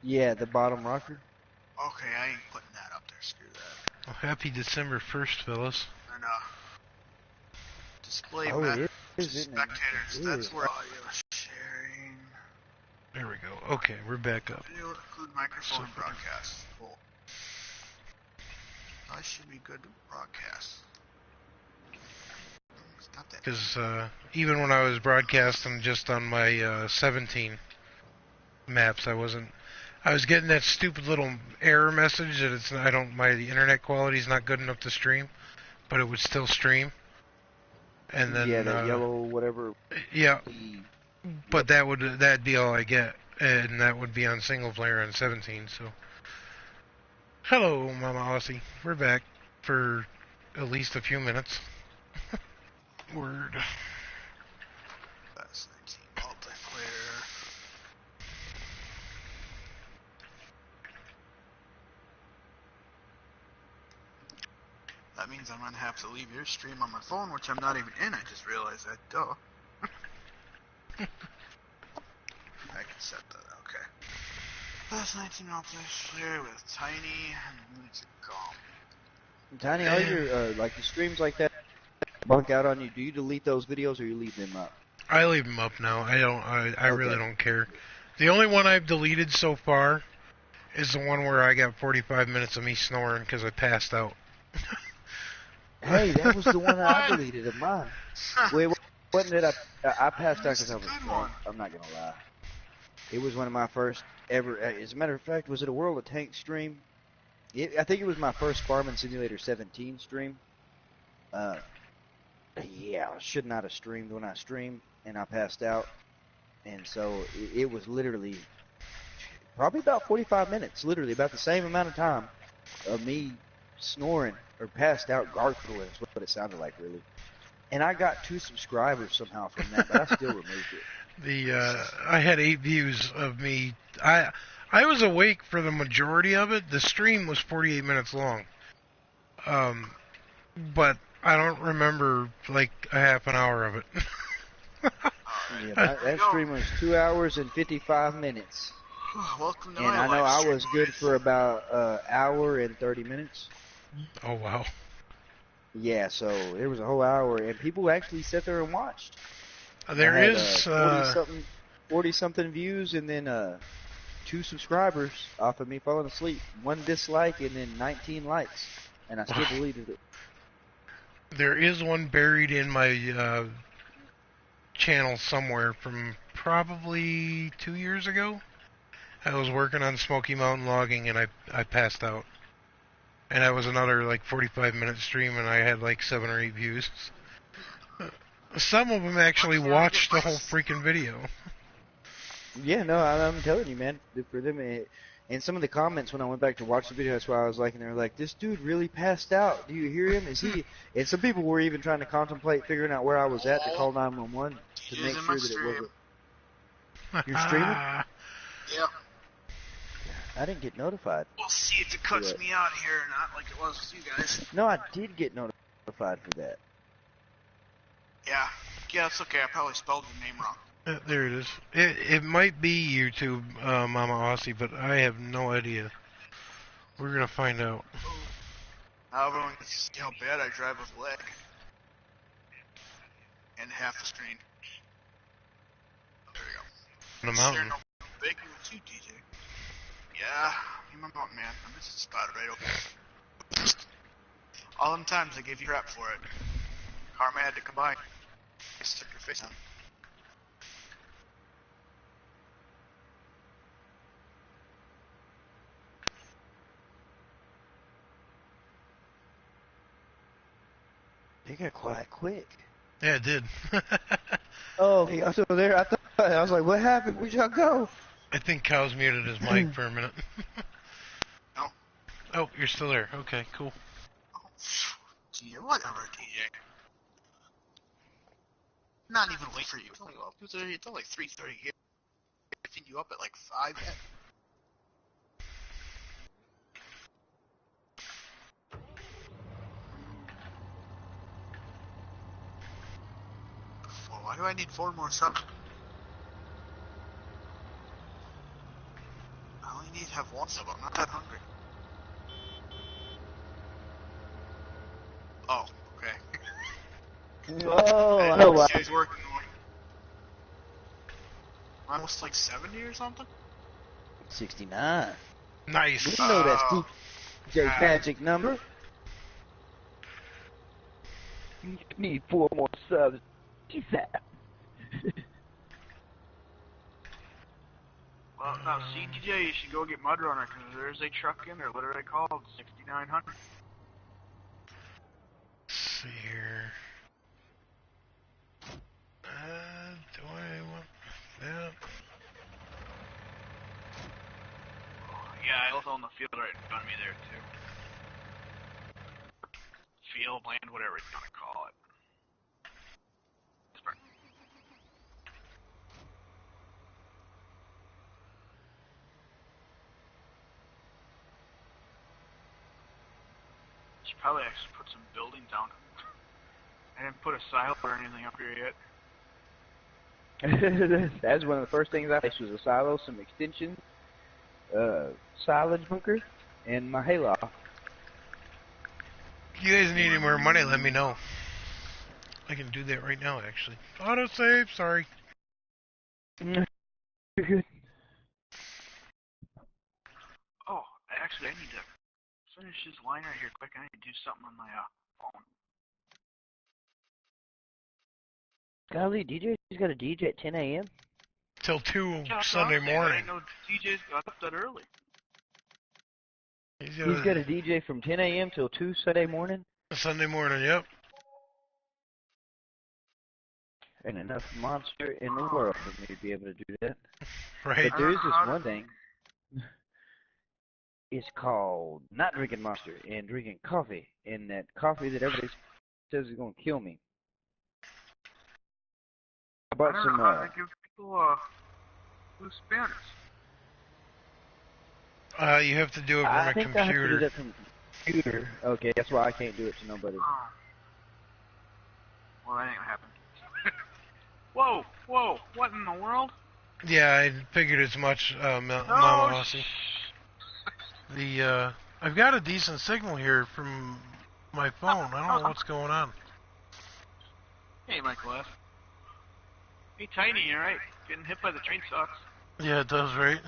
Yeah, the bottom rocker. Okay, I ain't putting that up there. Screw that. Well, happy December 1st, fellas. And display Oh, map it to is, isn't it? spectators. It That's is. where audio sharing. There we go. Okay, we're back up. Video include microphone and broadcast. Cool. I should be good to broadcast. Because even when I was broadcasting just on my 17 maps, I was getting that stupid little error message that it's I don't my internet quality is not good enough to stream, but it would still stream. And then Yeah, that yellow whatever. Yeah, but that'd be all I get, and that would be on single player on 17. So, hello, Mama Aussie. We're back for at least a few minutes. Word. Fs19 multiplayer. That means I'm gonna have to leave your stream on my phone, which I'm not even in. I just realized that. Duh. I can set that. Okay. Fs19 multiplayer with Tiny and Lunatic Calm. Tiny, all your like the streams like that bunk out on you. Do you delete those videos or you leave them up? I leave them up now. I really don't care. The only one I've deleted so far is the one where I got 45 minutes of me snoring because I passed out. Hey, that was the one that I deleted of mine. Wait, wasn't it? I passed out because I was drunk. I'm not gonna lie. It was one of my first ever. As a matter of fact, was it a World of Tanks stream? I think it was my first Farming Simulator 17 stream. Yeah, I should not have streamed when I streamed, and I passed out. And so it was literally probably about 45 minutes, literally about the same amount of time of me snoring or passed out gargling is what it sounded like, really. And I got 2 subscribers somehow from that, but I still removed it. I had 8 views of me. I was awake for the majority of it. The stream was 48 minutes long. But I don't remember like a half an hour of it. Yeah, that stream was 2 hours and 55 minutes. Welcome to and my I know live I was good for about an hour and 30 minutes. Oh, wow. Yeah, so there was a whole hour, and people actually sat there and watched. There I had, is 40-something views, and then 2 subscribers off of me falling asleep. 1 dislike, and then 19 likes, and I still deleted it. There is one buried in my channel somewhere from probably 2 years ago. I was working on Smoky Mountain logging, and I passed out. And that was another like 45-minute stream, and I had like 7 or 8 views. Some of them actually watched the whole freaking video. Yeah, no, I'm telling you, man. For them, and some of the comments when I went back to watch the video, that's why I was like, and they were like, "This dude really passed out. Do you hear him? Is he?" And some people were even trying to contemplate figuring out where I was at to call 911 to make sure that it wasn't. You're streaming? Yep. I didn't get notified. We'll see if it cuts me out here, not like it was with you guys. No, I did get notified for that. Yeah, it's okay. I probably spelled your name wrong. There it is. It might be YouTube, Mama Aussie, but I have no idea. We're gonna find out. Now everyone can see how bad I drive with leg. And half the screen. There we go. On the mountain. No bacon with you, DJ. Yeah, I'm a mountain man. I'm just spotted right open. All them times I gave you crap for it. Karma had to combine. Stick your face on. They got quiet quick. Yeah, it did. Oh, he got over there. I was like, what happened? Where'd y'all go? I think Cows muted his mic for a minute. No. Oh, you're still there. Okay, cool. Gee, whatever, DJ. Not even late for you. It's only, it's only 3:30 here. I think you up at like 5 yet. Well, why do I need 4 more subs? I only need to have one sub. I'm not that hungry. Oh, okay. Oh, hello. He's working. Almost like 70 or something? 69. Nice. We know that's DJ's magic number. You need 4 more subs. She's that. Well, now, see, DJ, you should go get Mudrunner, because there's a truck in there, literally called 6900. Let's see here. Do I want that? Yeah, I also own the field right in front of me there, too. Field, land, whatever you want to call it. Should probably actually put some buildings down. I didn't put a silo or anything up here yet. That's one of the first things I faced was a silo, some extensions, silage bunker, and my hayloft. If you guys need any more money, let me know. I can do that right now, actually. Autosave, sorry. You're good. Oh, actually, I need to finish this line right here quick. I need to do something on my phone. Golly, DJ's got a DJ at 10 a.m.? Till 2 Yeah, Sunday morning. I didn't know DJ's got up that early. He's got a DJ from 10 a.m. till 2 Sunday morning? Sunday morning, yep. And enough monster in the world for me to be able to do that. Right. But there is this one thing. It's called not drinking Monster and drinking coffee. And that coffee that everybody says is going to kill me. I bought some, how to give people loose spins. You have to do it from I a think I have to do computer. that from a computer. Okay, that's why I can't do it to nobody. Well, that ain't gonna happen. Whoa, whoa, what in the world? Yeah, I figured as much, Mama Aussie. I've got a decent signal here from my phone. I don't know what's going on. Hey, Michael F. Hey, Tiny, alright? Getting hit by the train sucks. Yeah, it does, right?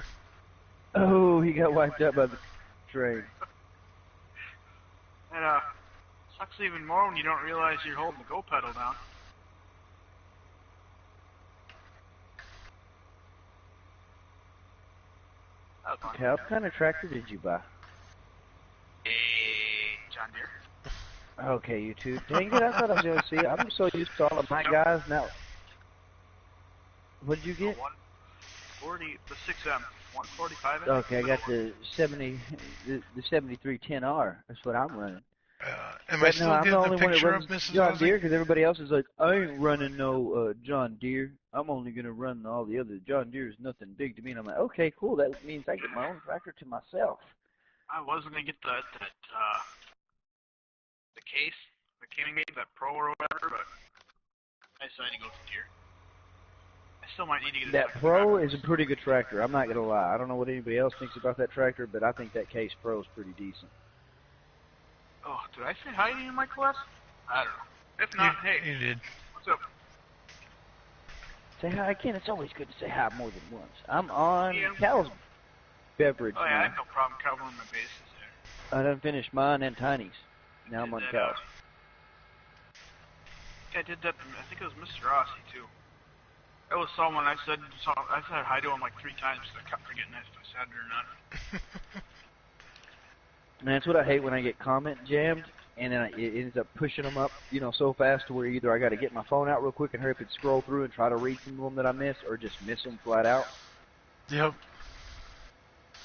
Oh, he got wiped out by the train. And, sucks even more when you don't realize you're holding the go pedal down. Okay, what kind of tractor did you buy? A John Deere. Okay, you two. Dang it, I thought I was going to see. I'm so used to all of my guys now. What did you get? 140, the 6M, 145. Okay, I got the 7310R. That's what I'm running. Am I still I'm the getting only the one that picture runs of Mrs. John Aussie? Deere because everybody else is like, I ain't running no John Deere. I'm only going to run all the other John Deere. Is nothing big to me. And I'm like, okay, cool. That means I get my own tractor to myself. I was gonna get the case, the Gaming Made, that Pro or whatever, but I decided to go with Deere. I still might need to get a That second Pro tractor. is a pretty good tractor. I'm not going to lie. I don't know what anybody else thinks about that tractor, but I think that Case Pro is pretty decent. Oh, did I say hi to you, Michael S? I don't know. If not, hey, You did. what's up? Say hi again. It's always good to say hi more than once. I'm on Yeah. Cal's beverage Oh yeah, I now. have no problem covering my bases there. I done finished mine and Tiny's. Now I'm Did on that, Cal's. Yeah, I did that. I think it was Mr. Rossi too. That was someone I said hi to him like 3 times because I kept forgetting if I said it or not. And that's what I hate when I get comment jammed, and then it ends up pushing them up, so fast to where either I got to get my phone out real quick and hurry up and scroll through and try to read some of them that I missed, or just miss them flat out. Yep.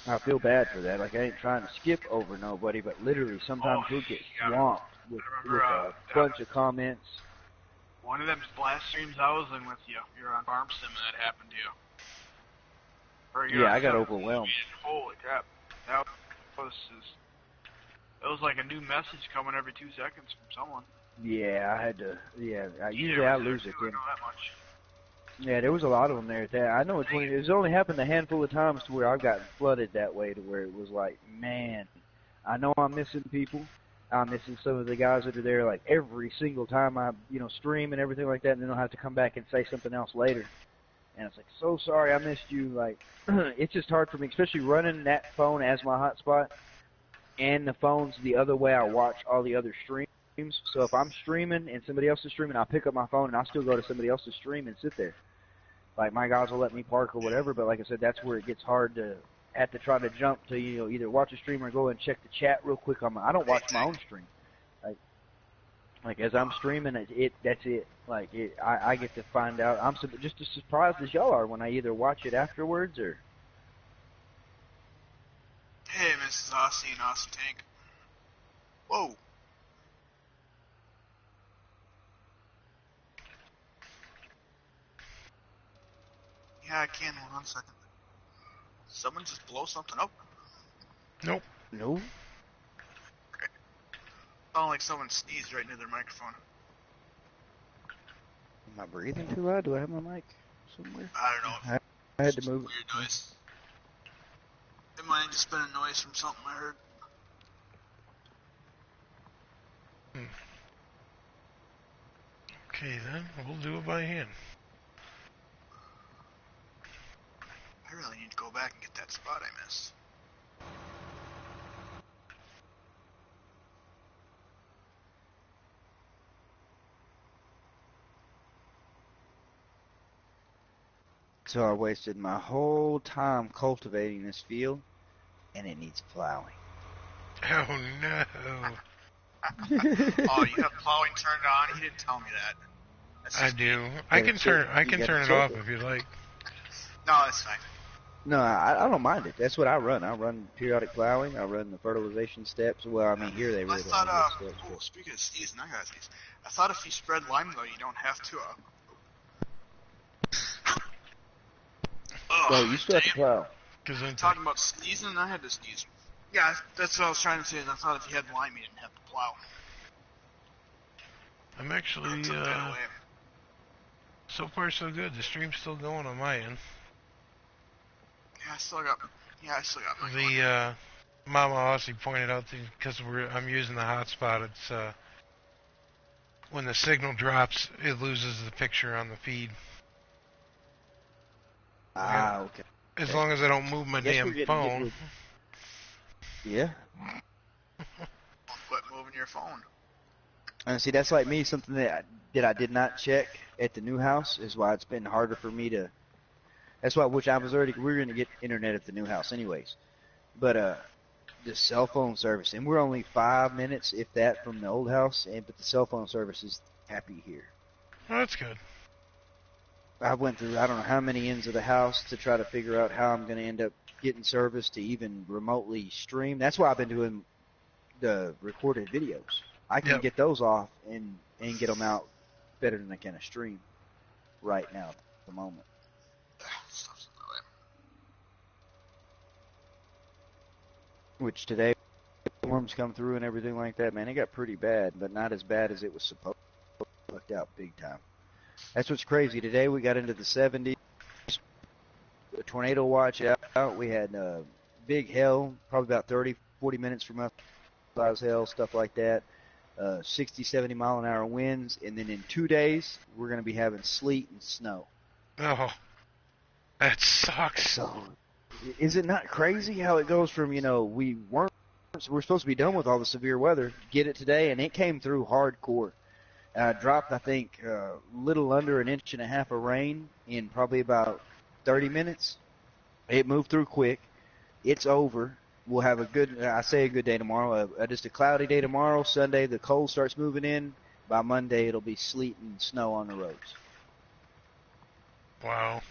I feel bad for that. Like, I ain't trying to skip over nobody, but literally sometimes we'll get swamped with a bunch of comments. One of them last streams I was in with you, you're on Farm Sim and that happened to you. Or you're Yeah, on I got 7 overwhelmed. Holy crap. That was like a new message coming every 2 seconds from someone. Yeah, I had to, usually I lose it I then. know that much. Yeah, there was a lot of them there at that. I know it's only happened a handful of times to where I've gotten flooded that way to where it was like, man, I know I'm missing people. I'm missing some of the guys that are there like every single time I, stream and everything like that, and then I'll have to come back and say something else later. And it's like, so sorry I missed you. Like, it's just hard for me, especially running that phone as my hotspot, and the phone's the other way I watch all the other streams. So if I'm streaming and somebody else is streaming, I'll pick up my phone and I'll still go to somebody else's stream and sit there. Like, my guys will let me park or whatever, but like I said, that's where it gets hard to have to try to jump to, either watch a stream or go and check the chat real quick. I don't watch my own stream. Like as I'm streaming, that's it. Like, I get to find out. I'm just as surprised as y'all are when I either watch it afterwards or... Hey, Mrs. Aussie and Aussie Tank. Whoa. Yeah, I can. Hold on a second. Someone just blow something up? Nope. No. Okay. Sounded like someone sneezed right near their microphone. Am I breathing too loud? Do I have my mic somewhere? I don't know. I had to move it. Weird noise. It might have just been a noise from something I heard. Okay, then. We'll do it by hand. I really need to go back and get that spot I missed. So I wasted my whole time cultivating this field, and it needs plowing. Oh, no. Oh, you have plowing turned on? He didn't tell me that. I do. I can turn it off if you like. No, that's fine. No, I don't mind it. That's what I run. I run periodic plowing. I run the fertilization steps. Well, I mean, here they really don't have those steps. Oh, speaking of sneezing, I gotta sneeze. I thought if you spread lime, though, you don't have to, No, you still have to plow. Talking about sneezing, and I had to sneeze. Yeah, that's what I was trying to say. Is I thought if you had lime, you didn't have to plow. I'm actually, so far so good. The stream's still going on my end. Yeah, I still got mine. The Mama Aussie pointed out because I'm using the hotspot. It's when the signal drops, it loses the picture on the feed. Ah, okay. As long as I don't move my damn phone. Yeah. Quit moving your phone. And see, that's like me. Something that I did not check at the new house is why it's been harder for me to. That's why, we're going to get internet at the new house anyways. But the cell phone service, and we're only 5 minutes, if that, from the old house, but the cell phone service is happy here. Oh, that's good. I went through I don't know how many ends of the house to try to figure out how I'm going to end up getting service to even remotely stream. That's why I've been doing the recorded videos. I can get those off and get them out better than I can a stream right now at the moment. Which today, storms come through and everything like that, man, it got pretty bad, but not as bad as it was supposed to. Fucked out big time. That's what's crazy. Today we got into the 70s. A tornado watch out. We had big hail, probably about 30, 40 minutes from us. Size hail, stuff like that. 60, 70 mile an hour winds. And then in 2 days, we're going to be having sleet and snow. Oh, that sucks. So, is it not crazy how it goes from, we're supposed to be done with all the severe weather, get it today, and it came through hardcore. Dropped, I think, a little under 1.5 inches of rain in probably about 30 minutes. It moved through quick. It's over. We'll have a good day tomorrow. Just a cloudy day tomorrow. Sunday, the cold starts moving in. By Monday, it'll be sleet and snow on the roads. Wow.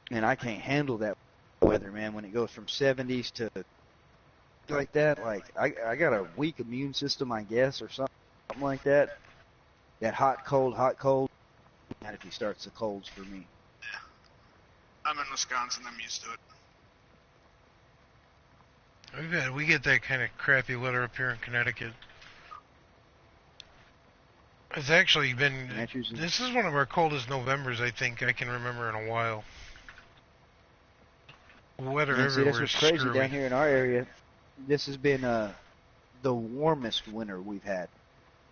And I can't handle that weather, man, when it goes from 70s to like that. Like, I got a weak immune system, I guess, or something like that. That hot, cold. Not if he starts the colds for me. Yeah. I'm in Wisconsin. I'm used to it. We get that kind of crappy weather up here in Connecticut. It's actually been. Usually, This is one of our coldest Novembers I think I can remember in a while. Weather and see, that's everywhere is what's crazy screwy. down here in our area. This has been the warmest winter we've had,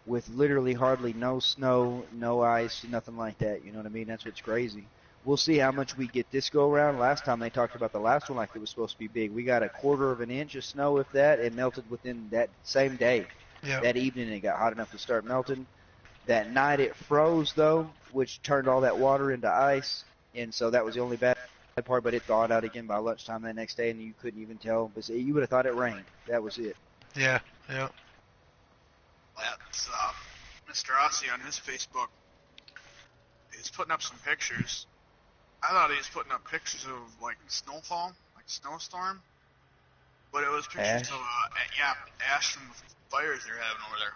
with literally hardly no snow, no ice, nothing like that. You know what I mean? That's what's crazy. We'll see how much we get this go around. Last time they talked about the last one like it was supposed to be big. We got a quarter of an inch of snow, if that. It melted within that same day. Yep. That evening it got hot enough to start melting. That night it froze, though, which turned all that water into ice. And so that was the only bad part, but it thawed out again by lunchtime that next day, and you couldn't even tell. But see, you would have thought it rained. That was it. Yeah, yeah. That's Mr. Aussie on his Facebook. He's putting up some pictures. I thought he was putting up pictures of like snowfall, like snowstorm, but it was pictures Ash? of ash from the fires they're having over there.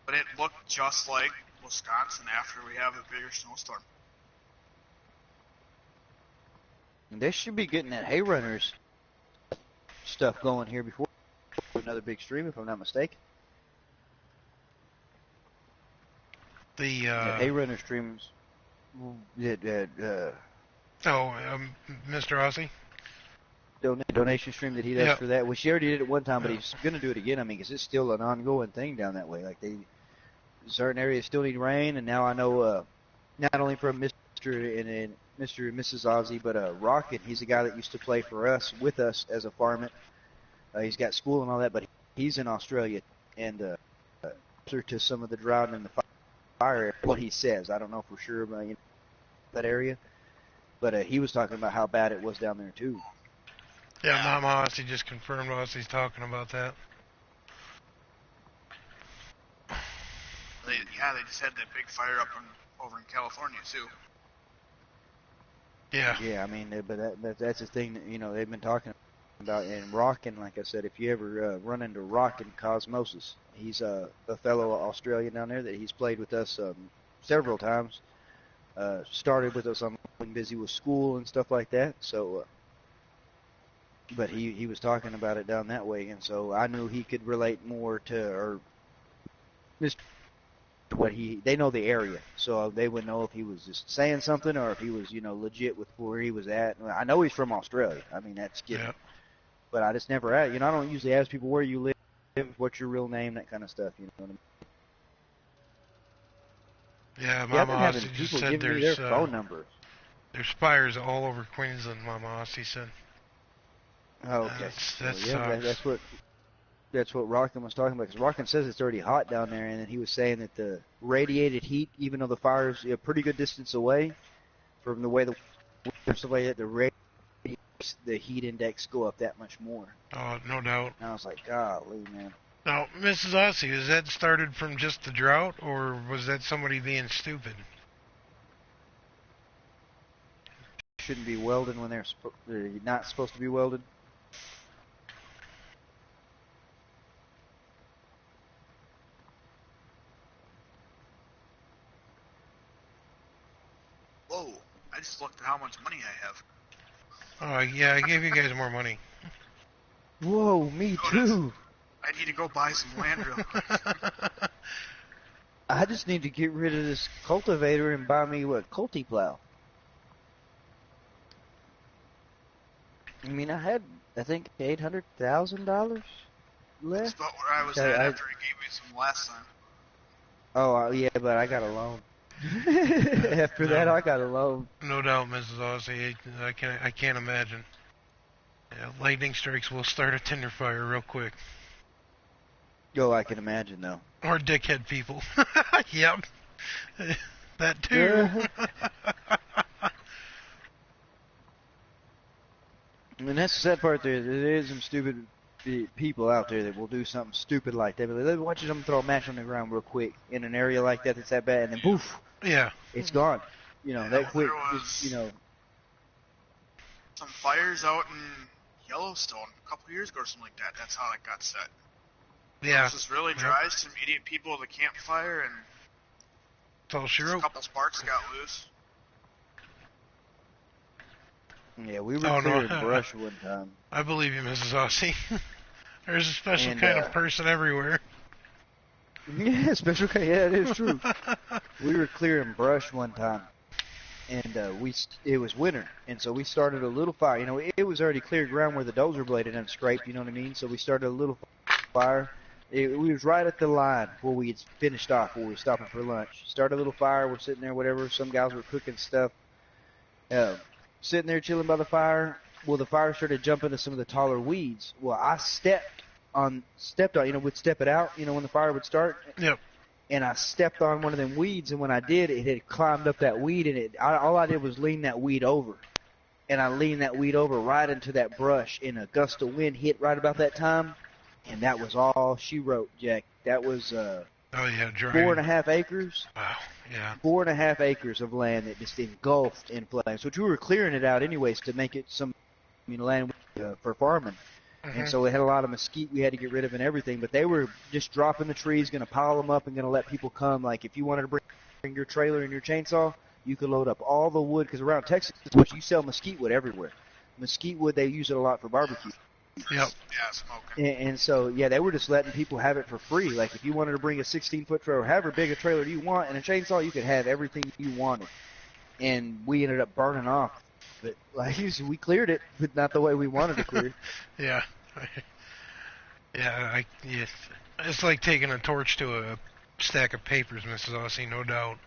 But it looked just like Wisconsin after we have a bigger snowstorm. And they should be getting that hay runners stuff going here before another big stream, if I'm not mistaken. The hay runner streams. Mr. Aussie. Donation stream that he does Yep. for that. Well, she already did it one time, but he's going to do it again. I mean, because it's still an ongoing thing down that way. Like certain areas still need rain, and now I know not only from Mr. and Mr. and Mrs. Aussie, but Rocket. He's a guy that used to play for us with us as a Farmitt. He's got school and all that, but he's in Australia and closer to some of the drought and the fire. What he says, I don't know for sure about that area, but he was talking about how bad it was down there too. Yeah, Mama Aussie just confirmed Aussie's talking about that. They just had that big fire over in California too. Yeah. Yeah, I mean, but that's the thing that they've been talking about. And Rockin', like I said, if you ever run into Rockin' Cosmosis, he's a fellow Australian down there that he's played with us several times. Started with us on busy with school and stuff like that. So, but he was talking about it down that way, and so I knew he could relate more to what they know the area, so they would know if he was just saying something or if he was legit with where he was at. I know he's from Australia. I mean, that's given. Yeah. But I just never I don't usually ask people where you live, what's your real name, that kind of stuff. You know what I mean? Yeah, I've Mama been having Aussie just people said give me there's their phone numbers. there's fires all over Queensland, Mama Aussie said. Oh, okay. That's what Rockin' was talking about. Because Rockin' says it's already hot down there, and then he was saying that the radiated heat, even though the fire's a pretty good distance away from the way the stuff like that, the heat index go up that much more. Oh, no doubt. And I was like, golly, man. Now, Mrs. Aussie, is that started from just the drought, or was that somebody being stupid? Shouldn't be welding when they're not supposed to be welded. Whoa! I just looked at how much money I have. Oh, yeah, I gave you guys more money. Whoa, me too. I need to go buy some land real quick. I just need to get rid of this cultivator and buy me a Culti-Plow. I mean, I think $800,000 left. That's about where I was at after he gave me some last time. Oh, yeah, but I got a loan. After that, I got a loan. No doubt, Mrs. Aussie. I can't imagine. Yeah, lightning strikes will start a tinder fire real quick. Oh, I can imagine, though. Or dickhead people. Yep. That too. I mean, that's the sad part there. There is some stupid people out there that will do something stupid like that. But they're watching them throw a match on the ground real quick in an area like that that's that bad, and then poof, Yeah. it's gone. That quick. There was some fires out in Yellowstone a couple years ago or something like that. That's how it got set. Yeah. It was just really dry, some idiot people at the campfire, and That's all she a wrote. couple sparks got loose. Yeah, we were clearing brush one time. I believe you, Mrs. Aussie. There's a special And, kind of person everywhere. Yeah, special K. Yeah, it is true. We were clearing brush one time, and it was winter, and so we started a little fire. You know, it was already cleared ground where the dozer blade had unscraped. You know what I mean? So we started a little fire. We was right at the line where we had finished off, where we were stopping for lunch. Started a little fire. We're sitting there, whatever. Some guys were cooking stuff. Sitting there chilling by the fire. Well, the fire started jumping into some of the taller weeds. Well, I stepped on, you know, would step it out, you know, when the fire would start. Yep. And I stepped on one of them weeds, and when I did, it had climbed up that weed, and all I did was lean that weed over. And I leaned that weed over right into that brush, and a gust of wind hit right about that time, and that was all she wrote, Jack. That was oh yeah, dry. 4.5 acres. Wow, yeah. 4.5 acres of land that just engulfed in flames, which we were clearing it out anyways to make it some, you know, land for farming. Mm-hmm. And so it had a lot of mesquite we had to get rid of and everything, but they were just dropping the trees, going to pile them up and going to let people come. Like if you wanted to bring your trailer and your chainsaw, you could load up all the wood, because around Texas, you sell mesquite wood everywhere. Mesquite wood, they use it a lot for barbecue. Yep. Yeah, smoking. And so, yeah, they were just letting people have it for free. Like if you wanted to bring a 16-foot trailer, however big a trailer you want, and a chainsaw, you could have everything you wanted. And we ended up burning off. But like we cleared it, but not the way we wanted to clear it. Yeah. Yeah, it's like taking a torch to a stack of papers, Mrs. Aussie, no doubt.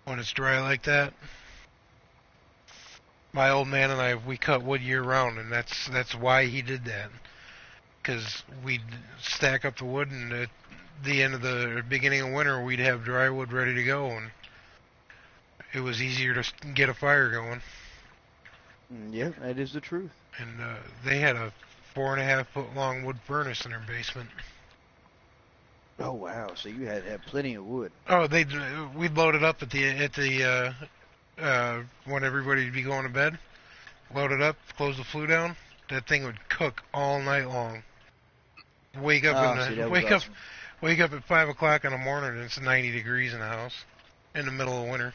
When it's dry like that. My old man and we cut wood year-round, and that's why he did that. Because we'd stack up the wood, and at the end of the beginning of winter, we'd have dry wood ready to go, and it was easier to get a fire going. Yeah, that is the truth. And they had a 4.5-foot long wood furnace in their basement. Oh wow! So you had to have plenty of wood. Oh, we'd load it up at the when everybody'd be going to bed. Load it up, close the flue down. That thing would cook all night long. Wake up wake up at 5 o'clock in the morning, and it's 90 degrees in the house in the middle of winter.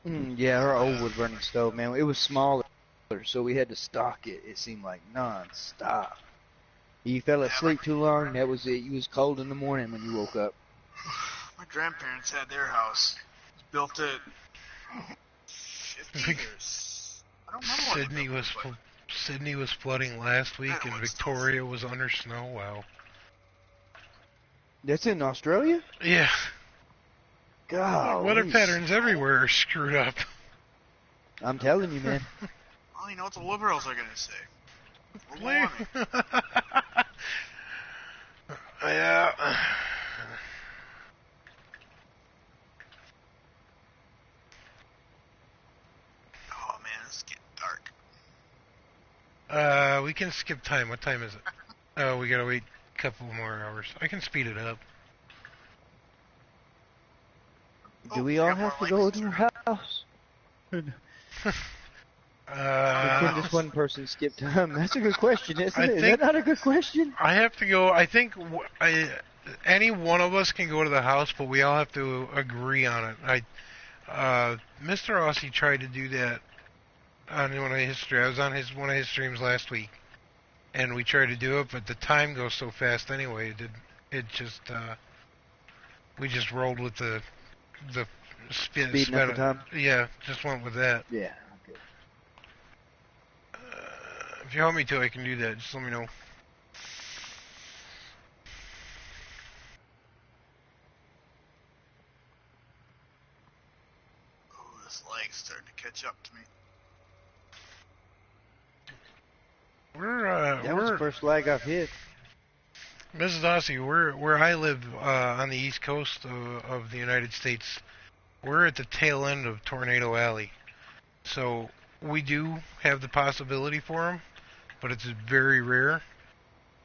Yeah, our old wood burning stove, man, it was smaller, so we had to stock it. It seemed like non-stop. You fell asleep too long, that was it. You was cold in the morning when you woke up. My grandparents had their house. Built it 50 years. I don't remember what Sydney was flooding last week, and Victoria was under snow. Wow. That's in Australia? Yeah. God. Weather patterns everywhere are screwed up. I'm telling you, man. Well, you know what the liberals are going to say. Yeah. Oh man, it's getting dark. We can skip time. What time is it? Oh, we gotta wait a couple more hours. I can speed it up. Do we all have to go to her house? Can just one person skip time? That's a good question, isn't it? Is that not a good question? I have to go. I think any one of us can go to the house, but we all have to agree on it. Mr. Aussie tried to do that on one of his streams. I was on one of his streams last week, and we tried to do it, but the time goes so fast anyway. We just rolled with the speeding up the time. Yeah, just went with that. Yeah. Okay. If you want me to, I can do that. Just let me know. Oh, this lag's starting to catch up to me. That was the first lag I've hit. Mrs. Aussie, where I live on the east coast of the United States, we're at the tail end of Tornado Alley. So we do have the possibility for them, but it's very rare.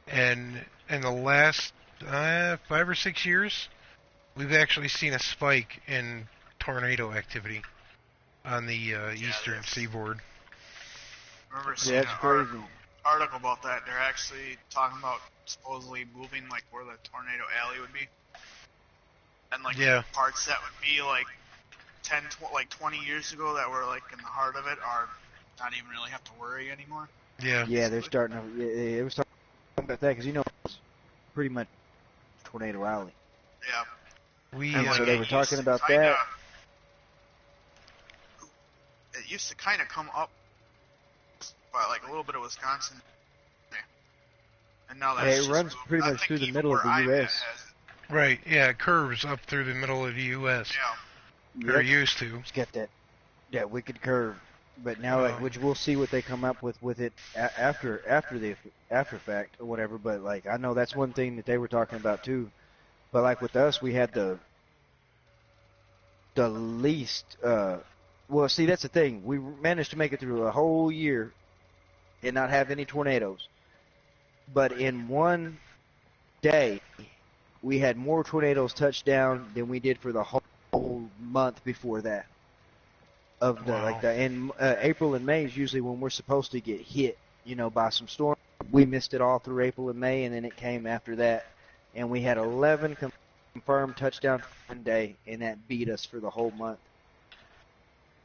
And in the last 5 or 6 years, we've actually seen a spike in tornado activity on the eastern seaboard. I remember seeing an article about that. They're actually talking about supposedly moving like where the tornado alley would be, and like parts that would be like 20 years ago that were like in the heart of it are not even really have to worry anymore. Yeah, they're starting to. It was talking about that because it's pretty much Tornado Alley. Yeah. We And, like, so they it were used talking to about kinda- that. It used to kind of come up by like a little bit of Wisconsin, and now that's Yeah, it just runs moved. pretty I much think through the even middle of where the I'm at U.S. has it. right, yeah, it curves up through the middle of the U.S. Yeah. Or Yep. used to. It's got that wicked curve. But now, like, which we'll see what they come up with it after fact or whatever. But like, I know that's one thing that they were talking about too. But like with us, we had the least. Well, see, that's the thing. We managed to make it through a whole year and not have any tornadoes. But in one day, we had more tornadoes touch down than we did for the whole month before that. Of the Wow. like the in April and May is usually when we're supposed to get hit, by some storm. We missed it all through April and May, and then it came after that, and we had 11 confirmed touchdowns one day, and that beat us for the whole month.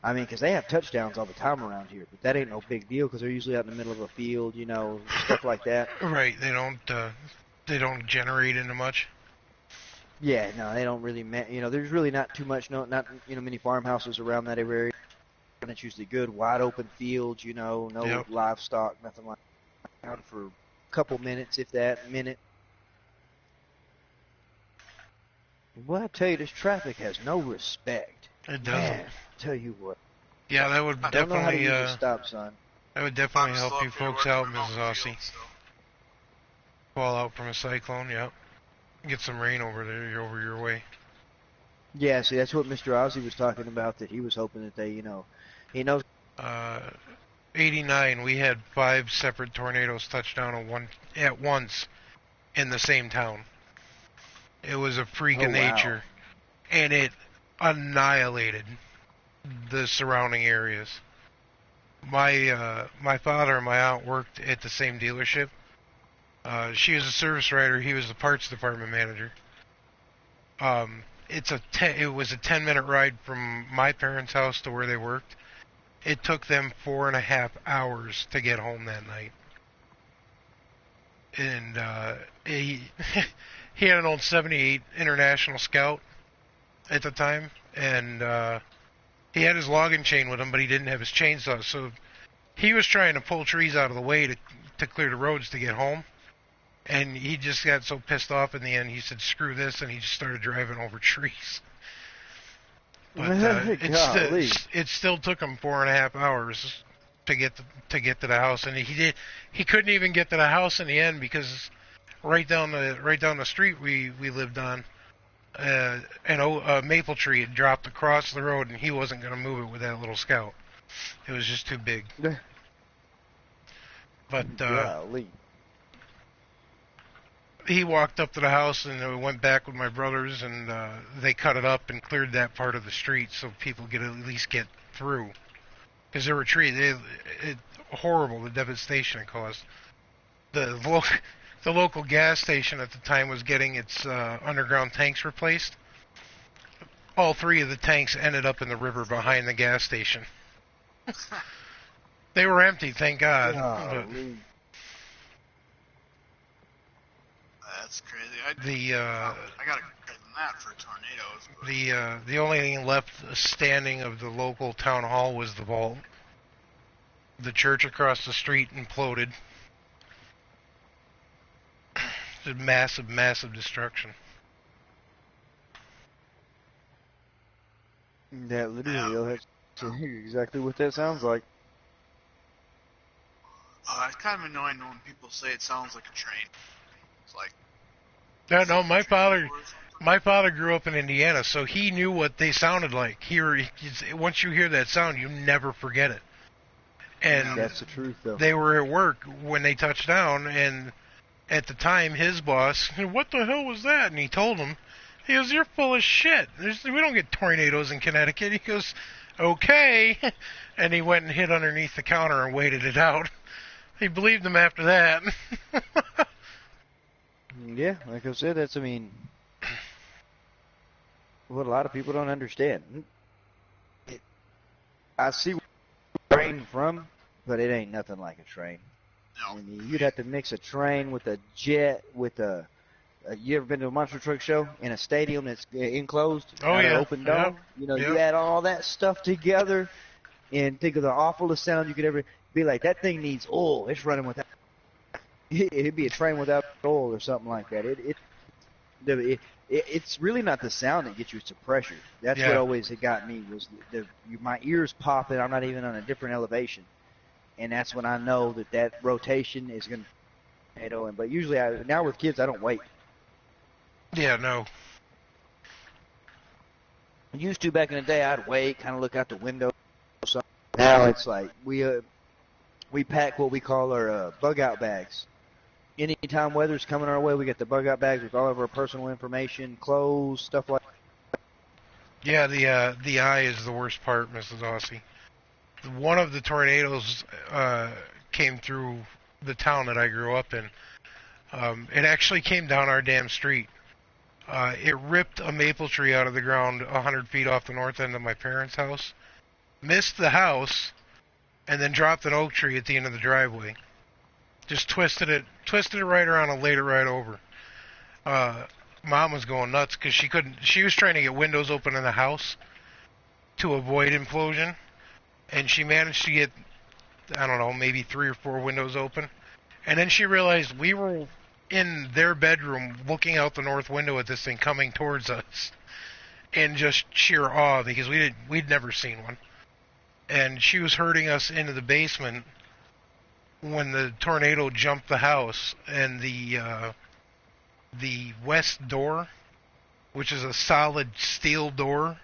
I mean, because they have touchdowns all the time around here, but that ain't no big deal because they're usually out in the middle of a field, stuff like that. Right, they don't generate into much. Yeah, no, they don't really. There's really not too much, not many farmhouses around that area. And it's usually good, wide open fields, no Yep. livestock, nothing like that. For a couple minutes, if that minute. Well, I tell you, this traffic has no respect. It doesn't. Man, tell you what. Yeah, that would I don't know how to definitely use a stop sign. that would definitely I'm help still you up here folks working out, remote Mrs. field, Aussie. so. Fall out from a cyclone, yep. Get some rain over there, over your way. Yeah, see, that's what Mr. Aussie was talking about, that he was hoping that they, he knows. 89, we had 5 separate tornadoes touch down at once in the same town. It was a freak Oh, of wow. nature, and it annihilated the surrounding areas. My father and my aunt worked at the same dealership. She was a service writer. He was the parts department manager. It was a 10-minute ride from my parents' house to where they worked. It took them 4.5 hours to get home that night. And he he had an old '78 International Scout at the time, and he had his logging chain with him, but he didn't have his chainsaw. So he was trying to pull trees out of the way to clear the roads to get home. And he just got so pissed off in the end, he said, "Screw this," and he just started driving over trees. But it still took him 4.5 hours to get to the house, and he couldn't even get to the house in the end because right down the street we lived on, a maple tree had dropped across the road, and he wasn't going to move it with that little Scout. It was just too big. But he walked up to the house, and we went back with my brothers, and they cut it up and cleared that part of the street so people could at least get through. Because there were trees. Horrible, the devastation it caused. The local gas station at the time was getting its underground tanks replaced. All 3 of the tanks ended up in the river behind the gas station. They were empty, thank God. That's crazy. I got a credit than that for tornadoes. The only thing left standing of the local town hall was the vault. The church across the street imploded. Just massive destruction. Yeah, literally, that's exactly what that sounds like. It's kind of annoying when people say it sounds like a train. It's like... No, my father grew up in Indiana, so he knew what they sounded like. Once you hear that sound, you never forget it. And that's the truth, though. They were at work when they touched down, and at the time, his boss, "What the hell was that?" And he told him, he goes, "You're full of shit. We don't get tornadoes in Connecticut." He goes, "Okay." And he went and hid underneath the counter and waited it out. He believed him after that. Yeah, like I said, what a lot of people don't understand. I see where it's train from, but it ain't nothing like a train. No. I mean, you'd have to mix a train with a jet, with a you ever been to a monster truck show in a stadium that's enclosed? Oh, not yeah. an open dome. Yep. You know, Yep. you add all that stuff together, and think of the awfulest sound you could ever be like. That thing needs oil. It's running without. It'd be a train without oil or something like that. It's really not the sound that gets you; it's the pressure. That's what always had got me was my ears popping. I'm not even on a different elevation, and that's when I know that rotation is going to. But usually, now with kids, I don't wait. Yeah, no. I used to back in the day. I'd wait, kind of look out the window. Now it's like we pack what we call our bug out bags. Anytime weather's coming our way, we get the bug out bags with all of our personal information, clothes, stuff like that. Yeah, the eye is the worst part, Mrs. Aussie. One of the tornadoes came through the town that I grew up in. It actually came down our damn street. It ripped a maple tree out of the ground 100 feet off the north end of my parents' house, missed the house, and then dropped an oak tree at the end of the driveway. Just twisted it right around and laid it right over. Mom was going nuts because she was trying to get windows open in the house to avoid implosion, and she managed to get, I don't know, maybe 3 or 4 windows open. And then she realized we were in their bedroom looking out the north window at this thing coming towards us in just sheer awe because we'd never seen one. And she was herding us into the basement when the tornado jumped the house, and the west door, which is a solid steel door,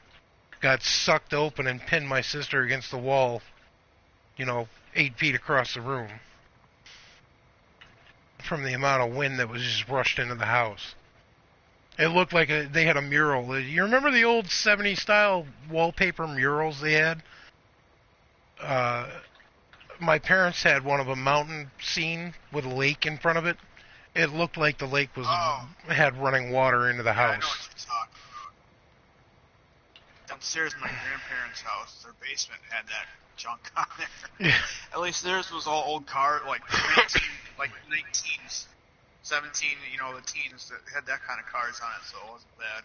got sucked open and pinned my sister against the wall, 8 feet across the room from the amount of wind that was just rushed into the house. It looked like they had a mural. You remember the old 70s style wallpaper murals they had? My parents had one of a mountain scene with a lake in front of it. It looked like the lake had running water into the house. I know what you're talking about. Downstairs in my grandparents' house, their basement had that junk on there. Yeah. At least theirs was all old car, like 19s, 17, the teens that had that kind of cars on it, so it wasn't bad.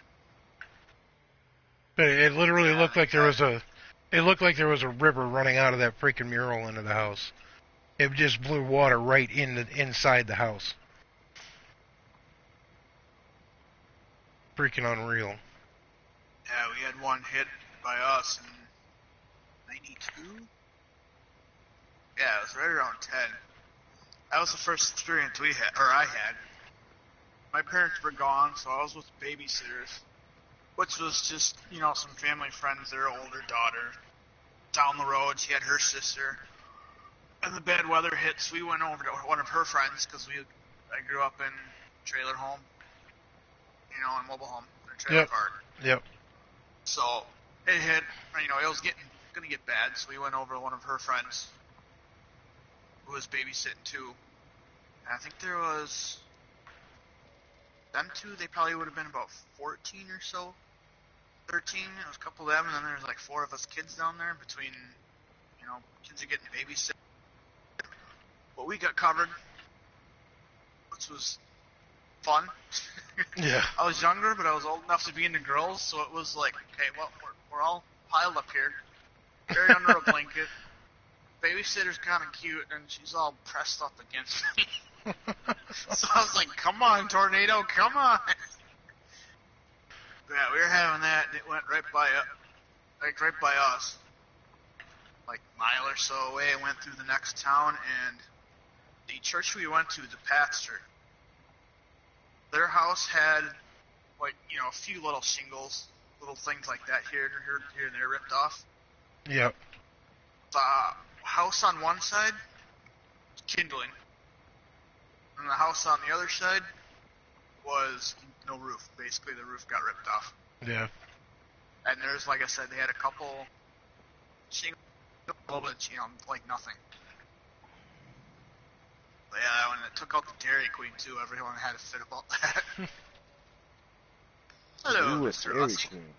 But it literally looked like there was a river running out of that freaking mural into the house. It just blew water right inside the house. Freaking unreal. Yeah, we had one hit by us in 92? Yeah, it was right around 10. That was the first experience I had. My parents were gone, so I was with babysitters, which was just, some family friends, their older daughter. Down the road, she had her sister. And the bad weather hit, so we went over to one of her friends, because I grew up in trailer home, in mobile home, in a trailer park. Yep. So it hit, it was going to get bad, so we went over to one of her friends who was babysitting too. And I think there was them two, they probably would have been about 14 or so. 13, it was a couple of them, and then there was like 4 of us kids down there between, kids are getting babysit. But we got covered, which was fun. Yeah. I was younger, but I was old enough to be into girls, so it was like, okay, well, we're all piled up here, buried under a blanket. Babysitter's kind of cute, and she's all pressed up against me. So I was like, come on, tornado, come on. Yeah, we were having that, and it went right by us. Like a mile or so away, it went through the next town, and the church we went to, the pastor, their house had, like, a few little shingles, little things like that here and there ripped off. Yep. The house on one side was kindling, and the house on the other side was no roof. Basically, the roof got ripped off. Yeah. And there's, like I said, they had a couple shingles, a little bit, like nothing. But yeah, when it took out the Dairy Queen too, everyone had a fit about that. Hello, Ooh, a Mr. Dairy Aussie. Queen.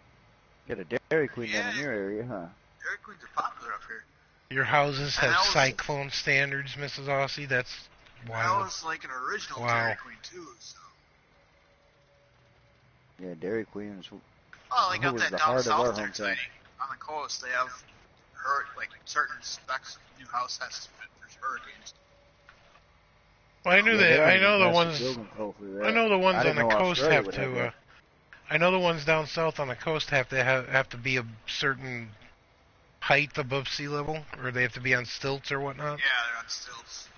Got a Dairy Queen down in your area, huh? Dairy Queens are popular up here. Your houses And have that was- cyclone standards, Mrs. Aussie? That's That wild. was like an original Wow. Dairy Queen too, so. Yeah, Dairy Queen is. Oh, they got was that the down heart of our south there, hometown. tiny. On the coast, they have like certain specs new house has to fit for hurricanes. Well, I knew Yeah, they that. don't I even know the pass ones. building code for that. I know the ones I on didn't the know coast Australia have would have to. that. I know the ones down south on the coast have to be a certain height above sea level, or they have to be on stilts or whatnot. Yeah, they're on stilts.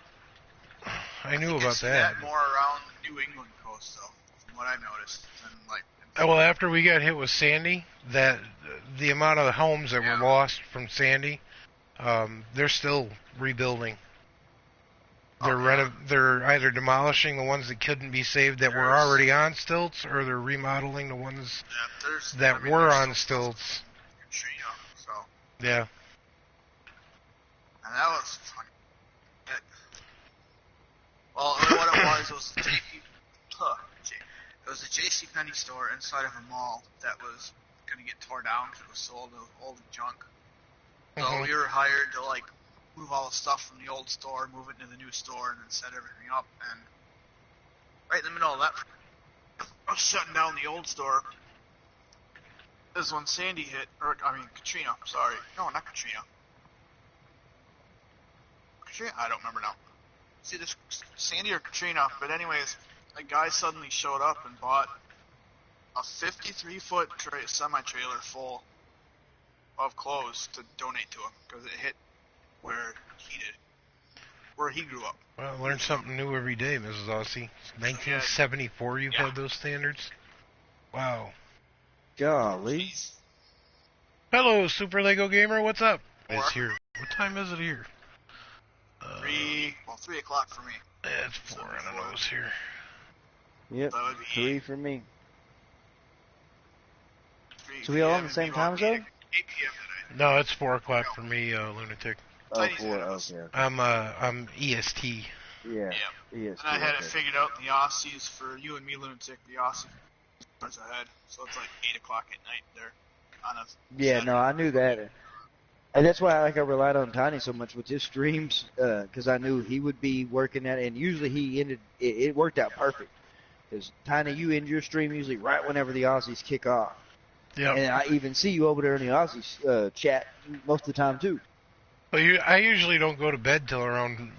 I knew think about I see that. that more around the New England coast, though, from what I've noticed. Than, like, Well, after we got hit with Sandy, that the amount of homes that were lost from Sandy, they're still rebuilding. They're either demolishing the ones that couldn't be saved that were already on stilts, or they're remodeling the ones that were on stilts. Katrina, so. Yeah. And that was funny. Well, what it was it was a JCPenney store inside of a mall that was going to get tore down because it was sold of old junk. So we were hired to, like, move all the stuff from the old store, move it into the new store, and then set everything up. And right in the middle of that, I was shutting down the old store. This is when Sandy hit, Katrina, sorry. No, not Katrina. Katrina? I don't remember now. See, this Sandy or Katrina, but anyways, a guy suddenly showed up and bought a 53-foot semi-trailer full of clothes to donate to him because it hit where he did, where he grew up. Well, learn something new every day, Mrs. Aussie. 1974 you've had those standards? Wow. Golly. Hello, SuperLegoGamer, what's up? It's here. What time is it here? 3 o'clock for me. It's 4 on the nose here. Yep, 3 for me. So we all on the same time zone? 8 p.m. today. No, it's 4 o'clock for me, Lunatic. Oh, 4, okay. I'm EST. Yeah, EST. And I had it figured out in the Aussies for you and me, Lunatic, the Aussies ahead. So it's like 8 o'clock at night there. Yeah, no, I knew that. And that's why I relied on Tiny so much with his streams, because I knew he would be working at it, and usually it worked out perfect. Because Tiny, you end your stream usually right whenever the Aussies kick off. Yeah. And I even see you over there in the Aussies chat most of the time too. Well, I usually don't go to bed till around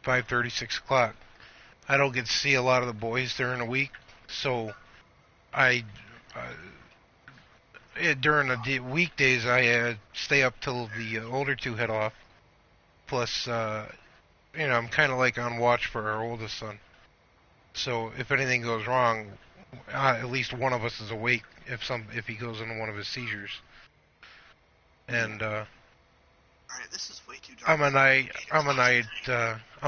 5:30, 6 o'clock. I don't get to see a lot of the boys during the week, so during the weekdays I stay up till the older two head off. Plus, I'm kind of like on watch for our oldest son. So if anything goes wrong, at least one of us is awake if he goes into one of his seizures. And Alright, this is way too dark. I'm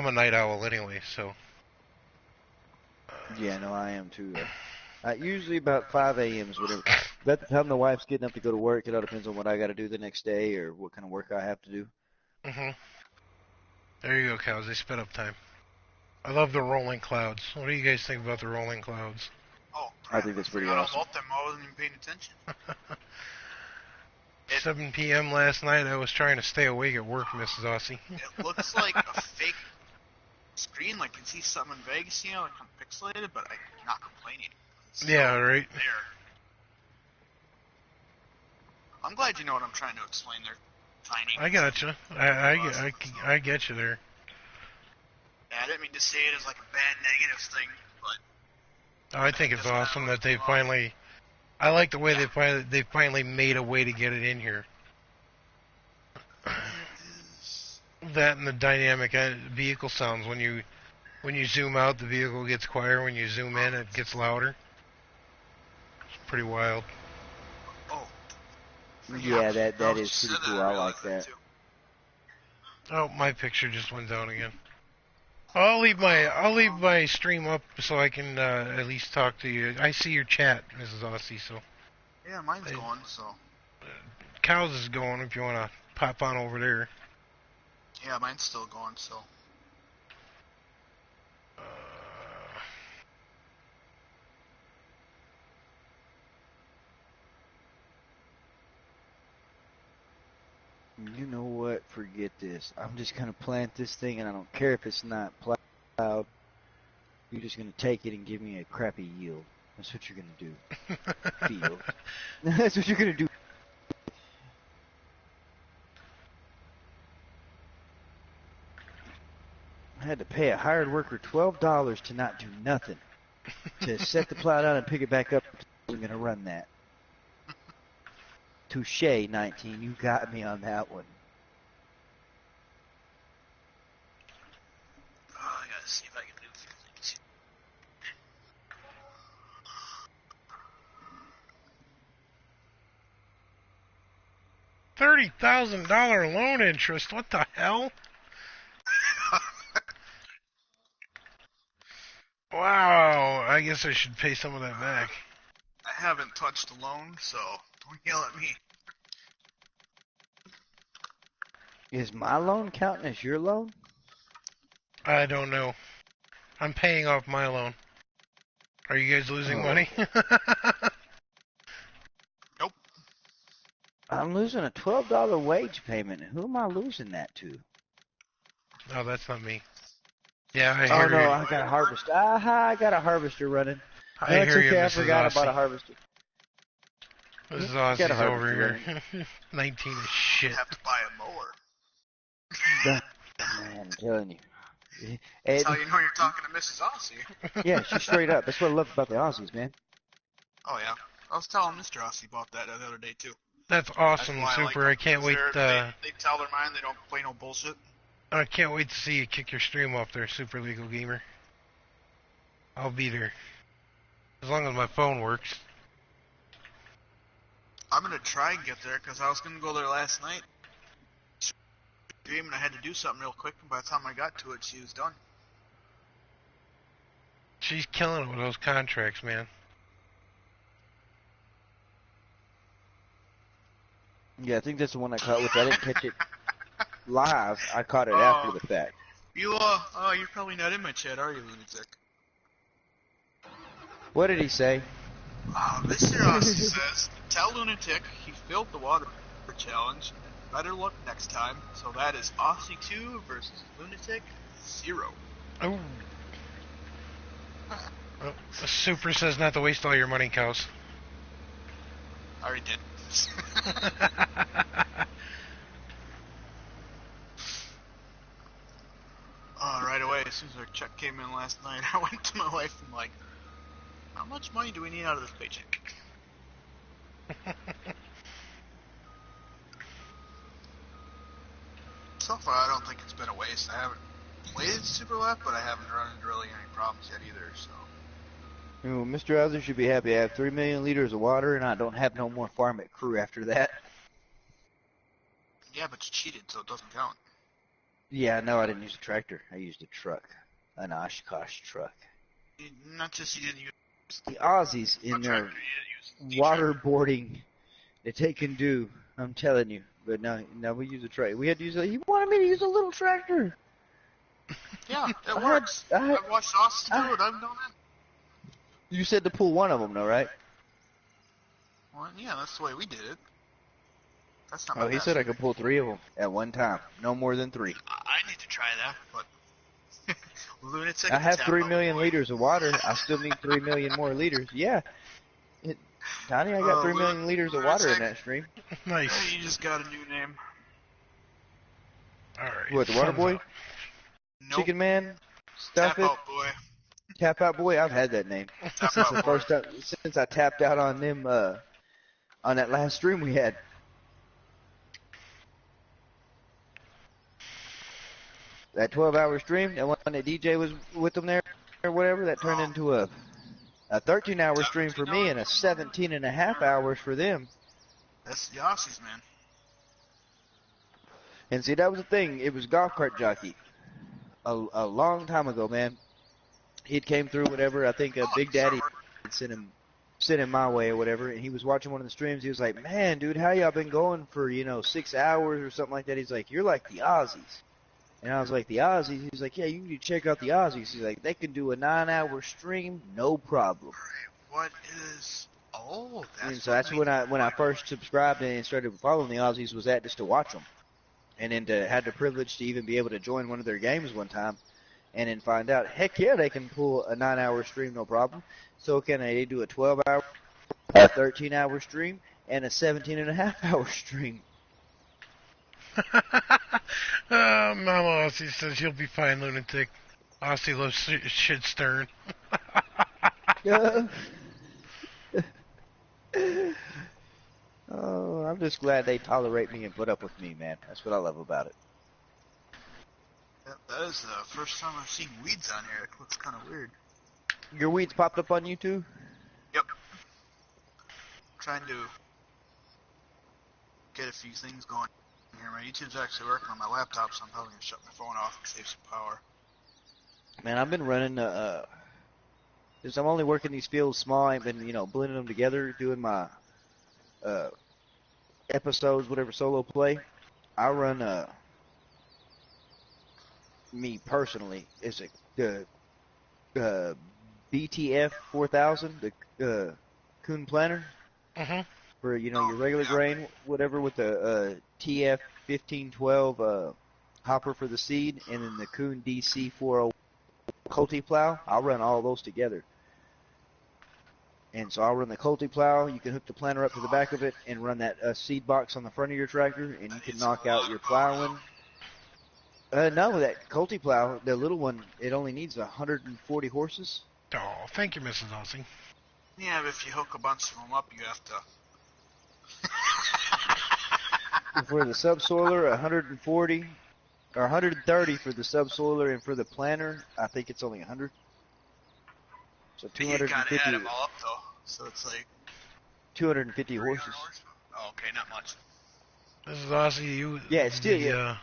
a night owl anyway, so. Yeah, no, I am too. Usually about 5 a.m. is whatever. About the time the wife's getting up to go to work, it all depends on what I got to do the next day or what kind of work I have to do. There you go, Cows. They sped up time. I love the rolling clouds. What do you guys think about the rolling clouds? Oh, I think that's pretty awesome. I wasn't even paying attention. 7 p.m. last night, I was trying to stay awake at work, Mrs. Aussie. It looks like a fake screen, like you see something in Vegas, like I'm pixelated, but I'm not complaining. Yeah, right. There. I'm glad you know what I'm trying to explain there, Tiny. I gotcha. I get you there. Yeah, I didn't mean to say it as like a bad negative thing, but I think it's awesome that they finally. I like the way they finally made a way to get it in here. That and the dynamic vehicle sounds. When you zoom out, the vehicle gets quieter. When you zoom in, it gets louder. It's pretty wild. Oh. Yeah, that is pretty cool. I like that. Oh, my picture just went down again. I'll leave my stream up so I can at least talk to you. I see your chat, Mrs. Aussie. So. Yeah, mine's going. So. Cows is going. If you want to pop on over there. Yeah, mine's still going. So. You know what? Forget this. I'm just going to plant this thing, and I don't care if it's not plowed. You're just going to take it and give me a crappy yield. That's what you're gonna do. Field. That's what you're gonna do. I had to pay a hired worker $12 to not do nothing. To set the plow down and pick it back up. I'm gonna run that. Touche, 19. You got me on that one. Oh, I gotta see if I can do a few things. $30,000 loan interest. What the hell? Wow. I guess I should pay some of that back. I haven't touched the loan, so don't yell at me. Is my loan counting as your loan? I don't know. I'm paying off my loan. Are you guys losing money? Nope. I'm losing a $12 wage payment. Who am I losing that to? Oh, that's not me. Yeah, I Oh hear no, you. I got a harvester. Aha, I got a harvester running. I That's hear you, okay, I Mrs. forgot about a Aussie. harvester. This is Got a Aussies harvester over here. 19 is shit. I have to buy a mower. Man, I'm telling you. That's And, how you know you're talking to Mrs. Aussie. yeah, she's straight up. That's what I love about the Aussies, man. Oh, yeah. I was telling Mr. Aussie about that the other day, too. That's That's awesome, why I like Super. them, I can't 'cause wait. they tell their mind, they don't play no bullshit. I can't wait to see you kick your stream off there, SuperLegoGamer. I'll be there as long as my phone works. I'm gonna try and get there, because I was gonna go there last night. And I had to do something real quick, and by the time I got to it, she was done. She's killing it with those contracts, man. Yeah, I think that's the one I caught, which I didn't catch it live. I caught it after the fact. You're probably not in my chat, are you, Lunatic? What did he say? Mr. Aussie says, tell Lunatic he failed the water challenge. Better luck next time. So that is Aussie 2 versus Lunatic 0. Oh. Oh, Super says not to waste all your money, Cows. I already did. Right away, as soon as our check came in last night, I went to my wife and like, how much money do we need out of this paycheck? So far, I don't think it's been a waste. I haven't played Super Left, but I haven't run into really any problems yet either, so. Ooh, Mr. Hauser should be happy. I have 3 million liters of water, and I don't have no more Farmitts crew after that. Yeah, but you cheated, so it doesn't count. Yeah, no, I didn't use a tractor. I used a truck. An Oshkosh truck. Not just you didn't use The Aussies a in their tractor, you used a waterboarding that they can do. I'm telling you. But no, we use a tractor. We had to use he wanted me to use a little tractor. Yeah, it works. I've watched Aussies do it. I've done it. You said to pull one of them, though, right? Well, yeah, that's the way we did it. That's not Oh, he said I could pull 3 of them at one time. No more than 3. I need to try that, but Lunatic. I have 3 million liters of water. I still need 3 million more liters. Yeah. Tony, I got 3 million liters of water in that stream. Nice. You just got a new name. Alright. What, the water boy? Nope. Chicken man? Stuff Tap it? out boy. Tap out boy? I've had that name. Tap Since out the boy. first time, since I tapped out on them, on that last stream we had. That 12-hour stream, that one that DJ was with them there, or whatever, that turned into a 13-hour stream for me and a 17.5 hours for them. That's the Aussies, man. And see, that was the thing. It was GolfCart Jockey. A long time ago, man. He'd came through, whatever. I think Big Daddy sent him my way or whatever. And he was watching one of the streams. He was like, man, dude, how y'all been going for, 6 hours or something like that? He's like, you're like the Aussies. And I was like, the Aussies? He's like, yeah, you need to check out the Aussies. He's like, they can do a 9-hour stream, no problem. What is... Oh, that's... And so that's when I first subscribed and started following the Aussies, was that just to watch them. And then to had the privilege to even be able to join one of their games one time. and then find out, heck yeah, they can pull a 9-hour stream, no problem. So can they do a 12-hour, a 13-hour stream, and a 17.5-hour stream. Mama Aussie says you'll be fine, Lunatic. Aussie loves shit stern. Oh, I'm just glad they tolerate me and put up with me, man. That's what I love about it. That is the first time I've seen weeds on here. It looks kind of weird. Your weeds popped up on YouTube? Yep. Trying to get a few things going here. My YouTube's actually working on my laptop, so I'm probably going to shut my phone off and save some power. Man, I've been running, since I'm only working these fields small, I've been, blending them together, doing my, episodes, whatever solo play. I run, me personally, is the BTF 4000, the Coon Planner, for, your regular grain, whatever, with the TF 1512 hopper for the seed, and then the Coon DC 40 Culti plow. I'll run all those together. And so I'll run the Culti plow. You can hook the planter up to the back of it and run that seed box on the front of your tractor, and you can knock out your plowing. No, that Culti plow, the little one, it only needs 140 horses. Oh, thank you, Mrs. Aussie. Yeah, but if you hook a bunch of them up, you have to... For the subsoiler, 140, or 130 for the subsoiler, and for the planter, I think it's only 100. So 250. You gotta add them all up, though. So it's like... 250 horses. Oh, okay, not much. Mrs. Aussie, you... Yeah, it's still...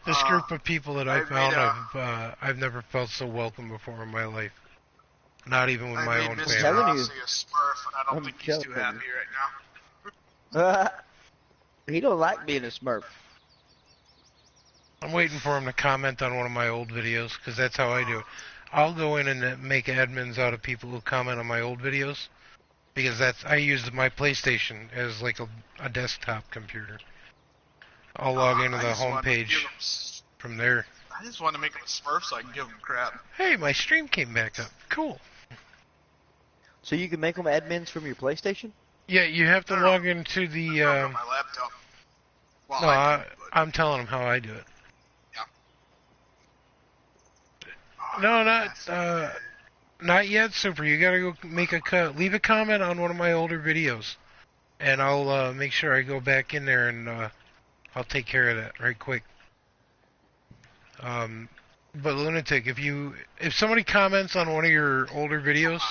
This group of people that I found, I've never felt so welcome before in my life. Not even with my own family. I'm telling you. A Smurf, and I don't think he's too happy right now. He don't like being a Smurf. I'm waiting for him to comment on one of my old videos, because that's how I do it. I'll go in and make admins out of people who comment on my old videos, because I use my PlayStation as like a desktop computer. I'll log into the homepage from there. I just want to make him a Smurf so I can give him crap. Hey, my stream came back up. Cool. So you can make them admins from your PlayStation? Yeah, you have to log into the... my laptop. Well, no, I'm telling them how I do it. Yeah. No, not yet, Super. You gotta go make leave a comment on one of my older videos, and I'll make sure I go back in there and I'll take care of that right quick. But Lunatic, if somebody comments on one of your older videos,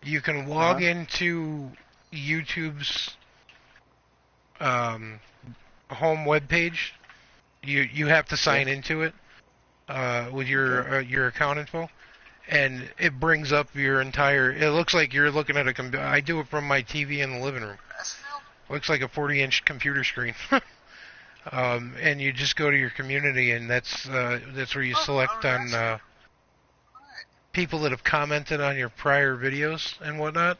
you can log into YouTube's home webpage. You have to sign into it with your account info, and it brings up your entire. It looks like you're looking at a computer. I do it from my TV in the living room. Looks like a 40-inch computer screen. And you just go to your community, and that's where you select on people that have commented on your prior videos and whatnot.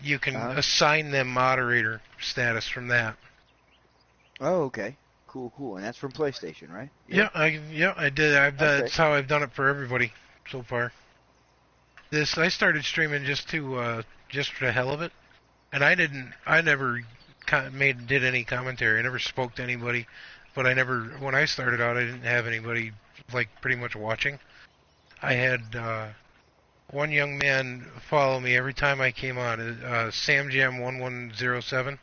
You can assign them moderator status from that. Oh, okay. Cool. And that's from PlayStation, right? Yeah, I did. That's how I've done it for everybody so far. I started streaming just for the hell of it, and I never did any commentary. I never spoke to anybody, but when I started out, I didn't have anybody like pretty much watching. I had one young man follow me every time I came on, SamJam1107,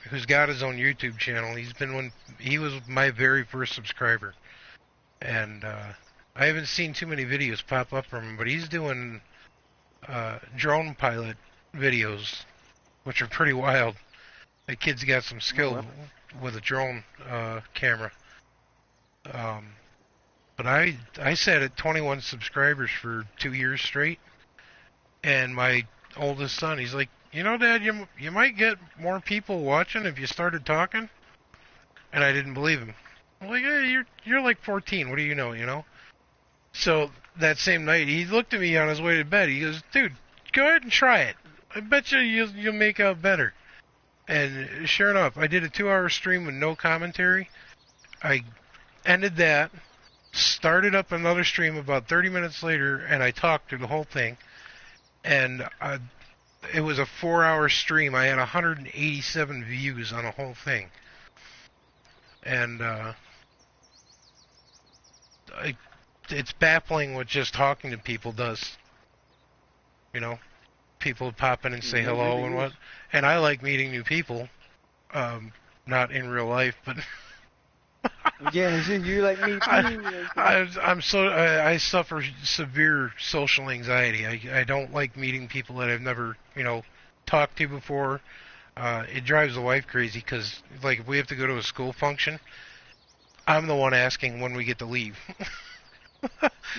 who's got his own YouTube channel. He was my very first subscriber, and I haven't seen too many videos pop up from him, but he's doing drone pilot videos, which are pretty wild. The kid's got some skill with a drone camera. But I sat at 21 subscribers for 2 years straight, and my oldest son, he's like, Dad, you might get more people watching if you started talking. And I didn't believe him. I'm like, hey, you're like 14. What do you know? So that same night, he looked at me on his way to bed. He goes, dude, go ahead and try it. I bet you'll make out better. And sure enough, I did a 2-hour stream with no commentary. I ended that, started up another stream about 30 minutes later, and I talked through the whole thing. And it was a 4-hour stream. I had 187 views on the whole thing. And it's baffling what just talking to people does. You know, people pop in and say hello and what. And I like meeting new people. Not in real life, but Yeah, you're like me too. I suffer severe social anxiety. I don't like meeting people that I've never, talked to before. It drives the wife crazy because, like, if we have to go to a school function, I'm the one asking when we get to leave.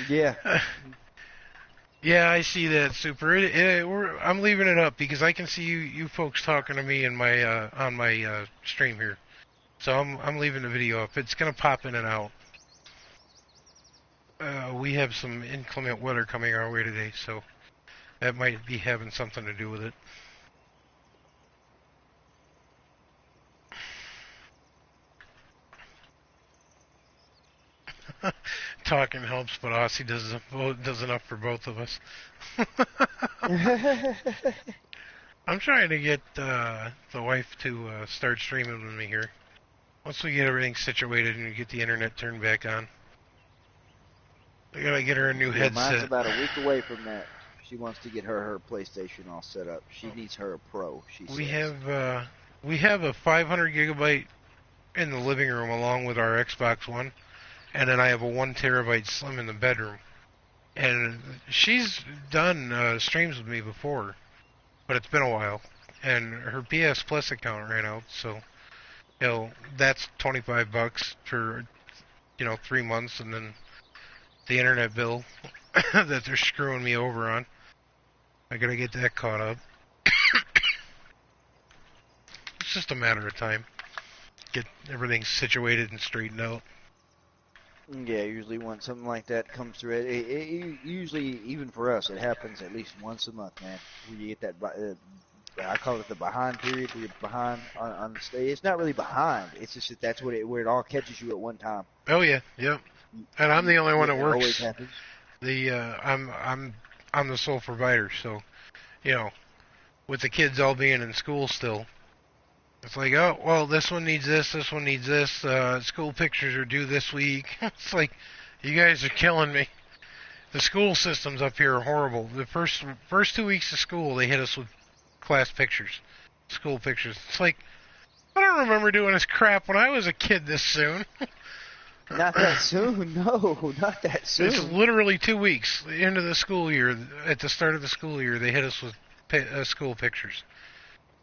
Yeah. Yeah, I see that, Super. I'm leaving it up because I can see you folks talking to me in my on my stream here. So I'm leaving the video up. It's gonna pop in and out. We have some inclement weather coming our way today, so that might be having something to do with it. Talking helps, but Aussie does enough for both of us. I'm trying to get the wife to start streaming with me here. Once we get everything situated and we get the internet turned back on. We gotta get her a new headset. Mine's about a week away from that. She wants to get her PlayStation all set up. She needs her a Pro, she says. We have a 500 gigabyte in the living room along with our Xbox One. And then I have a 1 terabyte Slim in the bedroom. And she's done streams with me before, but it's been a while. And her PS Plus account ran out, so that's $25 for 3 months, and then the internet bill that they're screwing me over on. I gotta get that caught up. It's just a matter of time. Get everything situated and straightened out. Yeah, usually when something like that comes through, it usually, even for us, it happens at least once a month, man. Where you get that, I call it the behind period, where you're behind on the stage. It's not really behind. It's just that that's where it all catches you at one time. Oh yeah, yep. And I'm the only one that works. Always happens. I'm the sole provider, so with the kids all being in school still. It's like, oh, well, this one needs this one needs this, school pictures are due this week. It's like, you guys are killing me. The school systems up here are horrible. The first 2 weeks of school, they hit us with class pictures, school pictures. It's like, I don't remember doing this crap when I was a kid this soon. Not that soon, no, not that soon. It's literally 2 weeks into the school year. At the start of the school year, they hit us with school pictures.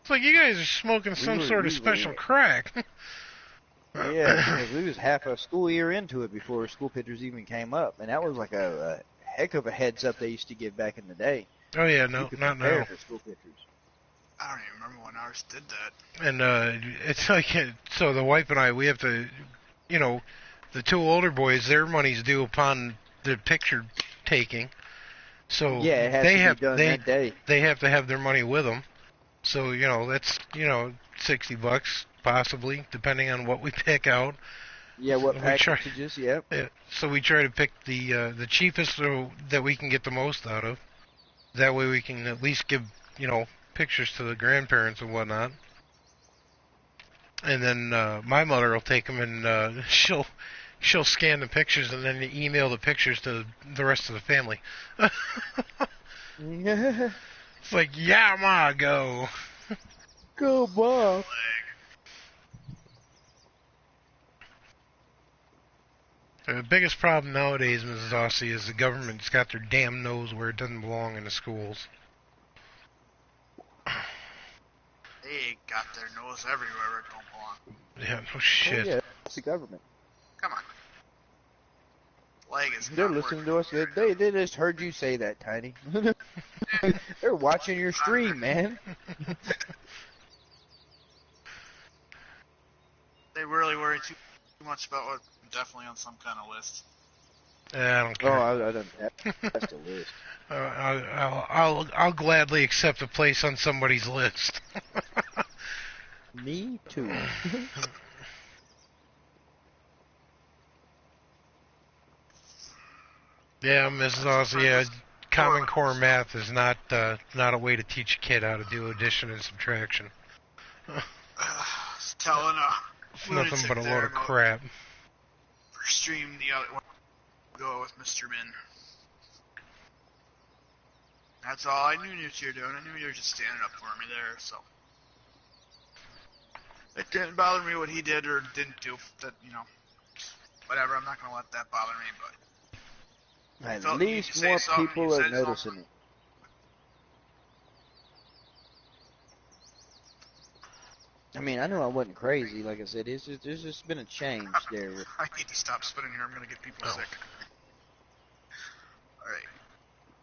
It's like you guys are smoking some sort of special crack. Yeah, because we was half a school year into it before school pictures even came up, and that was like a heck of a heads up they used to give back in the day. Oh yeah, no, not now. For school pictures. I don't even remember when ours did that. And it's like, so the wife and I, we have to, the 2 older boys, their money's due upon the picture taking. So yeah, it has to be done that day. They have to have their money with them. So, that's, $60 possibly, depending on what we pick out. Yeah, what packages, yep. Yeah. So we try to pick the cheapest so that we can get the most out of. That way we can at least give, pictures to the grandparents and whatnot. And then my mother will take them and she'll scan the pictures and then email the pictures to the rest of the family. It's like, yeah, Ma, go. Go, Bob. The biggest problem nowadays, Mrs. Aussie, is the government's got their damn nose where it doesn't belong in the schools. They got their nose everywhere where it don't belong. Yeah, no shit. Oh, yeah, it's the government. Come on. Leg is They're not listening working. to us. They just heard you say that, Tiny. They're watching your stream, man. They really worry too much about what definitely on some kind of list. I don't care. Oh, I don't have that's the list. I'll gladly accept a place on somebody's list. Me too. Yeah, Mrs. Aussie, yeah, Common Core math is not a way to teach a kid how to do addition and subtraction. Telling It's nothing but a there load of about crap. first stream the other one go with Mr. Minn. That's all I knew you were doing. I knew you were just standing up for me there, so it didn't bother me what he did or didn't do. That, you know, whatever. I'm not gonna let that bother me. But At least more people are noticing it. I mean, I knew I wasn't crazy. Like I said, there's just been a change there. I need to stop spinning here. I'm gonna get people sick. All right,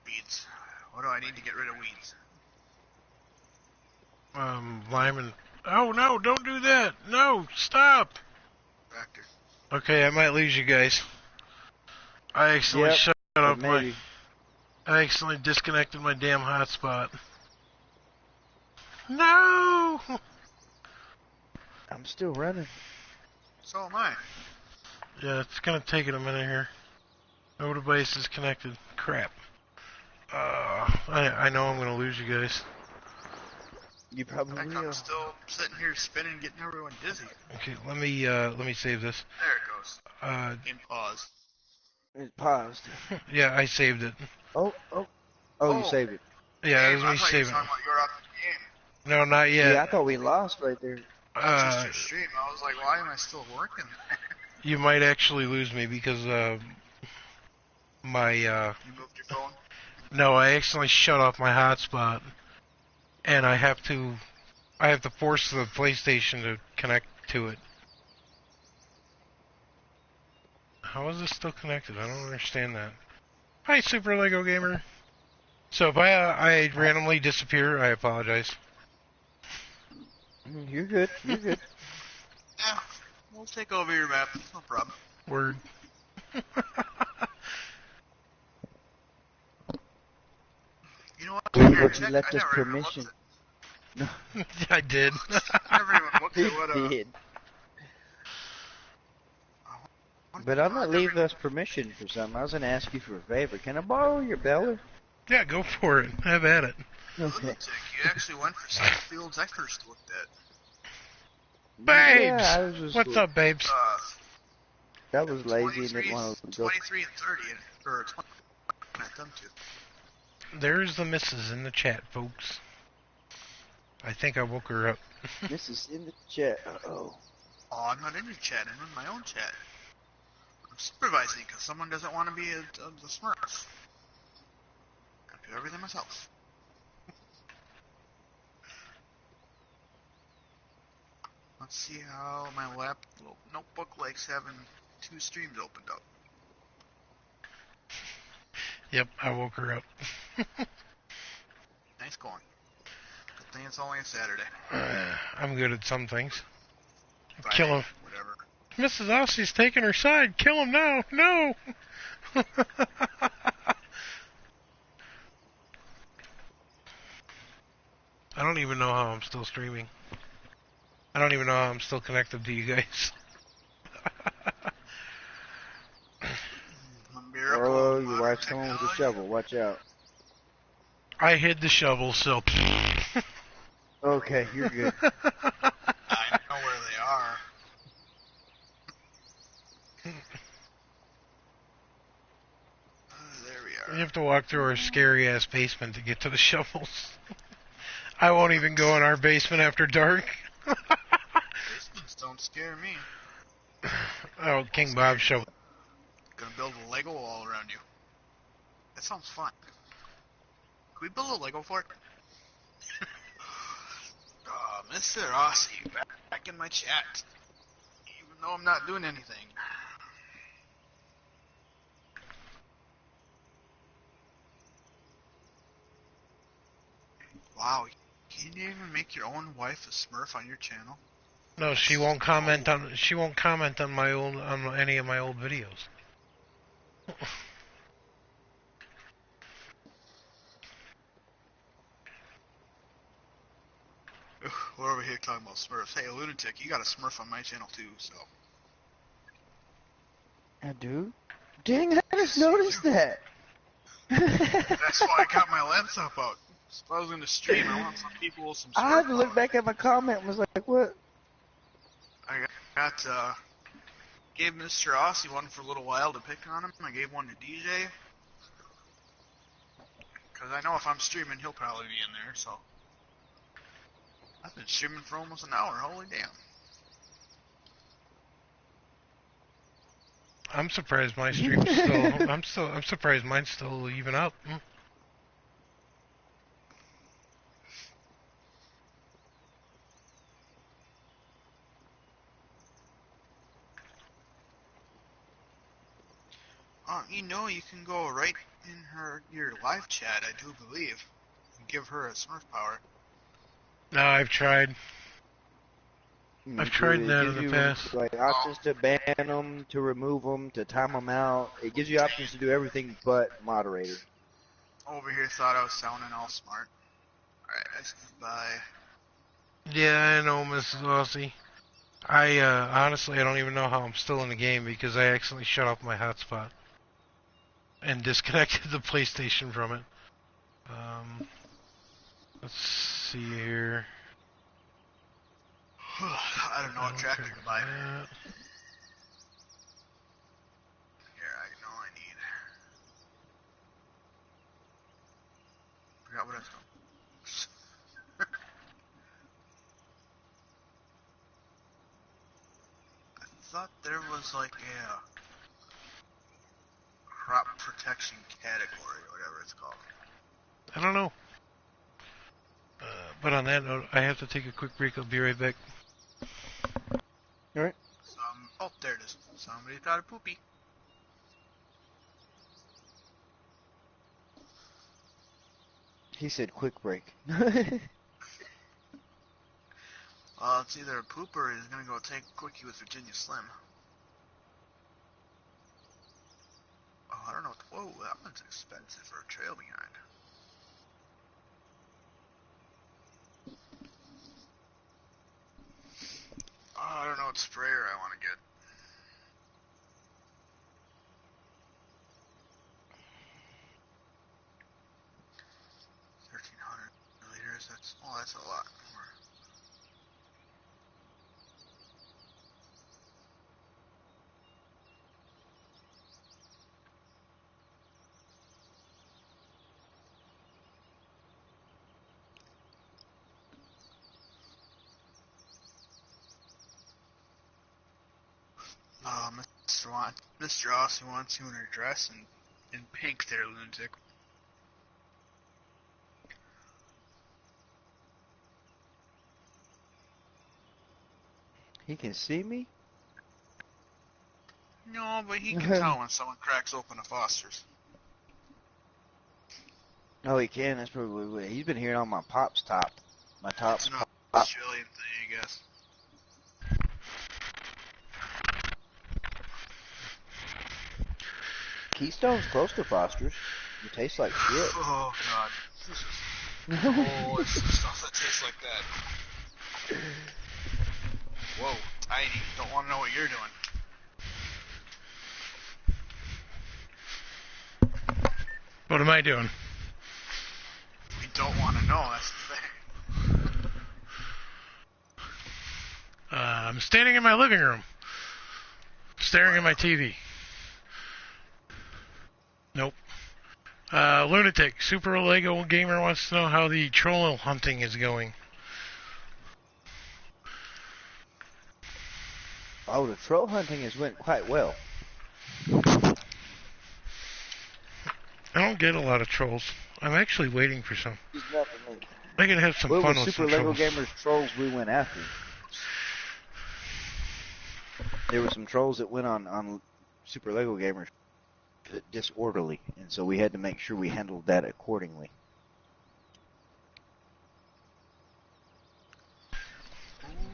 weeds. What do I need to get rid of weeds? Lyman. Oh no! Don't do that! No! Stop! Factor. Okay, I might lose you guys. I accidentally shut up my. I accidentally disconnected my damn hotspot. No! I'm still running. So am I. Yeah, it's gonna take it a minute here. No device is connected. Crap. I know I'm gonna lose you guys. You probably will. I'm still sitting here spinning, getting everyone dizzy. Okay, let me save this. There it goes. Game pause. It paused. Yeah, I saved it. Oh, you saved it. Yeah, it was me saving it. You're off the game. No, not yet. Yeah, I thought we lost right there. Just your stream. I was like, why am I still working? You might actually lose me because my You moved your phone? No, I accidentally shut off my hotspot, and I have to force the PlayStation to connect to it. How is this still connected? I don't understand that. Hi, SuperLegoGamer. So if I randomly disappear, I apologize. You're good. You're good. Yeah, we'll take over your map. No problem. Word. You know what? But you left us permission. No. I did. Never even looked at what He did. But I'm not leaving us permission for something. I was going to ask you for a favor. Can I borrow your beller? Yeah, go for it. Have at it. Okay. You actually went for some fields I first looked at. Babes! Yeah, What's up, babes? That was lazy and didn't want to go. 23 and 30, or 20. Not them two. There's the missus in the chat, folks. I think I woke her up. Missus in the chat. Uh-oh. Oh, I'm not in your chat. I'm in my own chat. I'm supervising because someone doesn't want to be a Smurf. I do everything myself. Let's see how my notebook likes having 2 streams opened up. Yep, I woke her up. Nice going. Good thing it's only a Saturday. I'm good at some things. Friday, Kill him. Whatever. Mrs. Aussie's taking her side. Kill him now. No! I don't even know how I'm still streaming. I don't even know how I'm still connected to you guys. Oh, your wife's coming with a shovel. Watch out. I hid the shovel, so... Okay, you're good. I know where they are. There we are. You have to walk through our scary-ass basement to get to the shovels. I won't even go in our basement after dark. Basements don't scare me. Oh, King Bob shovel. Gonna build a Lego wall around you. That sounds fun. Can we build a Lego fort? Mr. Aussie, back in my chat. Even though I'm not doing anything. Wow, can you even make your own wife a Smurf on your channel? No, she won't comment on. She won't comment on my old on any of my old videos. We're over here talking about Smurfs. Hey, Lunatic, you got a Smurf on my channel too, so. I do? Dang, I just noticed that. That's why I got my laptop out. So if I was going to stream, I want some people with some I had to smart look power. back at my comment and was like, what? I gave Mr. Aussie one for a little while to pick on him. I gave one to DJ. Because I know if I'm streaming, he'll probably be in there, so. I've been streaming for almost an hour, holy damn. I'm surprised my stream's still. I'm surprised mine's still even up. You know, you can go right in your live chat, I do believe, and give her a Smurf power. No, I've tried. I've tried that in the you, past. Like options to ban them, to remove them, to time them out. It gives you options to do everything but moderator. Over here thought I was sounding all smart. Alright, I said bye. Yeah, I know, Mrs. Aussie. I honestly, I don't even know how I'm still in the game because I accidentally shut off my hotspot and disconnected the PlayStation from it. Let's see here. I don't know what tractor to buy. Here, I know I need. Forgot what I was doing. I thought there was like a crop protection category or whatever it's called. I don't know. But on that note, I have to take a quick break. I'll be right back. Alright. Oh, there it is. Somebody got a poopy. He said quick break. Well, it's either a poop or he's gonna go take a quickie with Virginia Slim. Oh, I don't know. Whoa, that one's expensive for a trail behind. Oh, I don't know what sprayer I want to get. 1,300 milliliters. That's a lot more. Mr. Aussie wants you in her dress and in pink there, Lunatic. He can see me? No, but he can tell when someone cracks open a Foster's. Oh, he can. That's probably what he's been hearing on my Pop's top. My Top's It's an Pop. Australian thing, I guess. Keystone's close to Foster's. It tastes like shit. Oh, God. Oh, it's some stuff that tastes like that. Whoa, Tiny. Don't want to know what you're doing. What am I doing? We don't want to know, that's the thing. I'm standing in my living room, staring at my TV. Nope. Lunatic, SuperLegoGamer wants to know how the troll hunting is going. Oh, the troll hunting has went quite well. I don't get a lot of trolls. I'm actually waiting for some. He's nothing. I can have some Well, fun with with Super some Lego trolls. Gamers trolls we went after. There were some trolls that went on Super Lego Gamers disorderly, and so we had to make sure we handled that accordingly.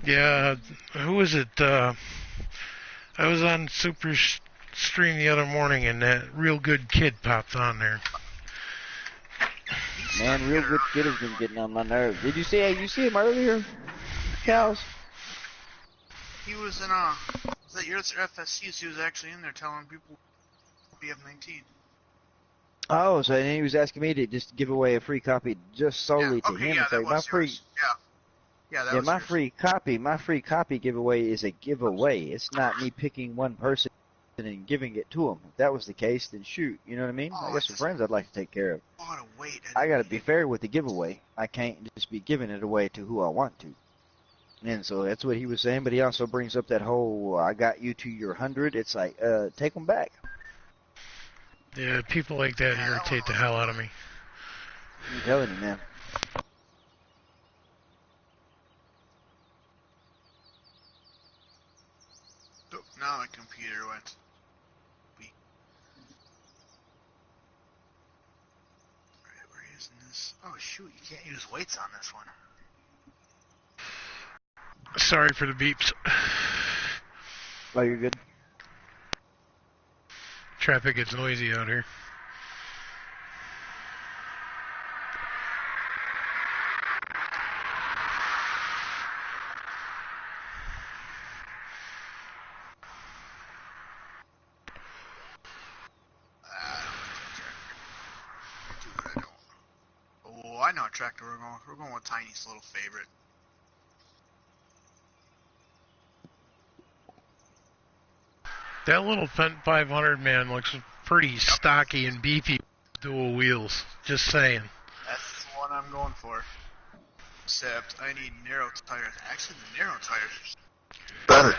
Yeah, who was it? I was on Super Stream the other morning, and that Real Good Kid popped on there. Man, Real Good Kid has been getting on my nerves. Did you see him earlier, Cows? He was in was that your FSCs? He was actually in there telling people BF19. Oh, so then he was asking me to just give away a free copy just solely to Okay, him. yeah, It's that like my was free, yours. Yeah, that yeah, was my yours. free copy giveaway is a giveaway. It's not me picking one person and giving it to them. If that was the case, then shoot, you know what I mean? I Oh, got some friends I'd like to take care of. what a wait. I got to be fair with the giveaway. I can't just be giving it away to who I want to. And so that's what he was saying, but he also brings up that whole I got you to your 100. It's like, take them back. Yeah, people like that irritate the hell out of me. I'm telling you, man. Oh, now my computer went. Alright, we're using this. Oh, shoot, you can't use weights on this one. Sorry for the beeps. Oh, you're good. Traffic gets noisy out here. Oh, I know what tractor we're going. We're going with Tiny's little favorite. That little Fendt 500, man, looks pretty stocky and beefy with dual wheels. Just saying. That's the one I'm going for. Except I need narrow tires. Actually, the narrow tires are better.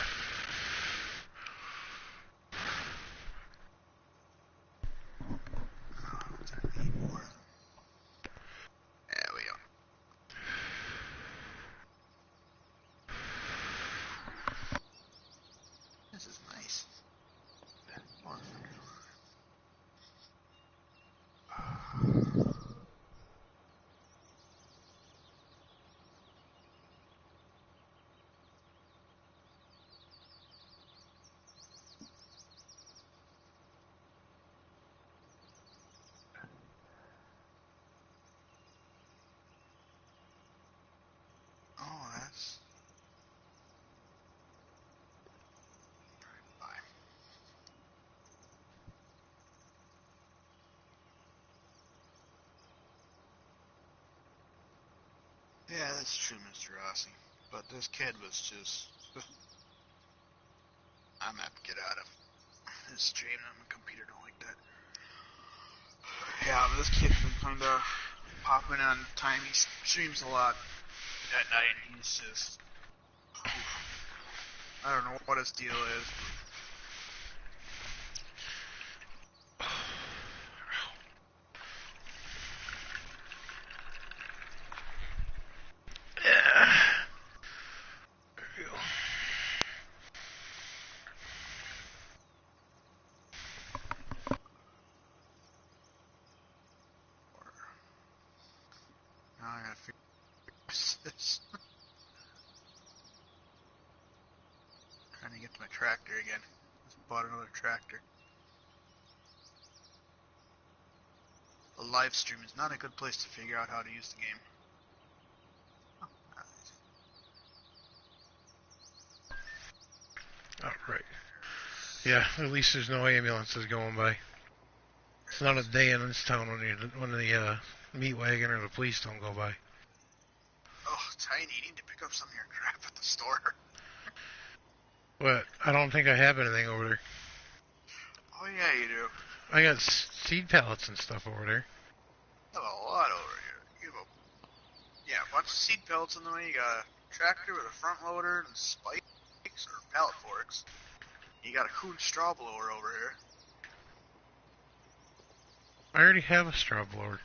There we go. This is nice. Oh, that's... Bye. Yeah, that's true, Mr. Rossi. But this kid was just... I'm gonna have to get out of this stream. My computer don't like that. Yeah, but this kid's been kinda popping on time. He streams a lot at night, and he's just... I don't know what his deal is. Now I gotta figure this. Trying to get to my tractor again. Just bought another tractor. A live stream is not a good place to figure out how to use the game. Oh, right. Yeah, at least there's no ambulances going by. It's not a day in this town when the meat wagon or the police don't go by. Oh, Tiny, you need to pick up some of your crap at the store. But I don't think I have anything over there. Oh yeah, you do. I got seed pallets and stuff over there. You have a lot over here. You have a bunch of seed pellets in the way. You got a tractor with a front loader and spikes or pallet forks. You got a Coon straw blower over here. I already have a straw blower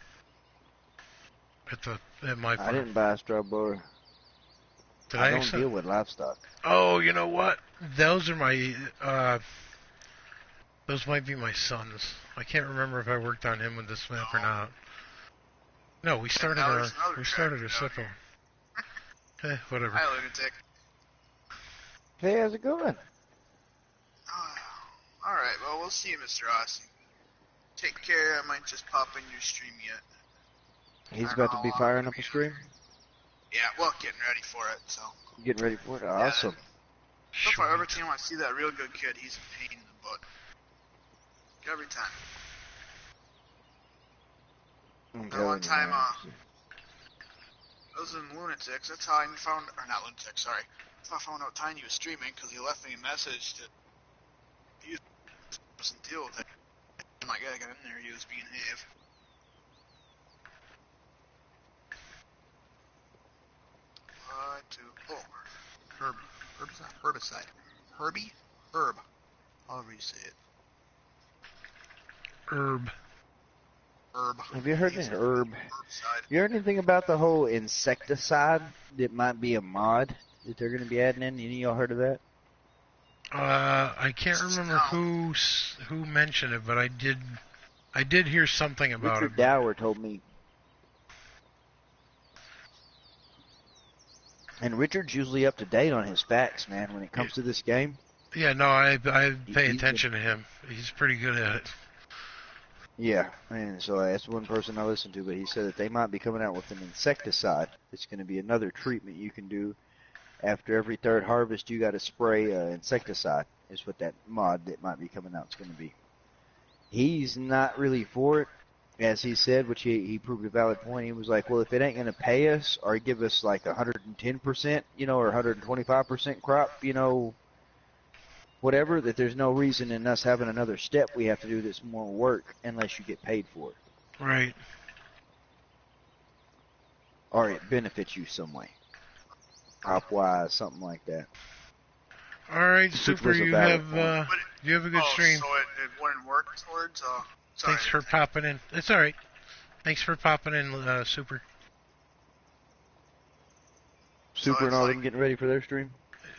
at my farm. I didn't buy a straw blower. I don't deal with livestock. Oh, you know what? Those are my those might be my sons. I can't remember if I worked on him with this map or not. No, we started a simple. Whatever. Hi, Lunatic. Hey, how's it going? Alright, well, we'll see you, Mr. Aussies. Take care. I might just pop in your stream yet. He's about to be firing up a stream? Yeah, well, getting ready for it, so. Getting ready for it? Awesome. So far, every time I see that real good kid, he's a pain in the butt. Every time. I'm And telling one you, time, man. I was in Lunatic. That's how I found, or not Lunatic, sorry. That's how I found out Tiny was streaming, because he left me a message to use and deal with it. My guy got in there, he was being Have. 5, 2, oh, Herb. Herb's not herbicide. Herbie? Herb. However you say it. Herb. Herb. Have you heard He's anything? Herb. herbicide. You heard anything about the whole insecticide that might be a mod that they're going to be adding in? Any of y'all heard of that? I can't remember who mentioned it, but I did hear something about Richard it. Dower told me. And Richard's usually up to date on his facts, man, when it comes to this game. Yeah, no, I pay He's attention to him. He's pretty good at it. Yeah, and so that's one person I listened to, but he said that they might be coming out with an insecticide. It's going to be another treatment you can do. After every third harvest, you got to spray insecticide, is what that mod that might be coming out is going to be. He's not really for it, as he said, which he proved a valid point. He was like, well, if it ain't going to pay us or give us like 110%, or 125% crop, whatever, that there's no reason in us having another step we have to do that's more work unless you get paid for it. Right. Or it benefits you some way. Crop-wise, something like that. All right, Which Super, was a you valid have a good stream. So it wouldn't work towards, sorry. Thanks for popping in. It's all right. Thanks for popping in, Super. Super and all them getting ready for their stream?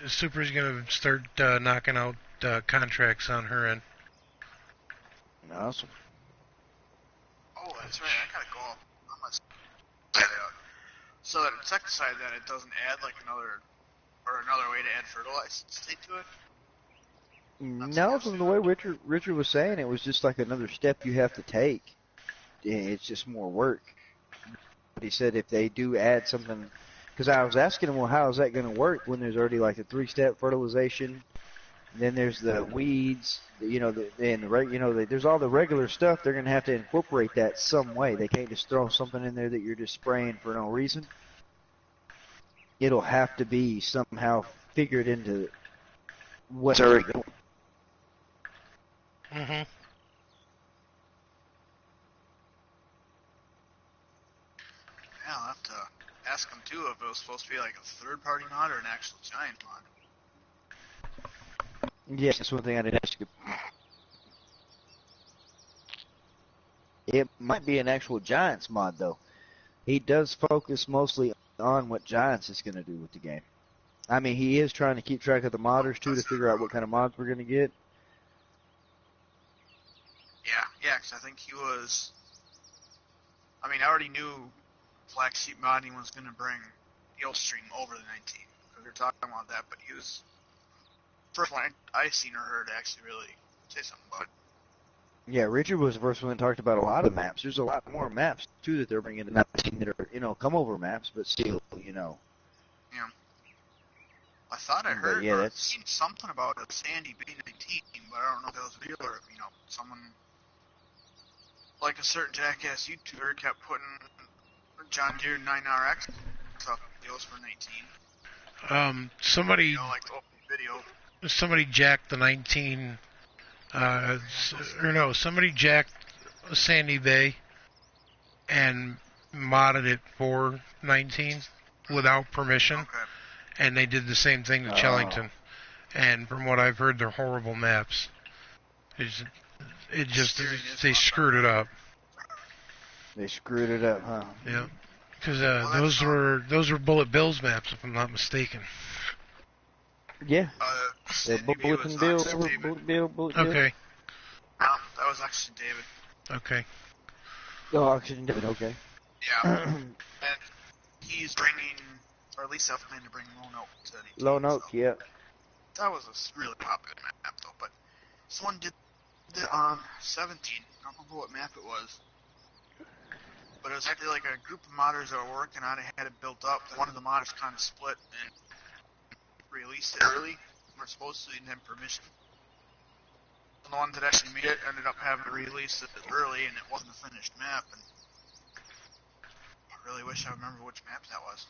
Super's going to start knocking out contracts on her end. Awesome. Oh, that's right. I gotta go. I must say that. So that insecticide, then it doesn't add like another way to add fertilizer to it. No, from the way Richard was saying, it was just like another step you have to take. It's just more work. But he said if they do add something, because I was asking him, well, how is that going to work when there's already like a 3-step fertilization? Then there's the weeds, there's all the regular stuff. They're going to have to incorporate that some way. They can't just throw something in there that you're just spraying for no reason. It'll have to be somehow figured into what's already going. Mm-hmm. Yeah, I'll have to ask him too if it was supposed to be like a third-party mod or an actual giant mod. Yes, that's one thing I didn't ask you. It might be an actual Giants mod, though. He does focus mostly on what Giants is going to do with the game. I mean, he is trying to keep track of the modders, too, to figure out what kind of mods we're going to get. Yeah, because I think he was... I mean, I already knew Black Sheep Modding was going to bring Stream over the 19, because we were talking about that, but he was... First one I seen or heard actually really say something about it. Yeah, Richard was the first one that talked about a lot of maps. There's a lot more maps, too, that they're bringing to 19 that are, come-over maps, but still, Yeah. I thought I heard or seen something about a Sandy B19, but I don't know if that was real or, someone... Like a certain jackass YouTuber kept putting John Deere 9RX stuff deals for 19. Somebody... like the open video. Somebody jacked the 19, somebody jacked Sandy Bay and modded it for 19 without permission, and they did the same thing to Chellington. And from what I've heard, they're horrible maps. They screwed it up. They screwed it up, huh? Yeah, because those were Bullet Bill's maps, if I'm not mistaken. Yeah. Bulletin Bill. Okay. That was actually David. Okay. Oh, Oxygen David, okay. Yeah. And he's bringing, or at least I plan to bring Lone Oak to the Lone Oak, yeah. That was a really popular map, though, but someone did it on 17. I don't remember what map it was. But it was actually like a group of modders that were working on it, had it built up. One of the modders kind of split and released it early. We're supposed to, didn't have permission. And the one that actually made it ended up having to release it early, and it wasn't a finished map. And really wish I remember which map that was.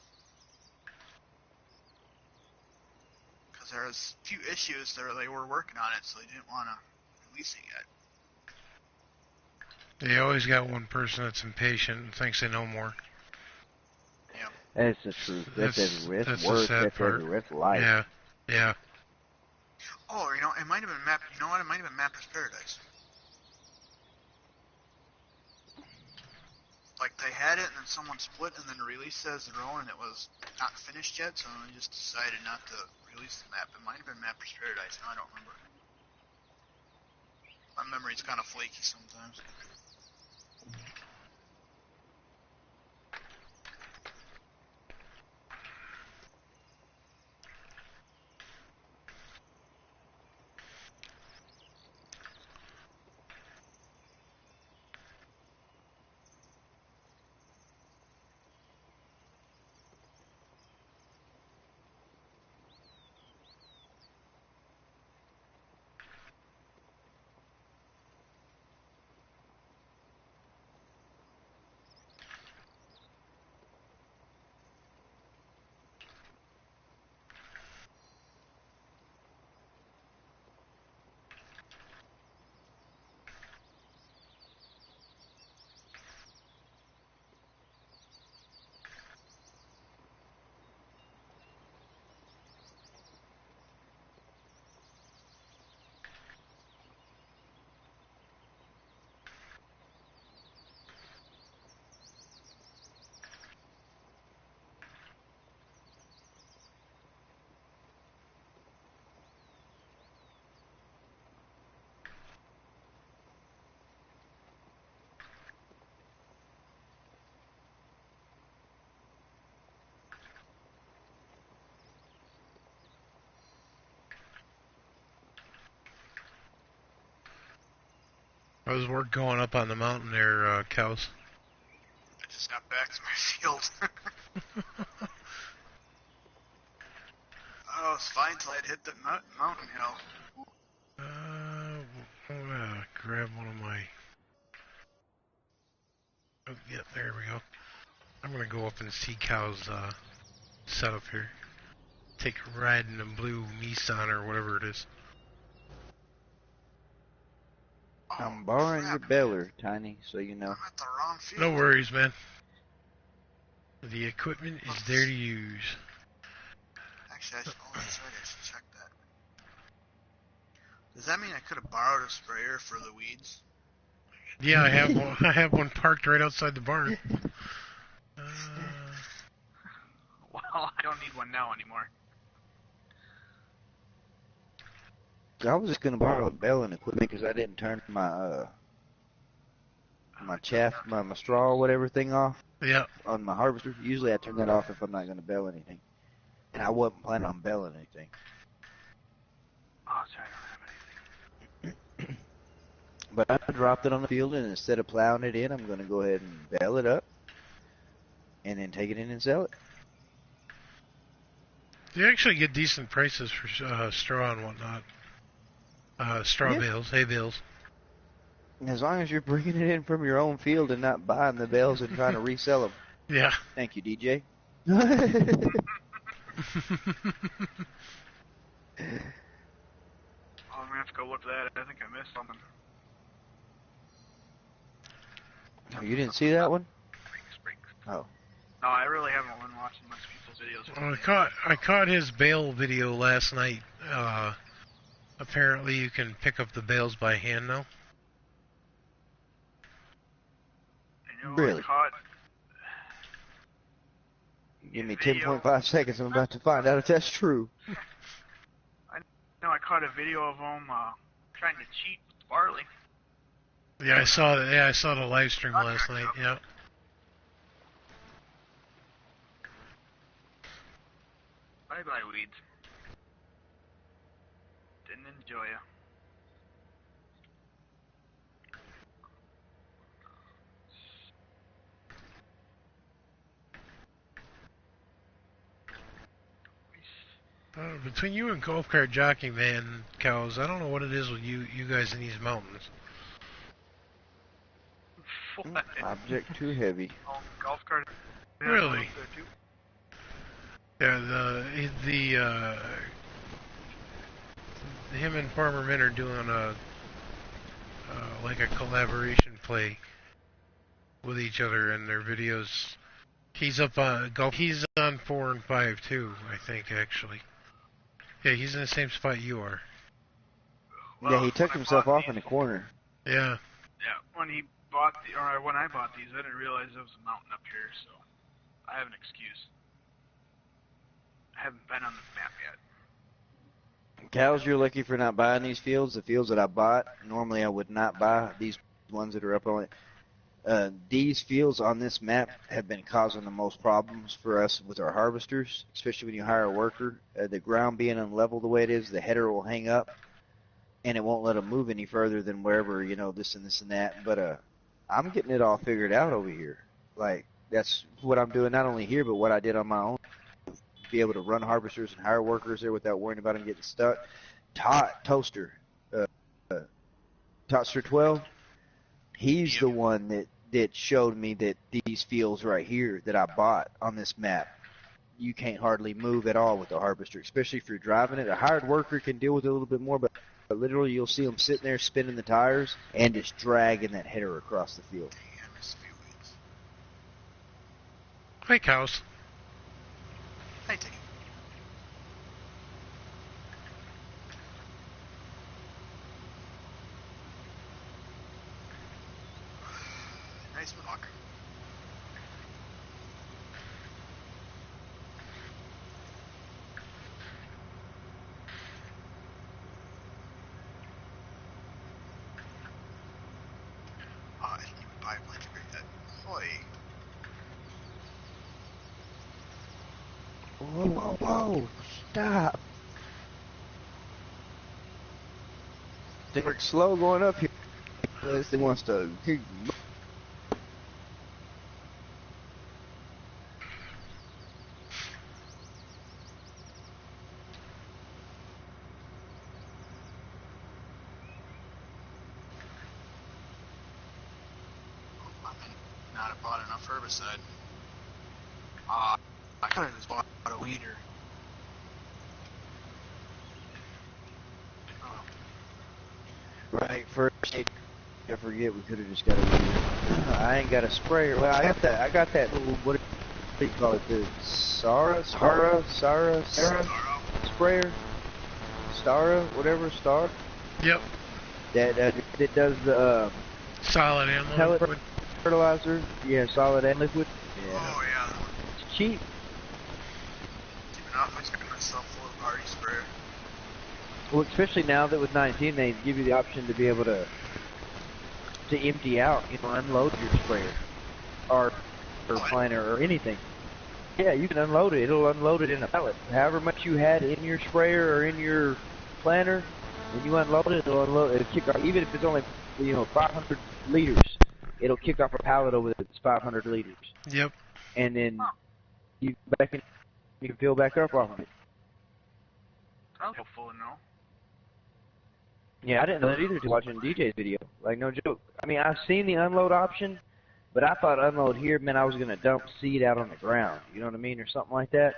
Because there was a few issues there. They were working on it, so they didn't want to release it yet. They always got one person that's impatient and thinks they know more. Yeah. That's the truth. That's everywhere. That's the work. sad That's part. everywhere. That's life. Yeah, yeah. Oh, you know, it might have been map. You know what? It might have been Mapper's Paradise. Like, they had it, and then someone split, and then released it as their own, and it was not finished yet, so they just decided not to release the map. It might have been Mapper's Paradise, now I don't remember. My memory's kind of flaky sometimes. How's work going up on the mountain there, Cows? I just got back to my field. Oh, it's fine till I'd hit the mountain hill. I'm gonna grab one of my... Oh, yeah, there we go. I'm gonna go up and see Cow's setup here. Take a ride in the blue Nissan or whatever it is. I'm borrowing your baler, Tiny, so you know. I'm at the wrong field. No worries, man. The equipment is there to use. Actually, that's right, I should check that. Does that mean I could have borrowed a sprayer for the weeds? Yeah, I have one. I have one parked right outside the barn. Well, I don't need one now anymore. I was just gonna borrow a baling equipment because I didn't turn my my chaff, my straw or whatever thing off Yeah. on my harvester. Usually I turn that off if I'm not gonna bale anything, and I wasn't planning on baling anything. Oh, sorry, I don't have anything. But I dropped it on the field, and instead of plowing it in, I'm gonna go ahead and bale it up, and then take it in and sell it. You actually get decent prices for straw and whatnot. Straw bales, hay bales. As long as you're bringing it in from your own field and not buying the bales and trying to resell them. Yeah. Thank you, DJ. Oh, I'm gonna have to go look at that. I think I missed something. Oh, you didn't see that one? Springs. Oh. No, I really haven't been watching much people's videos. Well, I caught his bale video last night. Apparently you can pick up the bales by hand now. I know Really? I caught Give me video. 10.5 seconds. I'm about to find out if that's true. I caught a video of him trying to cheat with barley. Yeah, I saw that. Yeah, I saw the live stream last night. Yeah. Bye bye, weeds. Didn't enjoy ya. Between you and GolfCart Jockey, man, Cows, I don't know what it is with you guys in these mountains. What? Object too heavy. Oh, golf cart. Yeah, Really? there too. Yeah, him and Farmer Minn are doing like a collaboration play with each other in their videos. He's up on golf. He's on 4 and 5 too, I think actually. Yeah, he's in the same spot you are. Well, Yeah, he took when I himself bought off in these- the corner. Yeah. Yeah, when I bought these, I didn't realize there was a mountain up here, so I have an excuse. I haven't been on this map yet. Cows, you're lucky for not buying these fields. The fields that I bought, normally I would not buy these ones that are up on it. These fields on this map have been causing the most problems for us with our harvesters, especially when you hire a worker. The ground being unlevel the way it is, the header will hang up, and it won't let them move any further than wherever, this and this and that. But I'm getting it all figured out over here. Like, that's what I'm doing not only here, but what I did on my own. Be able to run harvesters and hire workers there without worrying about them getting stuck. Toaster 12, he's the one that showed me that these fields right here that I bought on this map, you can't hardly move at all with the harvester, especially if you're driving it. A hired worker can deal with it a little bit more, but literally you'll see them sitting there spinning the tires and just dragging that header across the field. Damn, it's a few weeks. Hi, Cows. Hey, take it. Nice walk. I didn't even buy a blanket rig yet. Hoy. Whoa, whoa, whoa! Stop! They work slow going up here. This thing wants to. I might not have bought enough herbicide. I could have just bought a weeder. Oh, Right, first I forget we could have just got a weeder. I ain't got a sprayer. Well, I got that little, what do you call it? The Sarah sprayer? Stara, whatever, Star? Yep. That does the Solid and pellet liquid. fertilizer. Yeah, solid and liquid. Yeah. oh yeah. It's cheap. Keeping off, I just got myself a little party sprayer. Well, especially now that with 19, they give you the option to be able to empty out, unload your sprayer or planter or anything. Yeah, you can unload it. It'll unload it in a pallet. However much you had in your sprayer or in your planter, when you unload it, it'll kick off. Even if it's only 500 liters, it'll kick off a pallet over its 500 liters. Yep. And then you can fill back up off of it. Sounds full to know. Yeah, I didn't know that either till watching DJ's video. Like, no joke. I mean, I've seen the unload option, but I thought unload here meant I was going to dump seed out on the ground. You know what I mean? Or something like that.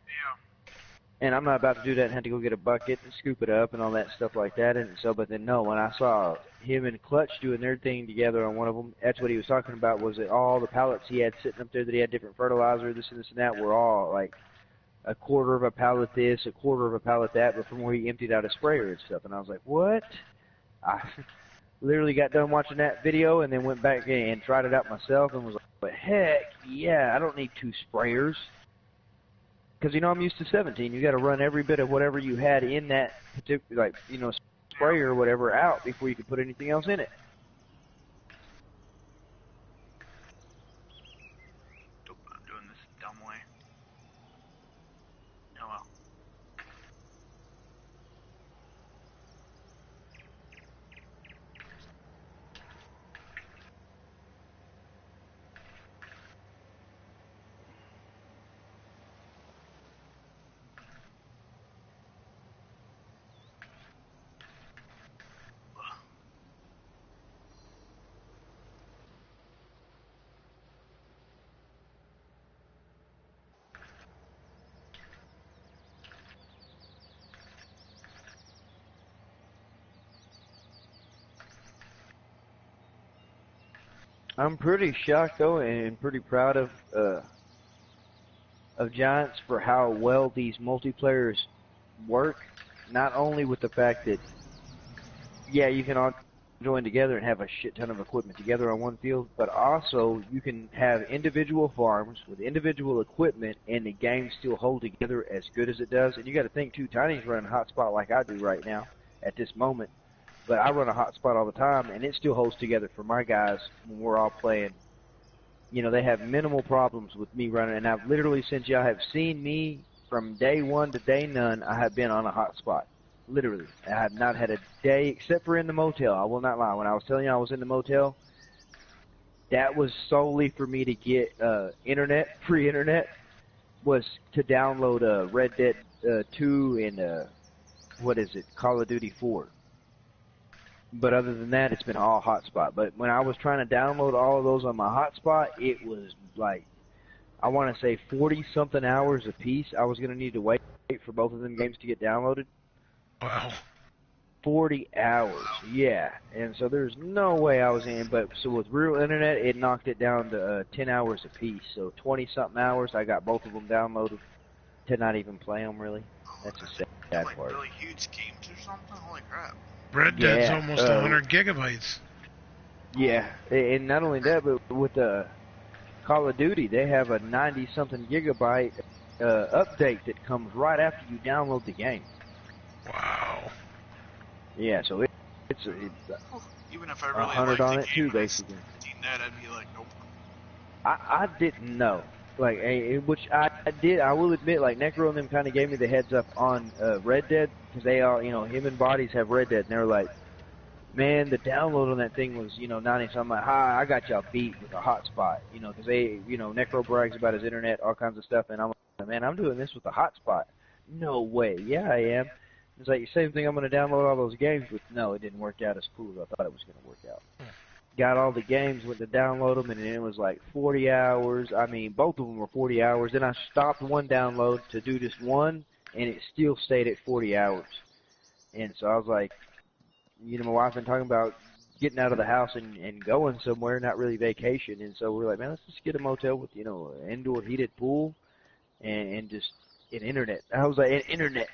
Yeah. And I'm not about to do that and have to go get a bucket and scoop it up and all that stuff like that. And so, but then no, when I saw him and Klutch doing their thing together on one of them, that's what he was talking about, was that all the pallets he had sitting up there that he had different fertilizer, this and that, were all like a quarter of a pallet this, a quarter of a pallet that, but from where he emptied out his sprayer and stuff. And I was like, what? I literally got done watching that video and then went back and tried it out myself and was like, but heck, yeah, I don't need 2 sprayers. Because, I'm used to 17. You got to run every bit of whatever you had in that particular, sprayer or whatever out before you can put anything else in it. Nope, I'm doing this dumb way. Oh well. I'm pretty shocked though, and pretty proud of Giants for how well these multiplayers work. Not only with the fact that, yeah, you can all join together and have a shit ton of equipment together on one field, but also you can have individual farms with individual equipment, and the game still hold together as good as it does. And you got to think too, Tiny's running hotspot like I do right now at this moment, but I run a hotspot all the time, and it still holds together for my guys when we're all playing. You know, they have minimal problems with me running, and I've literally, since y'all have seen me from day one to day none, I have been on a hotspot. Literally. I have not had a day, except for in the motel. I will not lie. When I was telling you I was in the motel, that was solely for me to get internet, free internet, was to download Red Dead 2 and, Call of Duty 4. But other than that, it's been all hotspot. But when I was trying to download all of those on my hotspot, it was like, I want to say 40-something hours a piece. I was going to need to wait for both of them games to get downloaded. Wow. 40 hours, yeah. And so there's no way I was in, but so with real internet, it knocked it down to 10 hours a piece. So 20-something hours, I got both of them downloaded to not even play them, really. That's a sad like part. Really huge games or something? Holy crap. Red Dead's almost 100 gigabytes. Yeah, and not only that, but with Call of Duty, they have a 90-something gigabyte update that comes right after you download the game. Wow. Yeah, so it's even if I really 100 on it too, and basically. Seen that, I'd be like, nope. I didn't know. Like, which I did. I will admit, like, Necro and them kind of gave me the heads up on Red Dead, because they all, you know, him and Bodies have Red Dead, and they were like, man, the download on that thing was, 90. So I'm like, hi, I got y'all beat with a hotspot, because they, Necro brags about his internet, all kinds of stuff, and I'm like, man, I'm doing this with a hotspot. No way. Yeah, I am. It's like, same thing, I'm going to download all those games, but no, it didn't work out as cool as I thought it was going to work out. Got all the games, went to download them, and it was like 40 hours. I mean, both of them were 40 hours. Then I stopped one download to do just one, and it still stayed at 40 hours. And so I was like, my wife been talking about getting out of the house and going somewhere, not really vacation. And so we're like, man, let's just get a motel with, an indoor heated pool and just an internet. I was like, an internet.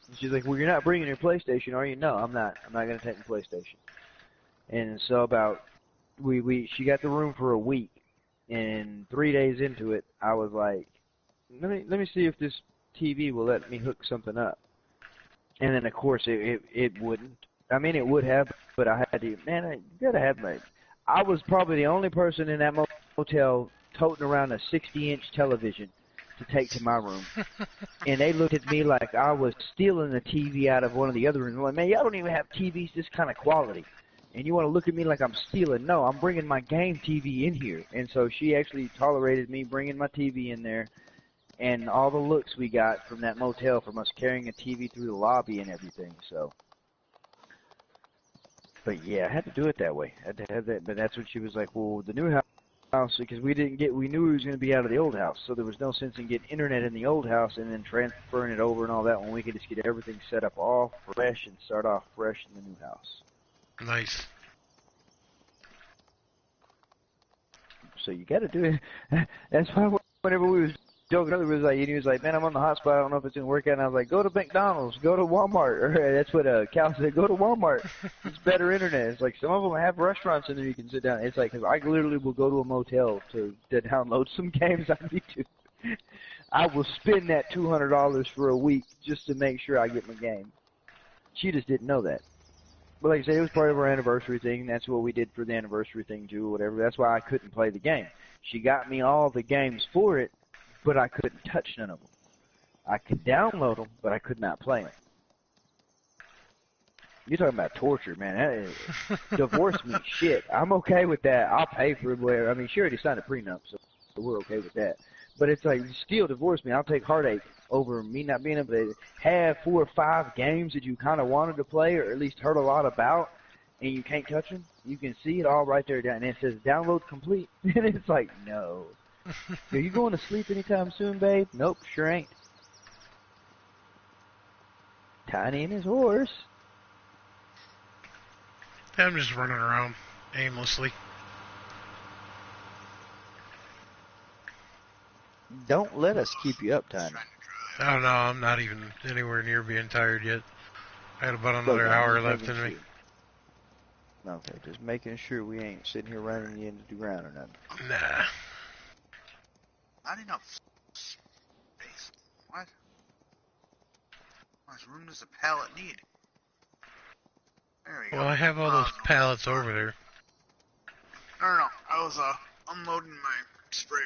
And she's like, well, you're not bringing your PlayStation, are you? No, I'm not. I'm not going to take my PlayStation. And so she got the room for a week, and 3 days into it, I was like, let me see if this TV will let me hook something up. And then, of course, it wouldn't. I mean, it would have, but I had to, you gotta have I was probably the only person in that motel toting around a 60-inch television to take to my room. And they looked at me like I was stealing the TV out of one of the other rooms. I'm like, man, y'all don't even have TVs this kind of quality. And you want to look at me like I'm stealing. No, I'm bringing my game TV in here. And so she actually tolerated me bringing my TV in there, and all the looks we got from that motel from us carrying a TV through the lobby and everything. So, but yeah, I had to do it that way. I had to have that. But that's when she was like, well, the new house, because we knew we was going to be out of the old house, so there was no sense in getting internet in the old house and then transferring it over and all that when we could just get everything set up all fresh and start off fresh in the new house. Nice. So you got to do it. That's why whenever we was joking, it was like, he was like, man, I'm on the hotspot. I don't know if it's gonna work out. And I was like, go to McDonald's, go to Walmart. Or that's what Cal said. Go to Walmart. It's better internet. It's like some of them have restaurants in there you can sit down. It's like, cause I literally will go to a motel to download some games I need to. I will spend that $200 for a week just to make sure I get my game. She just didn't know that. But like I say, it was part of our anniversary thing. That's what we did for the anniversary thing, too, or whatever. That's why I couldn't play the game. She got me all the games for it, but I couldn't touch none of them. I could download them, but I could not play them. You're talking about torture, man. That is, divorce me, shit. I'm okay with that. I'll pay for it, whatever. I mean, she already signed a prenup, so we're okay with that. But it's like, still divorce me. I'll take heartache over me not being able to have 4 or 5 games that you kind of wanted to play or at least heard a lot about, and you can't touch them. You can see it all right there down, and it says download complete. And it's like, no. Are you going to sleep anytime soon, babe? Nope, sure ain't. Tiny and his horse. I'm just running around aimlessly. Don't let us keep you up, Trying Tiny. to drive. Oh no, I'm not even anywhere near being tired yet. I had about another Look, I'm hour just left making in me. sure. Okay, just making sure we ain't sitting here running you into the ground or nothing. Nah. Not enough space. What? How much room does a pallet need? There we go. Well, I have all those pallets over there. No. I was unloading my sprayer.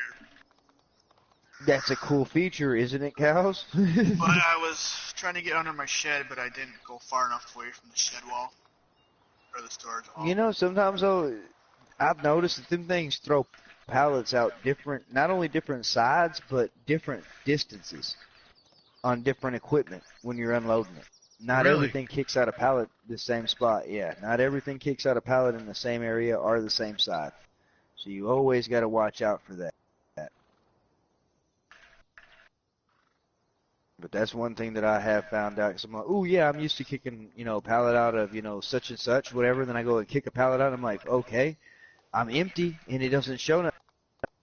That's a cool feature, isn't it, Cows? But I was trying to get under my shed, but I didn't go far enough away from the shed wall. Or the storage wall. You know, sometimes though, I've noticed that them things throw pallets out different, not only different sides, but different distances on different equipment when you're unloading it. Not Really? everything kicks out a pallet the same spot. Yeah, not everything kicks out a pallet in the same area or the same side. So you always got to watch out for that. But that's one thing that I have found out. Cause I'm like, oh yeah, I'm used to kicking, pallet out of, such and such, whatever. Then I go and kick a pallet out. I'm like, okay, I'm empty, and it doesn't show nothing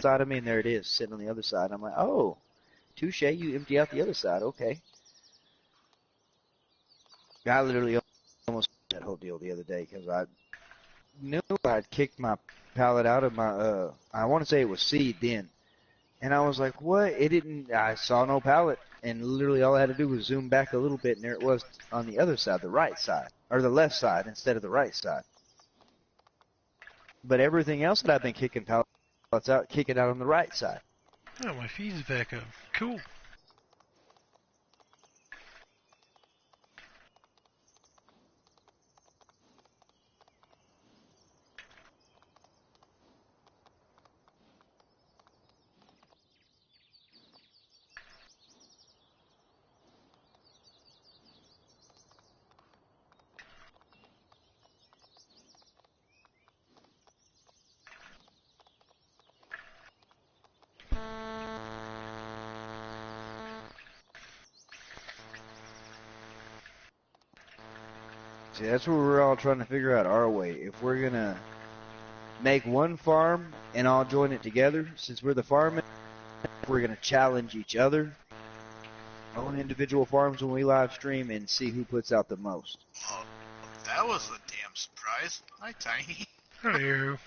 outside of me, and there it is, sitting on the other side. I'm like, oh, touche, you empty out the other side, okay. I literally almost did that whole deal the other day because I knew I'd kicked my pallet out of my, I want to say it was seed then. And I was like, what? I saw no pallet. And literally all I had to do was zoom back a little bit, and there it was on the other side, the right side, or the left side instead of the right side. But everything else that I've been kicking pallets out, kick it out on the right side. Oh, my feed's back up. Cool. See, that's where we're all trying to figure out our way. If we're going to make one farm and all join it together, since we're the farming, we're going to challenge each other, own individual farms when we live stream, and see who puts out the most. Oh, that was a damn surprise. Hi, Tiny. How are you?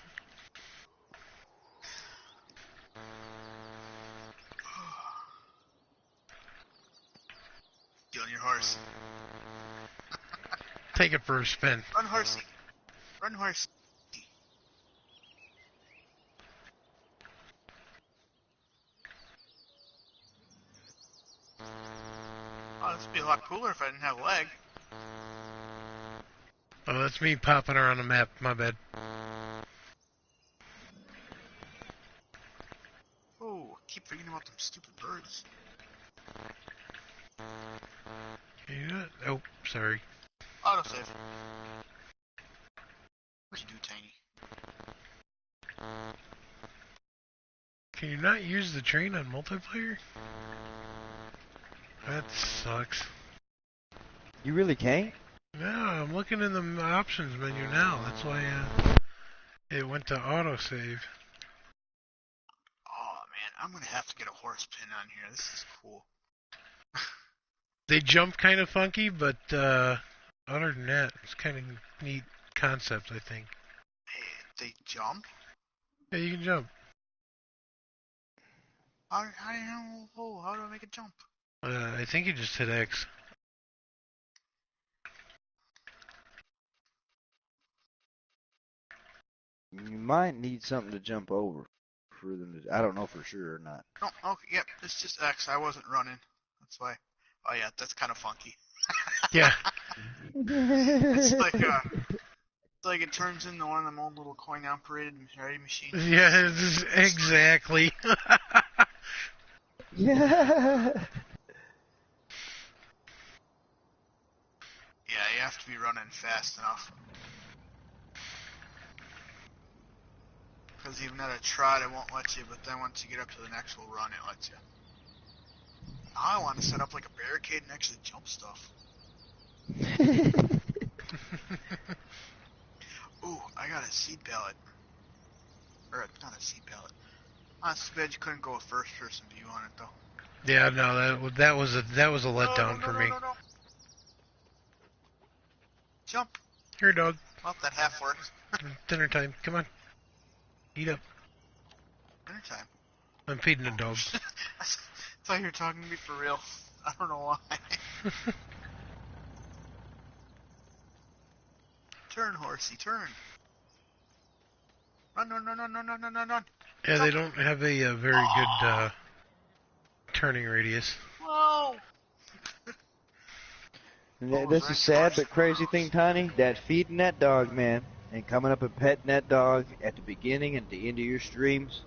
Killing your horse. Take it for a spin. Run, horsey. Run, horsey. Oh, this would be a lot cooler if I didn't have a leg. Oh, that's me popping her on the map. My bad. Oh, I keep forgetting about them stupid birds. Can you do it? Oh, sorry. Autosave. What'd you do, Tiny? Can you not use the train on multiplayer? That sucks. You really can't? No, I'm looking in the options menu now. That's why it went to autosave. Oh, man, I'm gonna have to get a horse pin on here. This is cool. They jump kind of funky, but other than that, it's kind of neat concept, I think. Hey, they jump? Yeah, you can jump. How do I make it jump? I think you just hit X. You might need something to jump over for them to, I don't know for sure or not. No, okay, yep, it's just X. I wasn't running. That's why. Oh, yeah, that's kind of funky. Yeah. It's like it turns into one of them old little coin-operated machines. Yeah, exactly. Yeah. Yeah, you have to be running fast enough. Because even at a trot, it won't let you, but then once you get up to the next run, it lets you. Now I want to set up like a barricade and actually jump stuff. Ooh, I got a seed pallet. Or, not a seed pallet. That's too bad you couldn't go with first person view on it though. Yeah, no, that was a letdown for me. No. Jump. Here, dog. Well, that half worked. Dinner time. Come on. Eat up. Dinner time. I'm feeding the dog. I thought you were talking to me for real. I don't know why. Turn, horsey, turn. Run. Yeah, they don't have a very good turning radius. Whoa! And this is sad but crazy thing, Tiny, that feeding that dog, man, and coming up and petting that dog at the beginning and the end of your streams,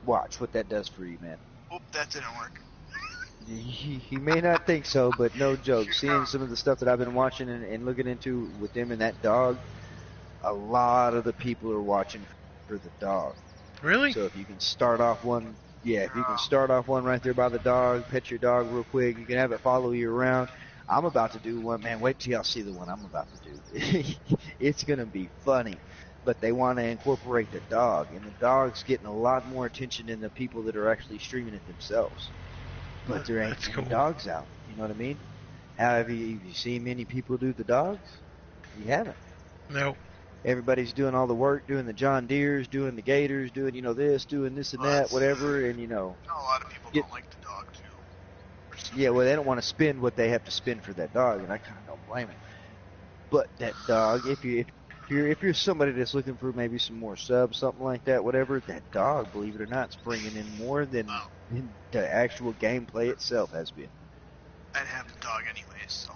watch what that does for you, man. Oop, that didn't work. You may not think so, but no joke. Seeing some of the stuff that I've been watching and looking into with them and that dog, a lot of the people are watching for the dog. Really? So if you can start off one, if you can start off one right there by the dog, pet your dog real quick, you can have it follow you around. I'm about to do one, man. Wait till y'all see the one I'm about to do. It's going to be funny. But they want to incorporate the dog, and the dog's getting a lot more attention than the people that are actually streaming it themselves. But there ain't any dogs out. You know what I mean? Have you seen many people do the dogs? You haven't. No. Everybody's doing all the work, doing the John Deeres, doing the Gators, doing, doing this and that, whatever, and, A lot of people don't like the dog, too. Yeah, well, they don't want to spend what they have to spend for that dog, and I kind of don't blame them. But that dog, if you're somebody that's looking for maybe some more subs, something like that, whatever, that dog, believe it or not, is bringing in more than the actual gameplay itself has been. I'd have the dog anyways, so.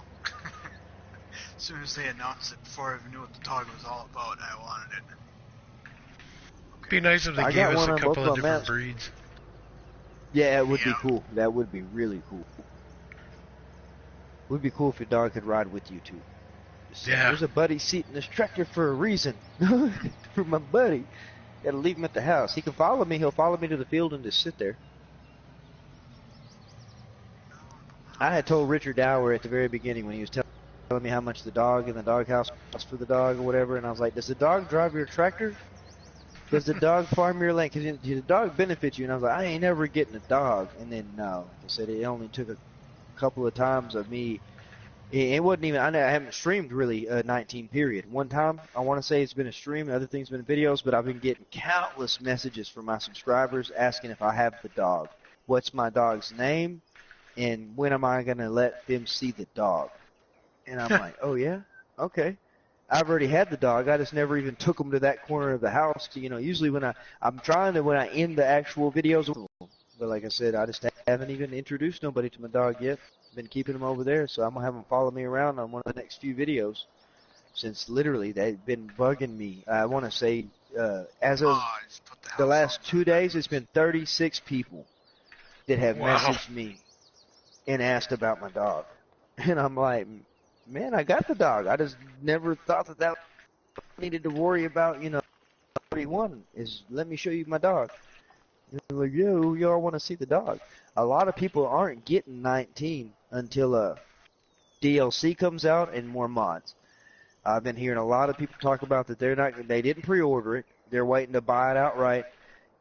As soon as they announced it, before I even knew what the dog was all about, I wanted it. It'd be nice if they gave us a couple of different breeds. Yeah, it would be cool. That would be really cool. It would be cool if your dog could ride with you, too. Yeah. There's a buddy seat in this tractor for a reason. For my buddy. Gotta leave him at the house. He can follow me. He'll follow me to the field and just sit there. I had told Richard Dower at the very beginning when he was telling me how much the dog in the doghouse costs for the dog or whatever, and I was like, does the dog drive your tractor? Does the dog farm your land? Because the dog benefits you. And I was like, I ain't ever getting a dog. And then, no. They said it only took a couple of times of me. It wasn't even, I haven't streamed really 19 period. One time, I want to say it's been a stream, other things been videos, but I've been getting countless messages from my subscribers asking if I have the dog. What's my dog's name? And when am I going to let them see the dog? And I'm like, oh yeah? Okay. I've already had the dog. I just never even took him to that corner of the house. Usually when I'm trying to, when I end the actual videos, but like I said, I just haven't even introduced nobody to my dog yet. Been keeping him over there, so I'm gonna have him follow me around on one of the next few videos. Since literally they've been bugging me. I want to say, as of the last 2 days, it's been 36 people that have messaged me and asked about my dog, and I'm like, man, I got the dog. I just never thought that needed to worry about. 31 is let me show you my dog. And they're like, yo, y'all want to see the dog? A lot of people aren't getting 19 until DLC comes out and more mods. I've been hearing a lot of people talk about that they didn't pre-order it. They're waiting to buy it outright,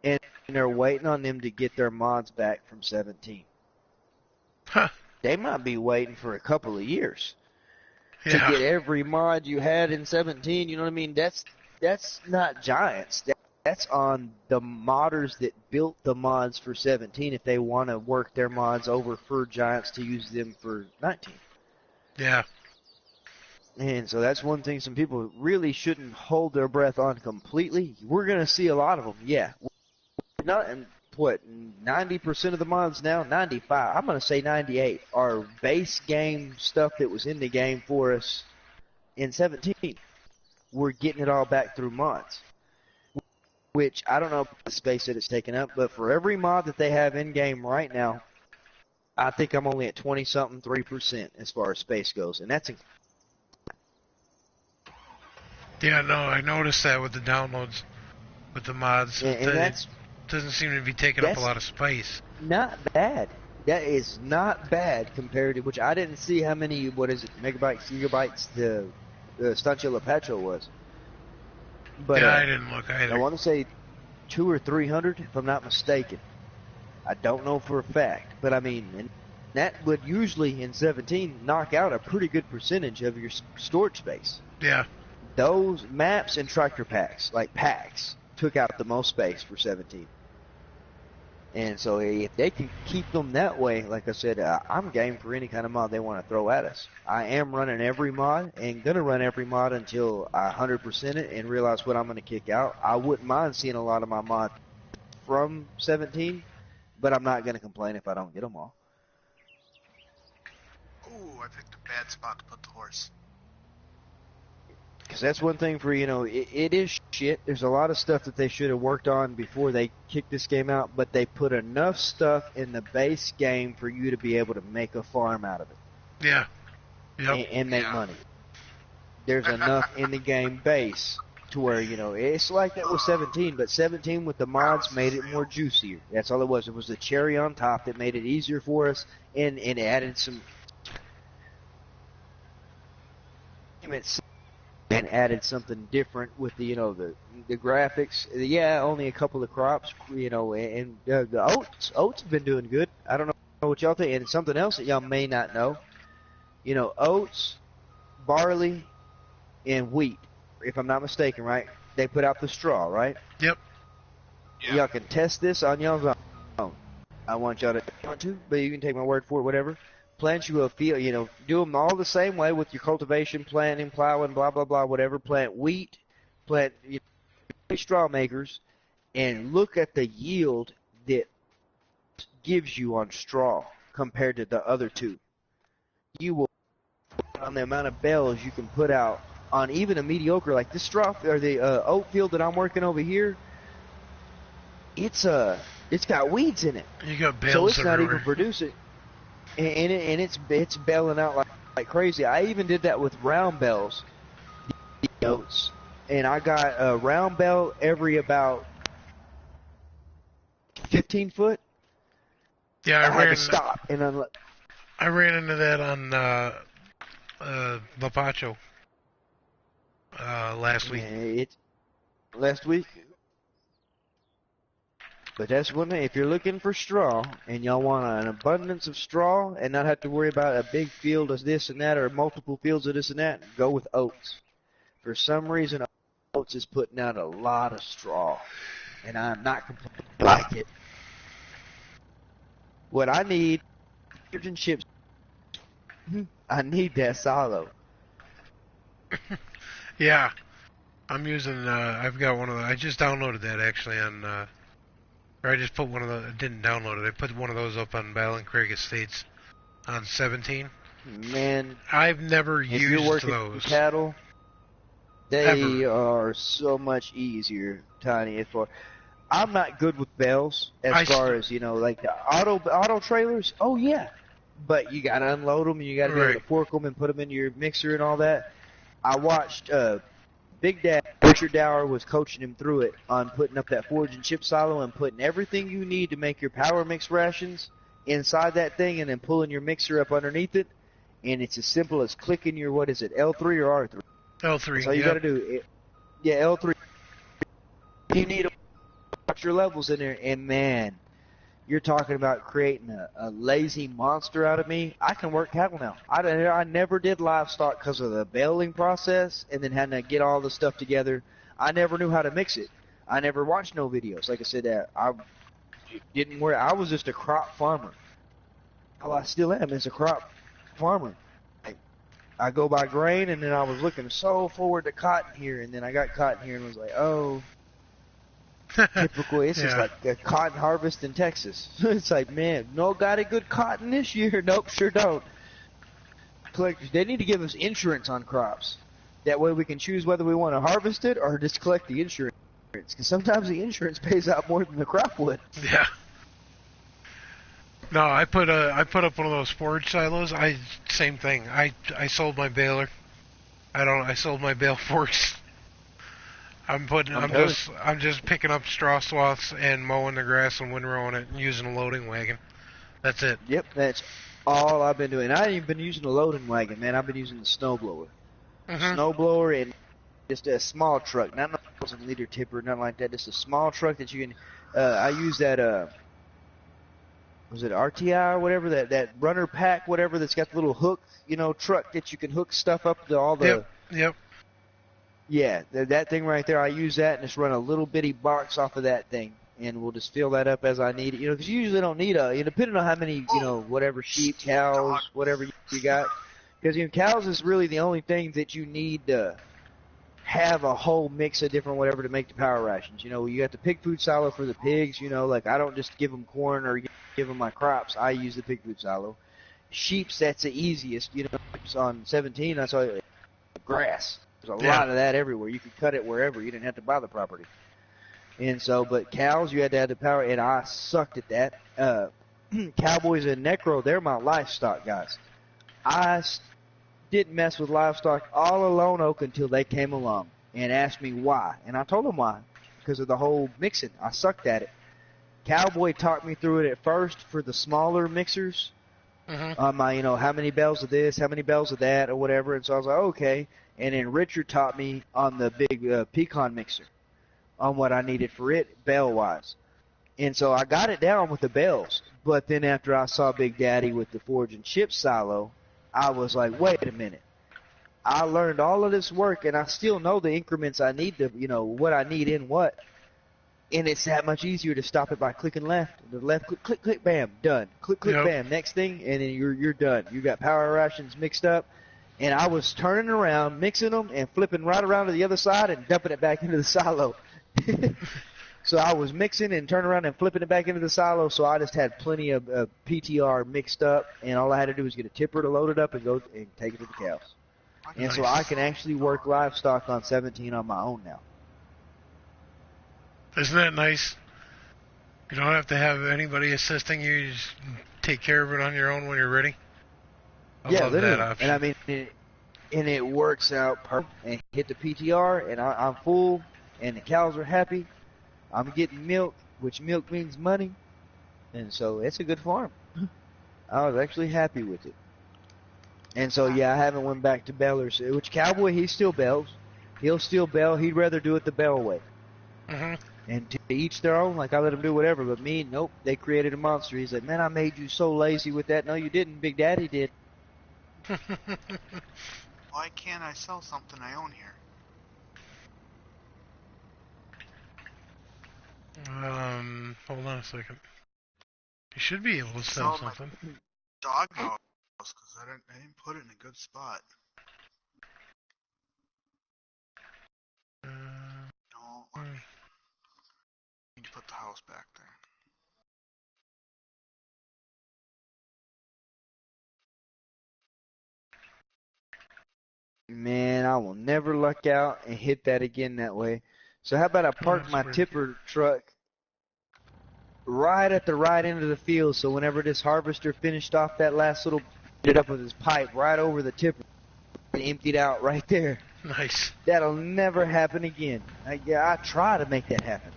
and they're waiting on them to get their mods back from 17. Huh. They might be waiting for a couple of years to Yeah. get every mod you had in 17. You know what I mean? That's not Giants. That's on the modders that built the mods for 17 if they want to work their mods over for Giants to use them for 19. Yeah. And so that's one thing some people really shouldn't hold their breath on completely. We're going to see a lot of them, yeah. Not, and what, 90% of the mods now, 95, I'm going to say 98, are base game stuff that was in the game for us in 17. We're getting it all back through mods. Which, I don't know the space that it's taken up, but for every mod that they have in-game right now, I think I'm only at 20-something, 3% as far as space goes. And that's Yeah, no, I noticed that with the downloads, with the mods. and that's doesn't seem to be taking up a lot of space. not bad. That is not bad compared to, which I didn't see how many, megabytes, gigabytes the Stancio Lapacho was. But yeah, I didn't look either. I want to say 200 or 300, if I'm not mistaken. I don't know for a fact, but I mean, and that would usually in 17 knock out a pretty good percentage of your storage space. Yeah. Those maps and tractor packs, like packs, took out the most space for 17. And so if they can keep them that way, like I said, I'm game for any kind of mod they want to throw at us. I am running every mod and going to run every mod until I 100% it and realize what I'm going to kick out. I wouldn't mind seeing a lot of my mods from 17, but I'm not going to complain if I don't get them all. Ooh, I picked a bad spot to put the horse. Because that's one thing for, it is shit. There's a lot of stuff that they should have worked on before they kicked this game out, but they put enough stuff in the base game for you to be able to make a farm out of it. Yeah. Yep. And make money. There's enough in the game base to where, it's like that with 17, but 17 with the mods made it more juicier. That's all it was. It was the cherry on top that made it easier for us, and it added some... and added something different with the the graphics. Yeah, only a couple of crops, and the oats have been doing good. I don't know what y'all think, and something else that y'all may not know. Oats, barley, and wheat, if I'm not mistaken, right? They put out the straw, right? Yep. Yeah. Y'all can test this on y'all's own. I want y'all to, but you can take my word for it, whatever. Plant you a field, do them all the same way with your cultivation, planting, plowing, blah, blah, blah, whatever. Plant wheat, plant straw makers, and look at the yield that gives you on straw compared to the other two. You will, on the amount of bales you can put out on even a mediocre, like this straw, or the oat field that I'm working over here, it's got weeds in it. You got bales so it's everywhere. not even producing. And it's belling out like crazy. I even did that with round bells, the oats, and I got a round bell every about 15 foot. Yeah, I had to stop and I ran into that on Lapacho last week. Last week. But that's one thing. If you're looking for straw and y'all want an abundance of straw and not have to worry about a big field of this and that or multiple fields of this and that, go with oats. For some reason, oats is putting out a lot of straw, and I'm not complaining like it. What I need, and chips. I need that silo. Yeah, I'm using. I've got one of the. I just downloaded that actually on. Or I just put one of the. I didn't download it. I put one of those up on Ballin Craig Estates on 17. Man, I've never if used you're working those. cattle, they Ever. are so much easier, Tiny. As far, I'm not good with bells as far as like the auto trailers. Oh yeah, but you gotta unload them and you gotta be able to fork them and put them in your mixer and all that. I watched Big Dad, Richard Dower was coaching him through it on putting up that forage and chip silo and putting everything you need to make your power mix rations inside that thing and then pulling your mixer up underneath it. And it's as simple as clicking your, what is it, L3 or R3? L3. That's all you got to do. Yeah, L3. You need to watch your levels in there. And, man, you're talking about creating a lazy monster out of me. I can work cattle now. I never did livestock because of the baling process and then having to get all the stuff together. I never knew how to mix it. I never watched no videos. Like I said, I didn't worry. I was just a crop farmer. Oh, I still am as a crop farmer. I go by grain, and then I was looking so forward to cotton here, and then I got cotton here and was like, oh, typical. It's just like a cotton harvest in Texas. It's like, man, no got a good cotton this year. Nope, sure don't. Collectors, they need to give us insurance on crops. That way we can choose whether we want to harvest it or just collect the insurance. Because sometimes the insurance pays out more than the crop would. Yeah. No, I put up one of those forage silos. Same thing. I sold my baler. I sold my bale forks. I'm just picking up straw swaths and mowing the grass and windrowing it and using a loading wagon. That's it. Yep, that's all I've been doing. I ain't even been using the loading wagon, man. I've been using the snowblower. Snowblower, and just a small truck, not a 1,000-liter tipper, nothing like that. Just a small truck that you can. I use that. Was it RTI or whatever? That runner pack, whatever. That's got the little hook, truck that you can hook stuff up to all the. Yep. Yeah, that thing right there. I use that and just run a little bitty box off of that thing, and we'll just fill that up as I need it. Because you usually don't need depending on how many, whatever sheep, cows, whatever you got. Because cows is really the only thing that you need to have a whole mix of different whatever to make the power rations. You got the pig food silo for the pigs. Like I don't just give them corn or give them my crops. I use the pig food silo. Sheep's that's the easiest. On 17 I saw grass. There's a lot of that everywhere. You could cut it wherever. You didn't have to buy the property. And so, but cows, you had to have the power, and I sucked at that. Cowboys and necro, they're my livestock guys. I didn't mess with livestock all alone, Oak, until they came along and asked me why. And I told them why. Because of the whole mixing. I sucked at it. Cowboy talked me through it at first for the smaller mixers. On my, how many bells of this, how many bells of that, or whatever. And so I was like, okay. And then Richard taught me on the big pecan mixer on what I needed for it, bell-wise. And so I got it down with the bells. But then after I saw Big Daddy with the forge and chip silo, I was like, wait a minute. I learned all of this work, and I still know the increments I need to, what I need in what. And it's that much easier to stop it by clicking left. The left, click, click, click, bam, done. Click, click, bam, next thing, and then you're done. You got power rations mixed up. And I was turning around, mixing them, and flipping right around to the other side and dumping it back into the silo. So I was mixing and turning around and flipping it back into the silo, so I just had plenty of PTR mixed up, and all I had to do was get a tipper to load it up and go and take it to the cows. And so I can actually work livestock on 17 on my own now. Isn't that nice? You don't have to have anybody assisting you. You just take care of it on your own when you're ready. I love literally. That option. And I mean, it works out perfect. And hit the PTR, and I'm full, and the cows are happy. I'm getting milk, which milk means money. And so it's a good farm. I was actually happy with it. And so, I haven't went back to bellers. Which Cowboy, he still bells. He'll still bell. He'd rather do it the bell way. And to each their own, like I let him do whatever. But me, nope, they created a monster. He's like, man, I made you so lazy with that. No, you didn't. Big Daddy did. Why can't I sell something I own here? Hold on a second. You should be able to sell something. Dog house, because I didn't put it in a good spot. No, I need to put the house back there. Man, I will never luck out and hit that again that way. So how about I park my tipper truck right at the right end of the field, so whenever this harvester finished off that last little bit up with his pipe right over the tipper and emptied out right there. Nice. That'll never happen again. I try to make that happen.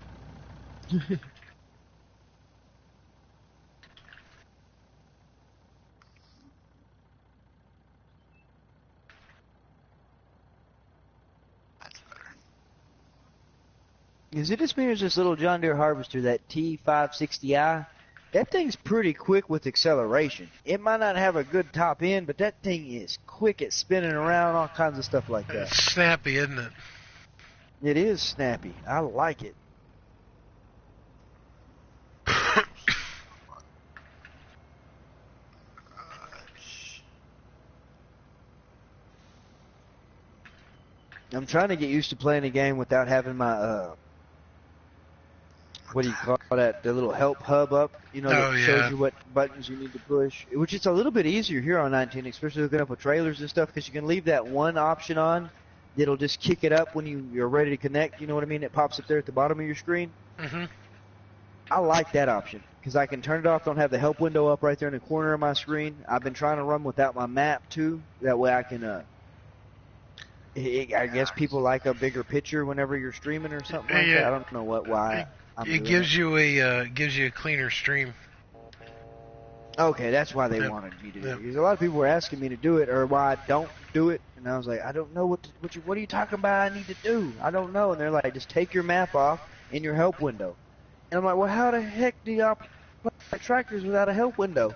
That's better. Is it just me or is this little John Deere harvester, that T560i? That thing's pretty quick with acceleration. It might not have a good top end, but that thing is quick at spinning around, all kinds of stuff like that. It's snappy, isn't it? It is snappy. I like it. I'm trying to get used to playing a game without having my what do you call that? The little help hub up, that shows you what buttons you need to push. Which is a little bit easier here on 19, especially hooking up with trailers and stuff, because you can leave that one option on. It'll just kick it up when you're ready to connect. You know what I mean? It pops up there at the bottom of your screen. I like that option because I can turn it off. Don't have the help window up right there in the corner of my screen. I've been trying to run without my map too. That way I can. I guess people like a bigger picture whenever you're streaming or something like that. I don't know why. It gives you a cleaner stream. Okay, that's why they wanted me to do it. Because a lot of people were asking me to do it, or why I don't do it, and I was like, I don't know what are you talking about I need to do? I don't know. And they're like, just take your map off in your help window. And I'm like, well, how the heck do y'all play tractors without a help window?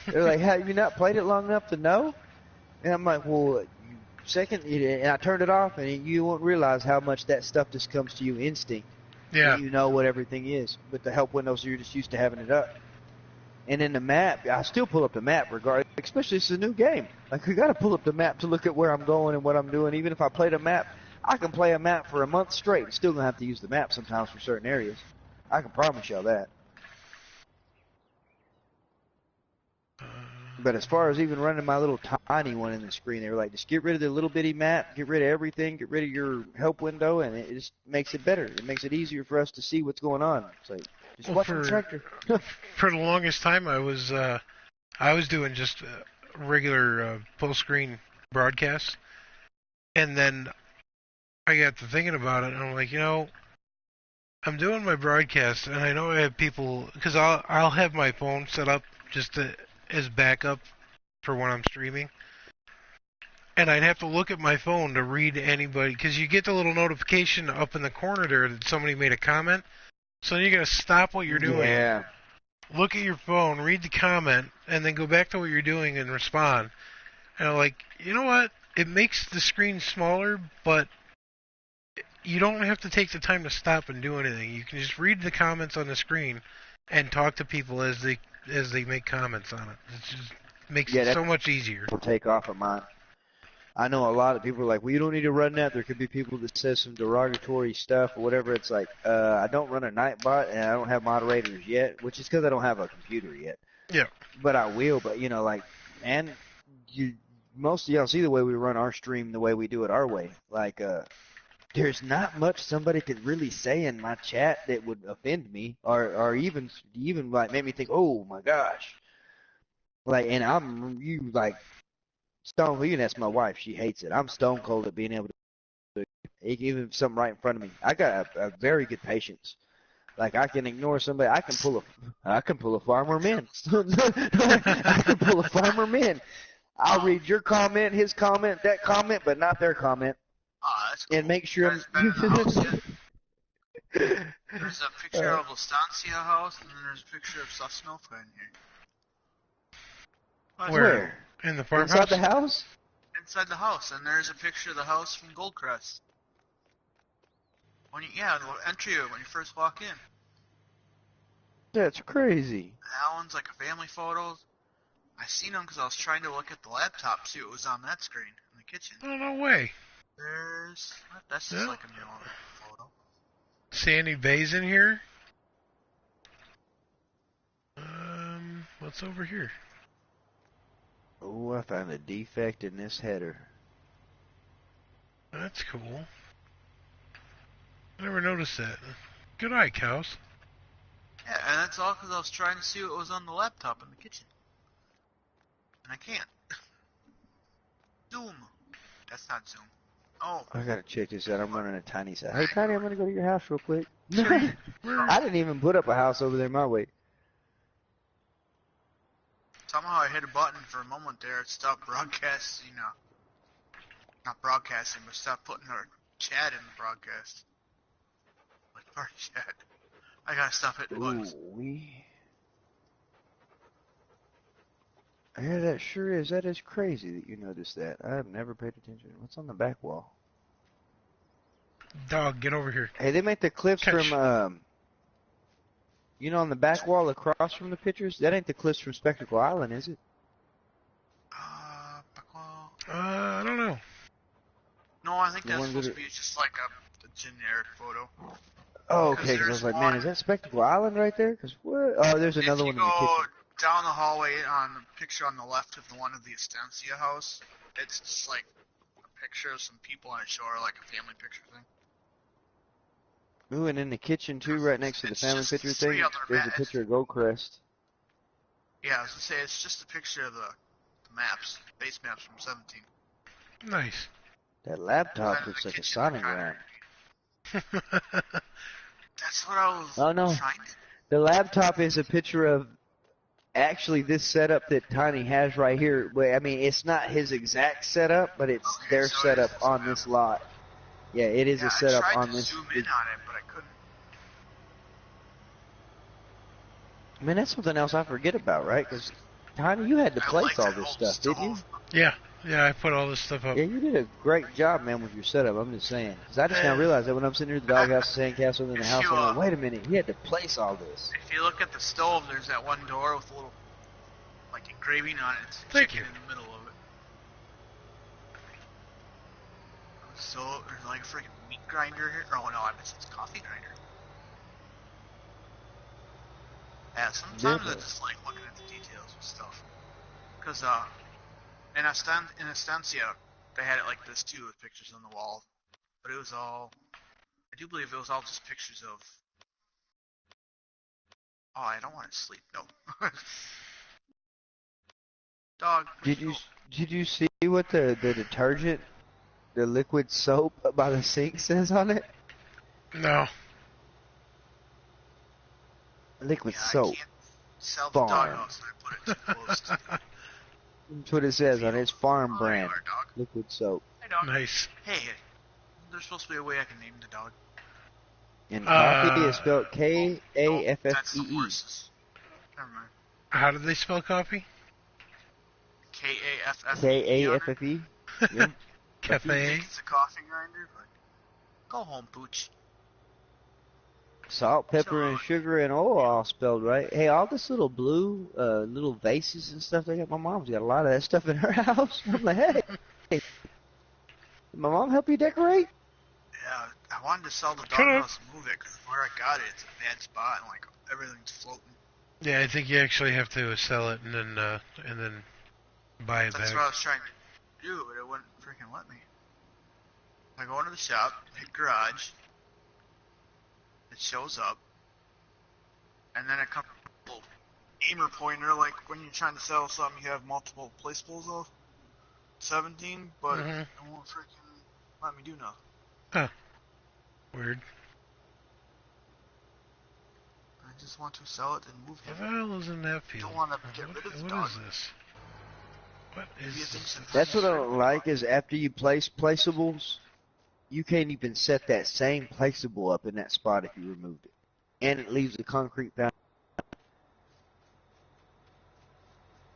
They're like, have you not played it long enough to know? And I'm like, well, and I turned it off, and you won't realize how much that stuff just comes to you instinct. Yeah. You know what everything is. With the help window, so you're just used to having it up. And in the map, I still pull up the map regardless, especially it's a new game. Like, we got to pull up the map to look at where I'm going and what I'm doing. Even if I play the map, I can play a map for a month straight and still going to have to use the map sometimes for certain areas. I can promise y'all that. But as far as even running my little tiny one in the screen, they were like, just get rid of the little bitty map, get rid of everything, get rid of your help window, and it just makes it better. It makes it easier for us to see what's going on. It's like, just watch the tractor. For the longest time, I was doing just regular full-screen broadcasts, and then I got to thinking about it, and I'm like, I'm doing my broadcast, and I know I have people, because I'll have my phone set up just as backup for when I'm streaming, and I'd have to look at my phone to read anybody, because you get the little notification up in the corner there that somebody made a comment, so then you got to stop what you're doing. Yeah. Look at your phone, read the comment, and then go back to what you're doing and respond. And I'm like, you know what? It makes the screen smaller, but you don't have to take the time to stop and do anything. You can just read the comments on the screen and talk to people as they make comments on it. It just makes it so much easier. Will take off of mine. I know a lot of people are like, well, you don't need to run that. There could be people that says some derogatory stuff or whatever. It's like, I don't run a Nightbot, and I don't have moderators yet, which is because I don't have a computer yet. Yeah. But I will. But, man, most of y'all see the way we run our stream, the way we do it our way. Like, there's not much somebody could really say in my chat that would offend me or even like make me think, oh, my gosh. Like, and stone cold, you can ask my wife, she hates it. I'm stone cold at being able to even if something right in front of me. I got a very good patience. Like, I can ignore somebody. I can pull a farmer Minn. I can pull a farmer Minn. I'll read your comment, his comment, that comment, but not their comment. That's cool. And make sure There's a picture of Estancia house, and then there's a picture of Sosnova in here. Where? In the farmhouse? Inside the house? Inside the house, and there's a picture of the house from Goldcrest. The entry when you first walk in. That's crazy. That one's like a family photo. I seen them because I was trying to look at the laptop, see what was on that screen in the kitchen. Oh, no way. That's just like a new photo. Sandy Bay's in here. What's over here? Oh, I found a defect in this header. That's cool. I never noticed that. Good eye, Cows. Yeah, and that's all because I was trying to see what was on the laptop in the kitchen. And I can't. Zoom. That's not Zoom. Oh. I gotta check this out. I'm running a Tiny side. Hey, Tiny, I'm gonna go to your house real quick. Sure. I didn't even put up a house over there my way. Somehow I hit a button for a moment there. It stopped broadcasting, not broadcasting, but stopped putting our chat in the broadcast. Like party chat. I gotta stop hitting buttons. Yeah, that sure is. That is crazy that you noticed that. I have never paid attention. What's on the back wall? Dog, get over here. Hey, they make the cliffs Catch. from, on the back wall across from the pictures? That ain't the cliffs from Spectacle Island, is it? I don't know. No, I think that's supposed to be just like a generic photo. Oh, okay, because I was like, man, is that Spectacle Island right there? Because what? Oh, there's another one in the kitchen. If you go down the hallway on the picture on the left of the one of the Estancia house, it's just like a picture of some people on a shore, like a family picture thing. Ooh, and in the kitchen, too, right next to the family picture thing, there's a picture of Goldcrest. Yeah, I was going to say, it's just a picture of the maps, base maps from 17. Nice. That laptop looks like a Sonic round. That's what I was trying to... The laptop is a picture of Actually, this setup that Tiny has right here, I mean, it's not his exact setup, but it's Okay, their so it setup is his on map. this lot. Yeah, it is Yeah, a I setup tried on to this. zoom in on it, but I couldn't. I mean, that's something else I forget about, right? Because Tiny, you had to I place like all that this whole stuff, didn't you? stove. Yeah, I put all this stuff up. Yeah, you did a great job, man, with your setup. I'm just saying. Because I just now realized that when I'm sitting here at the doghouse, the sandcastle, and then the house, I'm like, wait a minute, he had to place all this. If you look at the stove, there's that one door with a little, like, engraving on it. It's Thank chicken you. in the middle of it. So, there's like a freaking meat grinder here. Oh no, I missed this coffee grinder. Yeah, sometimes I just like looking at the details and stuff. Because, in Estancia, they had it like this too, with pictures on the wall. But it was all, I do believe it was all just pictures of, oh, I don't want to sleep, no. Dog, Did you see what the detergent, the liquid soap by the sink says on it? No. Liquid Yeah, soap. I can't sell the Farm. doghouse, and I put it too close to the That's what it says on it. It's farm Oh, there you brand are, dog. liquid soap. Hey, dog. Nice. Hey, there's supposed to be a way I can name the dog. And coffee is spelled That's the Kaffee. horses. Never mind. How did they spell coffee? Kaffee. Kaffee. Yeah. I Cafe. think it's a coffee grinder, but go home, Pooch. Salt, pepper, and sugar and oil all spelled right. Hey, all this little blue, little vases and stuff they got. My mom's got a lot of that stuff in her house. I'm like, hey, did my mom help you decorate? Yeah, I wanted to sell the doghouse and move it, because where I got it, it's a bad spot, and like everything's floating. Yeah, I think you actually have to sell it and then buy it That's back. what I was trying to do, but it wouldn't freaking let me. I go into the shop, hit garage, it shows up, and then it comes with a little aimer pointer, like when you're trying to sell something, you have multiple placeables of 17, but it won't freaking let me do nothing. Huh. Weird. I just want to sell it and move What him. the hell is in that field? Don't want to get rid of the What dog. is this? What is Maybe it thinks this? That's what I don't like is after you place placeables, you can't even set that same placeable up in that spot if you removed it. And it leaves a concrete pad.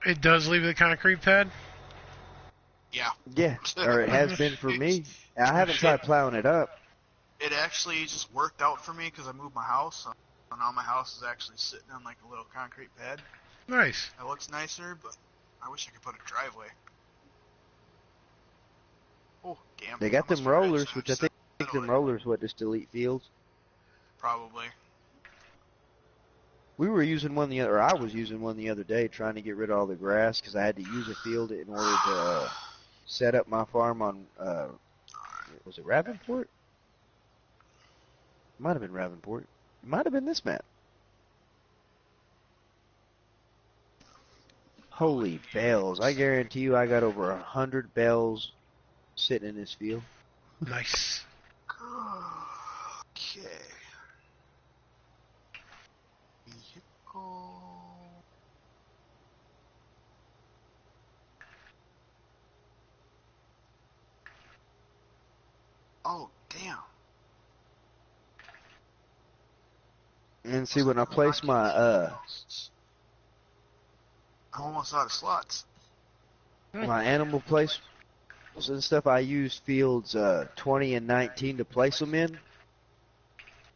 It does leave the concrete pad? Yeah. Yeah, or it has been for me. I haven't tried plowing it up. It actually just worked out for me because I moved my house, so now my house is actually sitting on like a little concrete pad. Nice. It looks nicer, but I wish I could put a driveway. Oh, damn. They got I must them forget rollers, to which I set think it. them rollers what just delete fields. Probably. We were using one the other, or I was using one the other day trying to get rid of all the grass because I had to use a field in order to set up my farm on, was it Ravenport? Might have been Ravenport. It might have been this map. Holy bells. I guarantee you I got over 100 bells sitting in this field. Nice. Okay. Vehicle. Oh, damn. And see, when I place my, I'm almost out of slots. my animal place and stuff, I used fields 20 and 19 to place them in.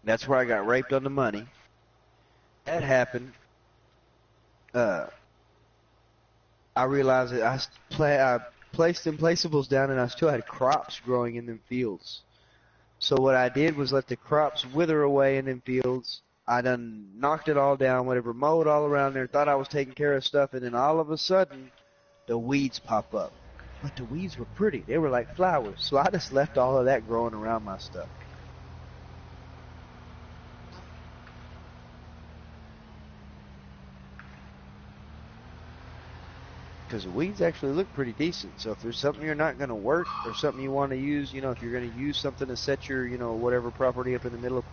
That's where I got raped on the money. That happened. I realized that I placed them placeables down and I still had crops growing in them fields. So what I did was let the crops wither away in them fields. I done knocked it all down, whatever, mowed all around there, thought I was taking care of stuff, and then all of a sudden, the weeds pop up. But the weeds were pretty. They were like flowers. So I just left all of that growing around my stuff. Because the weeds actually look pretty decent. So if there's something you're not going to work or something you want to use, you know, if you're going to use something to set your, you know, whatever property up in the middle,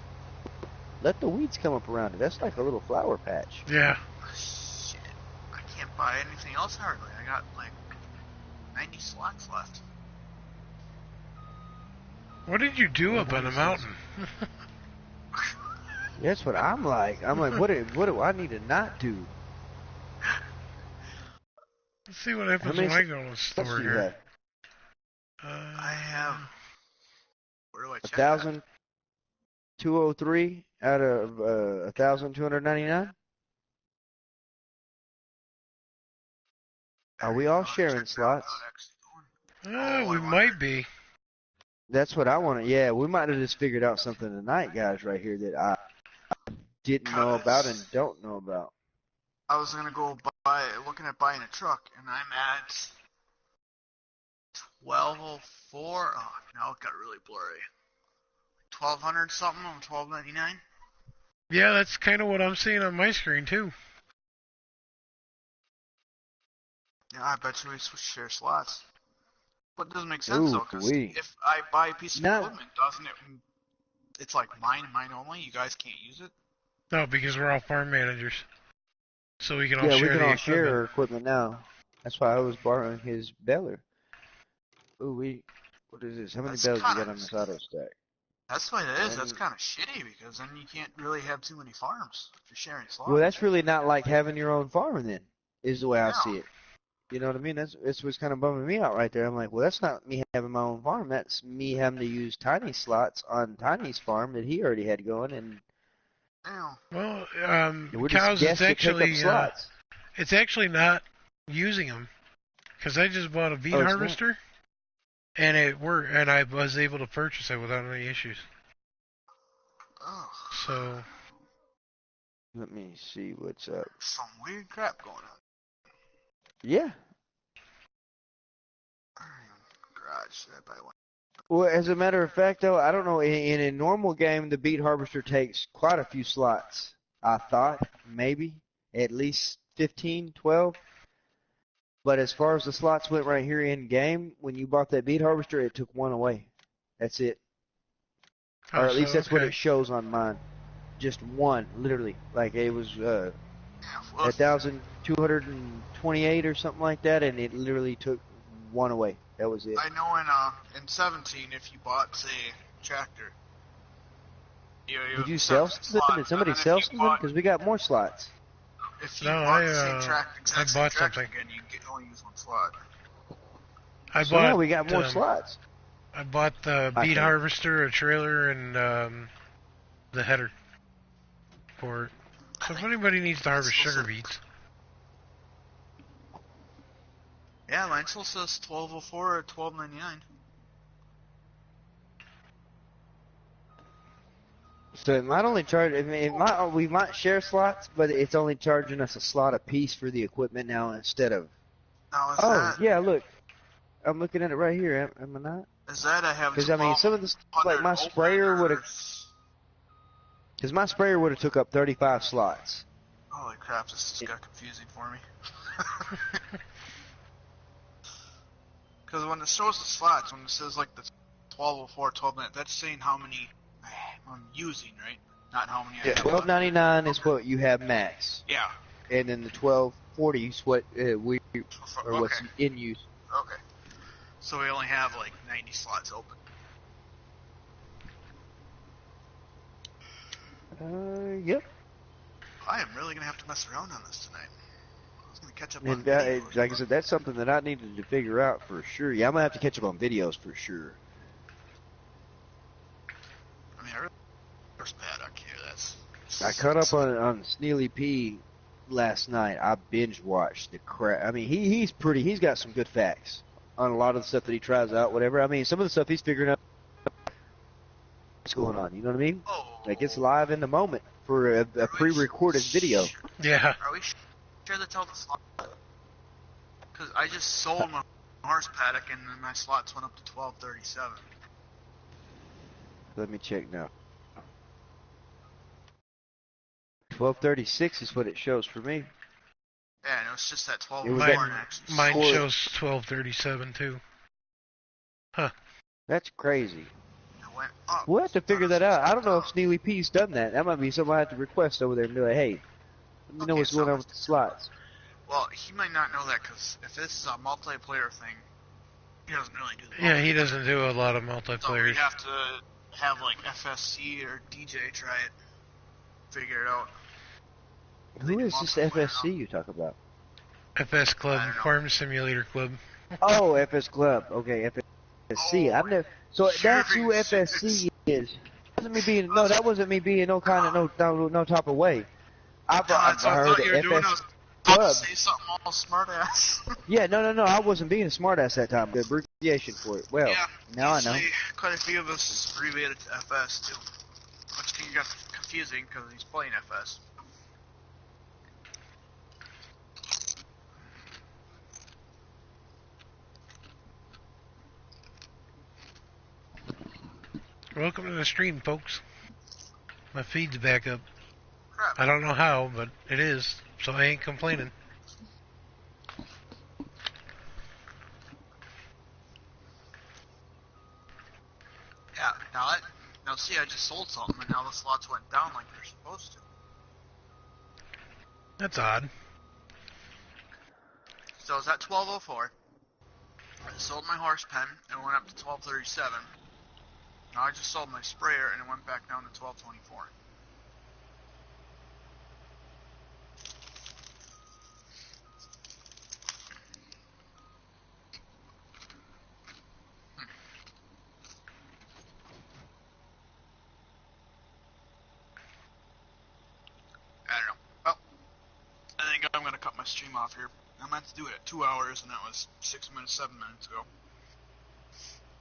let the weeds come up around it. That's like a little flower patch. Yeah. Shit. buy anything else hardly. I got like 90 slots left. What did you do up on the mountain? That's what I'm like. I'm like, what do I need to not do? Let's see what happens when I go to the store here. I have. Where do I check 1,203 out of 1,299. Are we all sharing slots? We might be. That's what I want to. Yeah, we might have just figured out something tonight, guys, right here that I didn't know about and don't know about. I was gonna go looking at buying a truck, and I'm at 1204. Oh, now it got really blurry. 1,200 something on 1299. Yeah, that's kind of what I'm seeing on my screen too. Yeah, I bet you we share slots. But it doesn't make sense though, because if I buy a piece of equipment, doesn't it? It's like mine only. You guys can't use it. No, because we're all farm managers, so we can all share. Yeah, we can all equipment. share our equipment now. That's why I was borrowing his baler. Ooh, what is this? How many bells you got on this auto stack? That's what it is. That's kind of shitty because then you can't really have too many farms if you're sharing slots. Well, that's really not like having your own farm then, is the way I see it. You know what I mean? That's what's kind of bumming me out right there. I'm like, well, that's not me having my own farm. That's me having to use Tiny slots on Tiny's farm that he already had going. And well, we're Cows, just it's actually not using them because I just bought a beet harvester, and it worked, and I was able to purchase it without any issues. Oh. So let me see what's up. Some weird crap going on. Yeah. Garage. I buy one. Well, as a matter of fact, though, I don't know. In a normal game, the beet harvester takes quite a few slots. I thought maybe at least 15, 12. But as far as the slots went right here in game, when you bought that beet harvester, it took one away. That's it. Or at least that's what it shows on mine. Just one, literally. Like it was 1,228 or something like that, and it literally took one away. That was it. I know in 17, if you bought, say, tractor. Did you sell something? Did somebody sell something? Because we got more slots. If you bought the same tractor, I bought something. Again, you can only use one slot. Now we got more slots. I bought the beet harvester, a trailer, and the header for it. So if anybody needs to harvest sugar beets. Yeah, mine still says 1204 or 1299. So it might only charge. We might share slots, but it's only charging us a slot a piece for the equipment now instead of. Yeah, look, I'm looking at it right here. Am I not? Is that I have? Because I mean, some of the like my sprayer would have. Because my sprayer would have took up 35 slots. Holy crap! This just got confusing for me. Because when it shows the slots, when it says like the 1204, 1299, that's saying how many I'm using, right? Not how many I have. 1299 is what you have max. Yeah. And then the 1240 is what what's in use. Okay. So we only have like 90 slots open. Yep. I am really gonna have to mess around on this tonight. I was gonna catch up on videos. Like I said, that's something that I needed to figure out for sure. Yeah, I'm gonna have to catch up on videos for sure. I mean, first paddock here. I caught up on Sneely P last night. I binge watched the crap. I mean, he's got some good facts on a lot of the stuff that he tries out. Whatever. I mean, some of the stuff he's figuring out what's going on. You know what I mean? Like it's live in the moment for a pre-recorded video. Yeah. Are we sure that's all the slots? Because I just sold my horse paddock and then my slots went up to 1237. Let me check now. 1236 is what it shows for me. Yeah, no, it's just that 1204 actually. Mine shows 1237 too. Huh. That's crazy. Went up. We'll have to figure that out. I don't know if Sneely P's done that. That might be something I have to request over there and be like, hey, let me know what's going on with the slots. Well, he might not know that because if this is a multiplayer thing, he doesn't really do that. Yeah, he doesn't do a lot of So we multiplayers. have to have like FSC or DJ try it, figure it out. Who is this FSC you talk about? FsClub, Farm Simulator Club. Oh, FsClub. Okay, FSC. I've never. So that's who FSC is. That wasn't me being no kind of no type of way. I've heard you were doing FS Club. Club. Say something all smart ass. Yeah, no. I wasn't being a smartass that time. The abbreviation for it. Well, Yeah, now I know. usually quite a few of us abbreviated to FS too, which can get confusing because he's playing FS. Welcome to the stream, folks. My feed's back up. Crap. I don't know how, but it is, so I ain't complaining. Yeah, now see, I just sold something and now the slots went down like they're supposed to. That's odd. So I was at 1204. I sold my horse pen and it went up to 1237. Now I just sold my sprayer and it went back down to 1224. I don't know. Well, I think I'm gonna cut my stream off here. I meant to do it at 2 hours and that was 6 minutes, 7 minutes ago.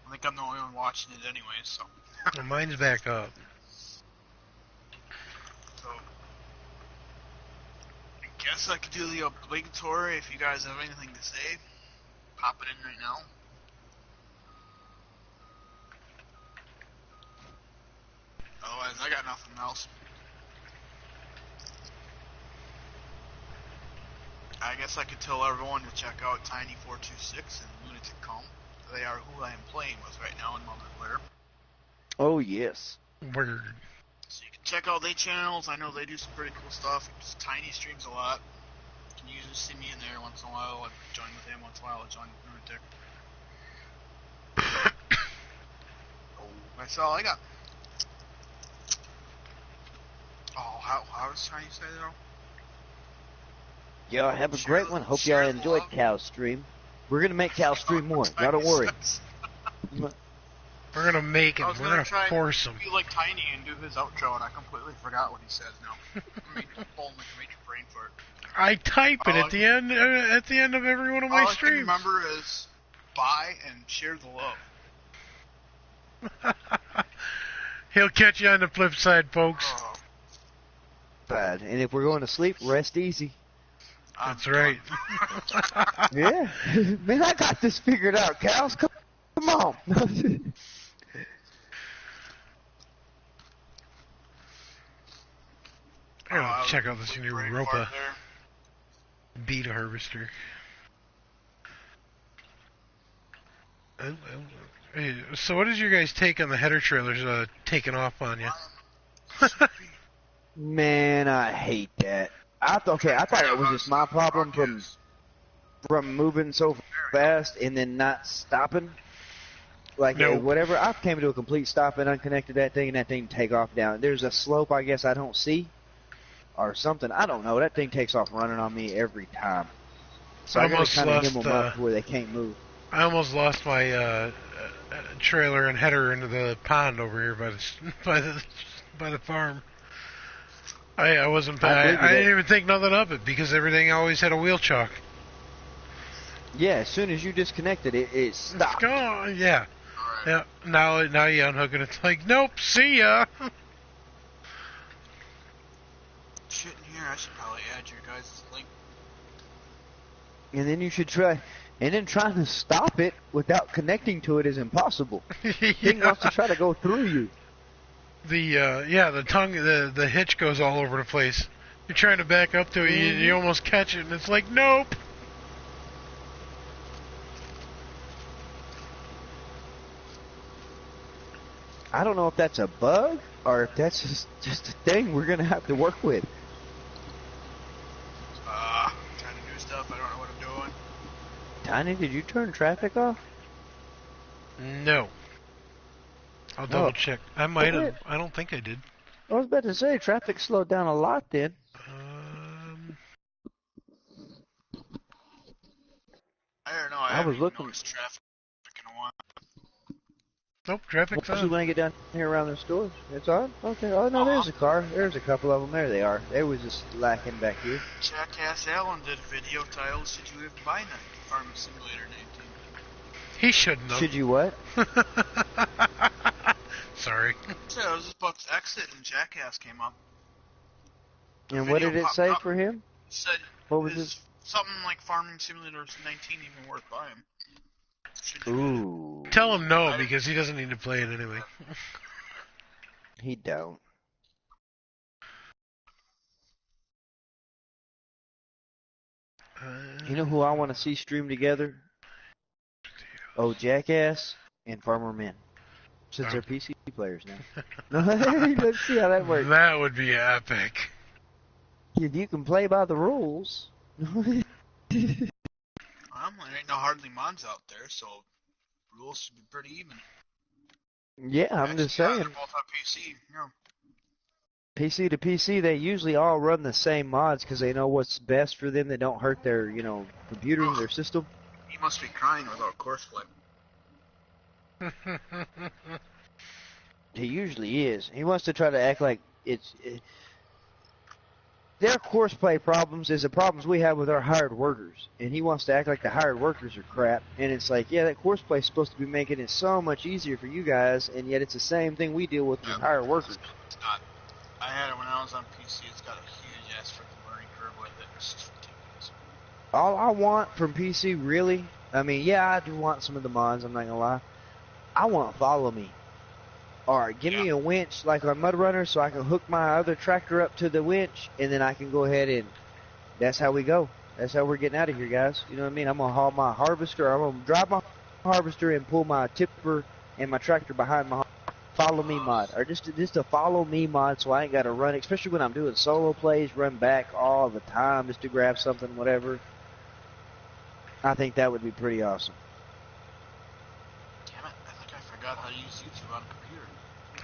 I think I'm the only one watching it anyway, so. Well, mine's back up. So, I guess I could do the obligatory if you guys have anything to say. Pop it in right now. Otherwise, I got nothing else. I guess I could tell everyone to check out Tiny426 and Lunatic Calm. They are who I am playing with right now in multiplayer. Oh yes. Word. So you can check out their channels. I know they do some pretty cool stuff. Just Tiny streams a lot. You can usually see me in there once in a while. I join with him once in a while. I join with Lunatic. That's all I got. Oh, how does Tiny say though? Y'all have a great one. Hope y'all enjoyed Cow's stream. We're gonna make Cow's stream more. Y'all don't worry. We're gonna make him. We're gonna force him. Be like Tiny and do his outro, and I completely forgot what he says now. I mean, pull him like a major brain fart. I type it at the end of every one of my all streams. I can remember is buy and share the love. He'll catch you on the flip side, folks. Bad. And if we're going to sleep, rest easy. That's right. Yeah. Man, I got this figured out, Cows. Come on. Check out this new Ropa beet harvester. So what is your guys' take on the header trailers taking off on you? Man, I hate that. I thought it was just my problem from moving so fast and then not stopping. Like whatever, I came to a complete stop and unconnected that thing, and that thing take off down. There's a slope I guess I don't see, or something. I don't know. That thing takes off running on me every time. So I gotta kind of hem them up where they can't move. I almost lost my trailer and header into the pond over here by the farm. I wasn't. I didn't even think nothing of it because everything always had a wheel chock. Yeah, as soon as you disconnected it stopped. It's gone. Yeah. Yeah. Now you unhook it. It's like, nope. See ya. Shit in here. I should probably add your guys' link. And then you should try. And then trying to stop it without connecting to it is impossible. Thing wants to try to go through you. The tongue, the hitch goes all over the place. You're trying to back up to it, you almost catch it, and it's like, nope. I don't know if that's a bug or if that's just a thing we're gonna have to work with. Trying to do stuff. Tiny, did you turn traffic off? No. I'll double check. I might have. wait. I don't think I did. I was about to say, traffic slowed down a lot then. I don't know. I was looking. Noticed traffic in a while. Nope, traffic's Especially on. when I get down here around the stores. It's on? Okay. Oh, no, there's a car. There's a couple of them. There they are. They was just lacking back here. Jackass Allen did a video titled, "Should you even buy Farming Simulator 19?" He shouldn't have. Should you what? Sorry. Yeah, it was just Buck's exit and Jackass came up. And what did it say for him? It said, What was this? something like Farming Simulator 19 even worth buying? Ooh. Tell him no, because he doesn't need to play it anyway. He don't. You know who I want to see stream together? Oh, Jackass and Farmer Minn. Since they're PC players now. Let's see how that works. That would be epic. If you can play by the rules. Well, there ain't no hardly mods out there, so rules should be pretty even. Yeah, I'm just saying. They're both on PC, yeah. PC to PC, they usually all run the same mods because they know what's best for them. They don't hurt their, computer, their system. He must be crying without course flip. He usually is. He wants to try to act like their courseplay problems is the problems we have with our hired workers. And he wants to act like the hired workers are crap. And it's like, yeah, that courseplay is supposed to be making it so much easier for you guys, and yet it's the same thing we deal with hired workers. It's not. I had it when I was on PC. It's got a huge ass freaking learning curve with it. It's just ridiculous. All I want from PC, really, I mean, yeah, I do want some of the mods, I'm not going to lie. I want Follow Me. Or give me a winch like on mudrunner so I can hook my other tractor up to the winch, and then I can go ahead and that's how we go. That's how we're getting out of here, guys. You know what I mean? I'm going to haul my harvester. I'm going to drive my harvester and pull my tipper and my tractor behind my Follow Me mod. Or just a Follow Me mod so I ain't got to run, especially when I'm doing solo plays, run back all the time just to grab something, whatever. I think that would be pretty awesome. Damn it, I think I forgot how to use YouTube on a computer.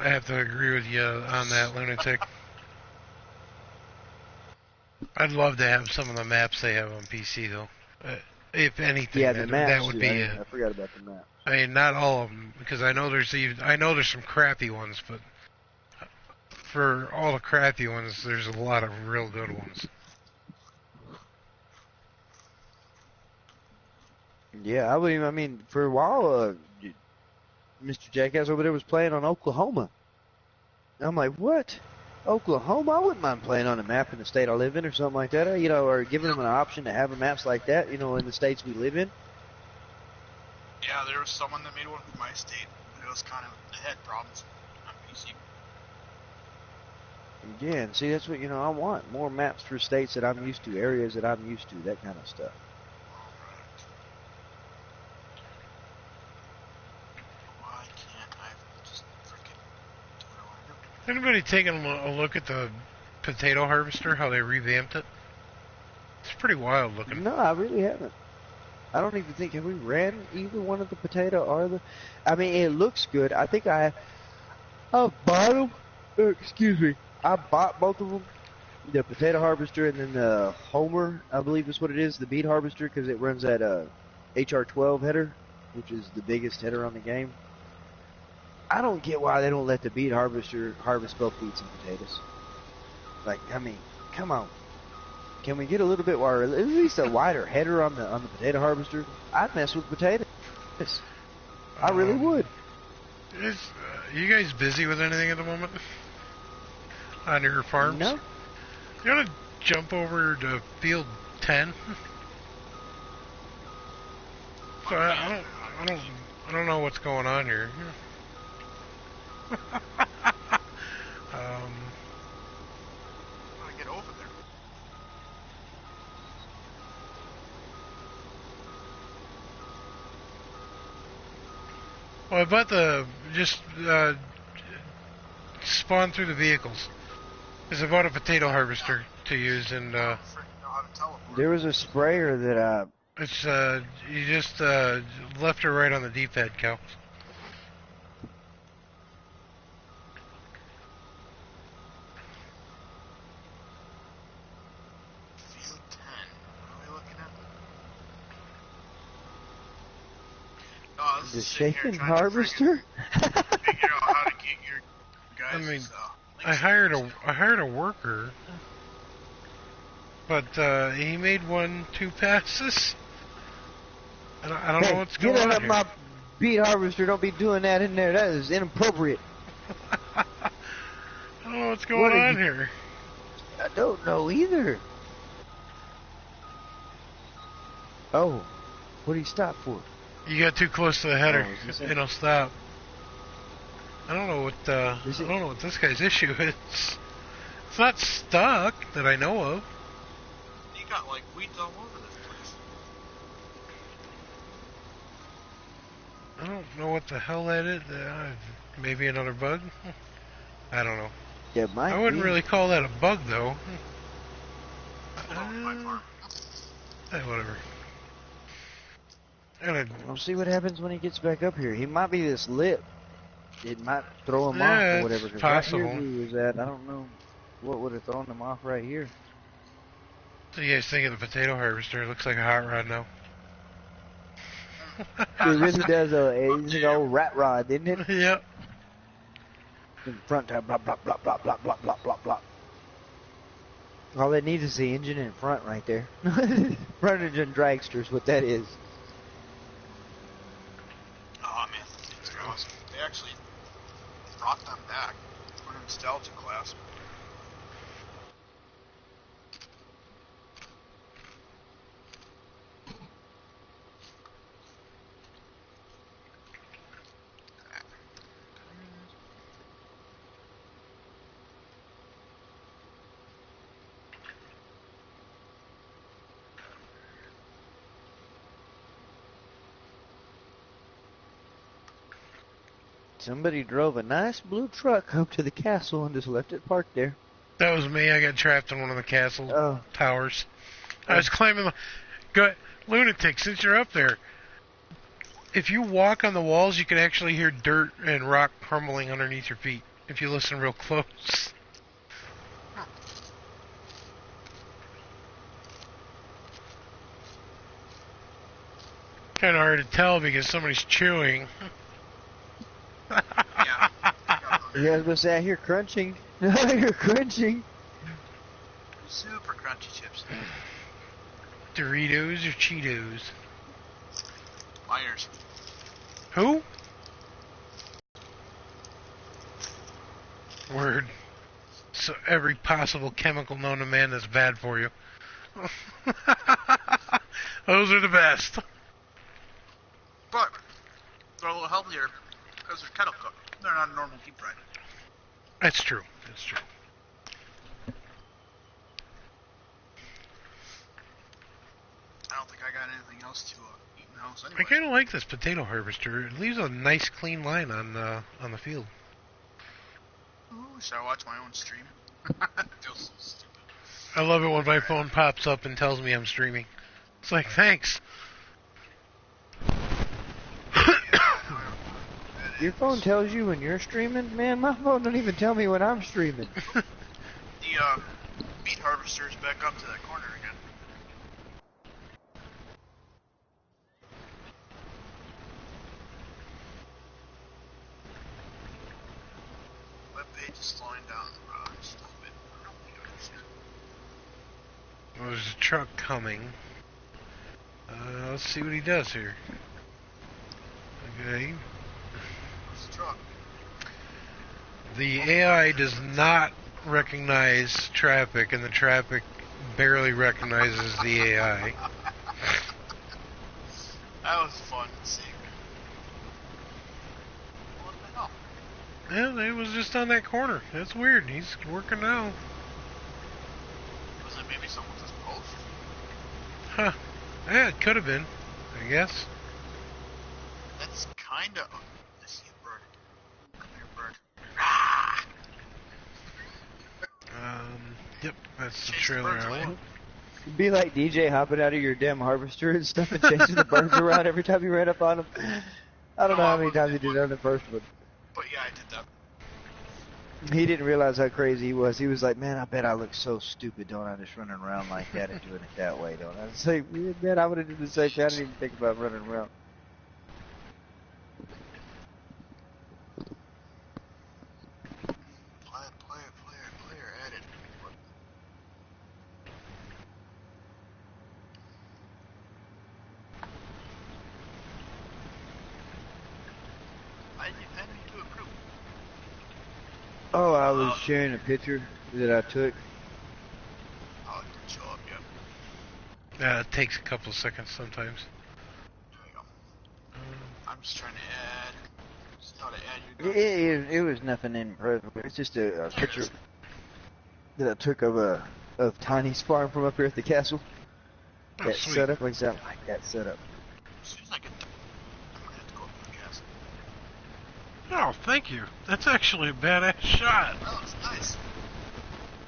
I have to agree with you on that, Lunatic. I'd love to have some of the maps they have on PC, though. If anything, yeah, the maps, that would be. I forgot about the map. I mean, not all of them, because I know there's some crappy ones, but for all the crappy ones, there's a lot of real good ones. Yeah, I mean, for a while, Mr. Jackass over there was playing on Oklahoma. I'm like, what? Oklahoma? I wouldn't mind playing on a map in the state I live in or something like that, or giving them an option to have maps like that, in the states we live in. Yeah, there was someone that made one for my state, but it was kind of, they had problems on PC. Again, see, that's what, I want. More maps for states that I'm used to, areas that I'm used to, that kind of stuff. Why can't I just freaking do what I want to do? Anybody taking a look at the potato harvester, how they revamped it? It's pretty wild looking. No, I really haven't. I don't even think, have we ran either one of the potato or the... I mean, it looks good. I think I bought them. Excuse me. I bought both of them. The potato harvester and then the Homer, I believe is what it is, the beet harvester, because it runs that HR12 header, which is the biggest header on the game. I don't get why they don't let the beet harvester harvest both beets and potatoes. Like, I mean, come on. Can we get a little bit wider, at least a wider header on the potato harvester? I'd mess with potatoes. I really would. You guys busy with anything at the moment on your farms? No. You want to jump over to field 10? So I don't know what's going on here. I get over there. Well, I bought just spawn through the vehicles. Because I bought a potato harvester to use, and I freaking know how to teleport. There was a sprayer that It's, you just, left or right on the D-pad, Cal. Field 10. What are we looking at? Oh, this The is sitting here shaken trying to harvester? friggin' figure out how to get your guys' I mean, links I hired a worker, but he made 2 passes. I don't know what's going Get on out of here. my beet harvester. Don't be doing that in there. That is inappropriate. I don't know what's going on here. I don't know either. Oh, what did he stop for? You got too close to the header. Oh, is this it? It'll stop. I don't know what I Is it? don't know what this guy's issue is. It's not stuck that I know of. You got like weeds all over this place. I don't know what the hell that is. Maybe another bug? I don't know. Yeah, it might I wouldn't be. really call that a bug, though. Hold on, my farm. Whatever. And We'll see what happens when he gets back up here. He might be this lip. It might throw him Yeah, off or it's whatever. 'Cause possible. right here where he was at, I don't know what would have thrown him off right here. what do you guys think of the potato harvester? It looks like a hot rod now. It really does. It's an old rat rod, isn't it? Yep. In front tire, blah blah blah blah blah blah blah blah blah. All they need is the engine in front right there. Front engine dragster's what that is. Oh man, it's awesome. They actually brought them back for nostalgia class. Somebody drove a nice blue truck up to the castle and just left it parked there. That was me. I got trapped in one of the castle Oh. towers. I was climbing the... Go, Lunatic, since you're up there, if you walk on the walls, you can actually hear dirt and rock crumbling underneath your feet if you listen real close. Kind of hard to tell because somebody's chewing. Yeah. Yeah, I was gonna say I hear crunching. I hear crunching. Super crunchy chips. Doritos or Cheetos? Myers. Who? Word. So every possible chemical known to man that's bad for you. Those are the best. But they're a little healthier because they're kettle cooked. They're not normal deep fried. That's true. That's true. I don't think I got anything else to eat in the house I anyway. kind of like this potato harvester. It leaves a nice clean line on the field. Ooh, should I watch my own stream? Feels so stupid. I love it when my phone pops up and tells me I'm streaming. It's like, thanks. Your phone tells you when you're streaming? Man, my phone don't even tell me when I'm streaming. The beet harvester's back up to that corner again. Webpage is slowing down. Stop it. I don't think I understand. Well, there's a truck coming. Let's see what he does here. Okay. Where's the truck? The AI does not recognize traffic, and the traffic barely recognizes the AI. That was fun to see. What the hell? Yeah, it was just on that corner. That's weird. He's working now. Was it maybe someone just post? Huh. Yeah, it could have been, I guess. That's kinda. I see a bird. Come here, bird. Ah! Yep, that's the Chase the trailer birds I away. want. It'd be like DJ hopping out of your damn harvester and stuff and chasing the birds around every time you ran up on them. I don't know how many times he did it on the first one. But yeah, I did that. He didn't realize how crazy he was. He was like, man, I bet I look so stupid, don't I, just running around like that and doing it that way, don't I? I was like, man, I would have done the same thing. I didn't even think about running around. Player added. What? I didn't do a group. Oh, I was sharing a picture that I took. Oh, it didn't show up yet. It takes a couple seconds sometimes. There you go. I'm just trying to add. Just how to add your It was nothing impressive. It's just a picture that I took of Tiny's farm from up here at the castle. Oh, That sweet. setup, like that setup. As soon as I get done, I'm gonna have to go up to the castle. Oh, thank you. That's actually a badass shot. Oh, it's nice.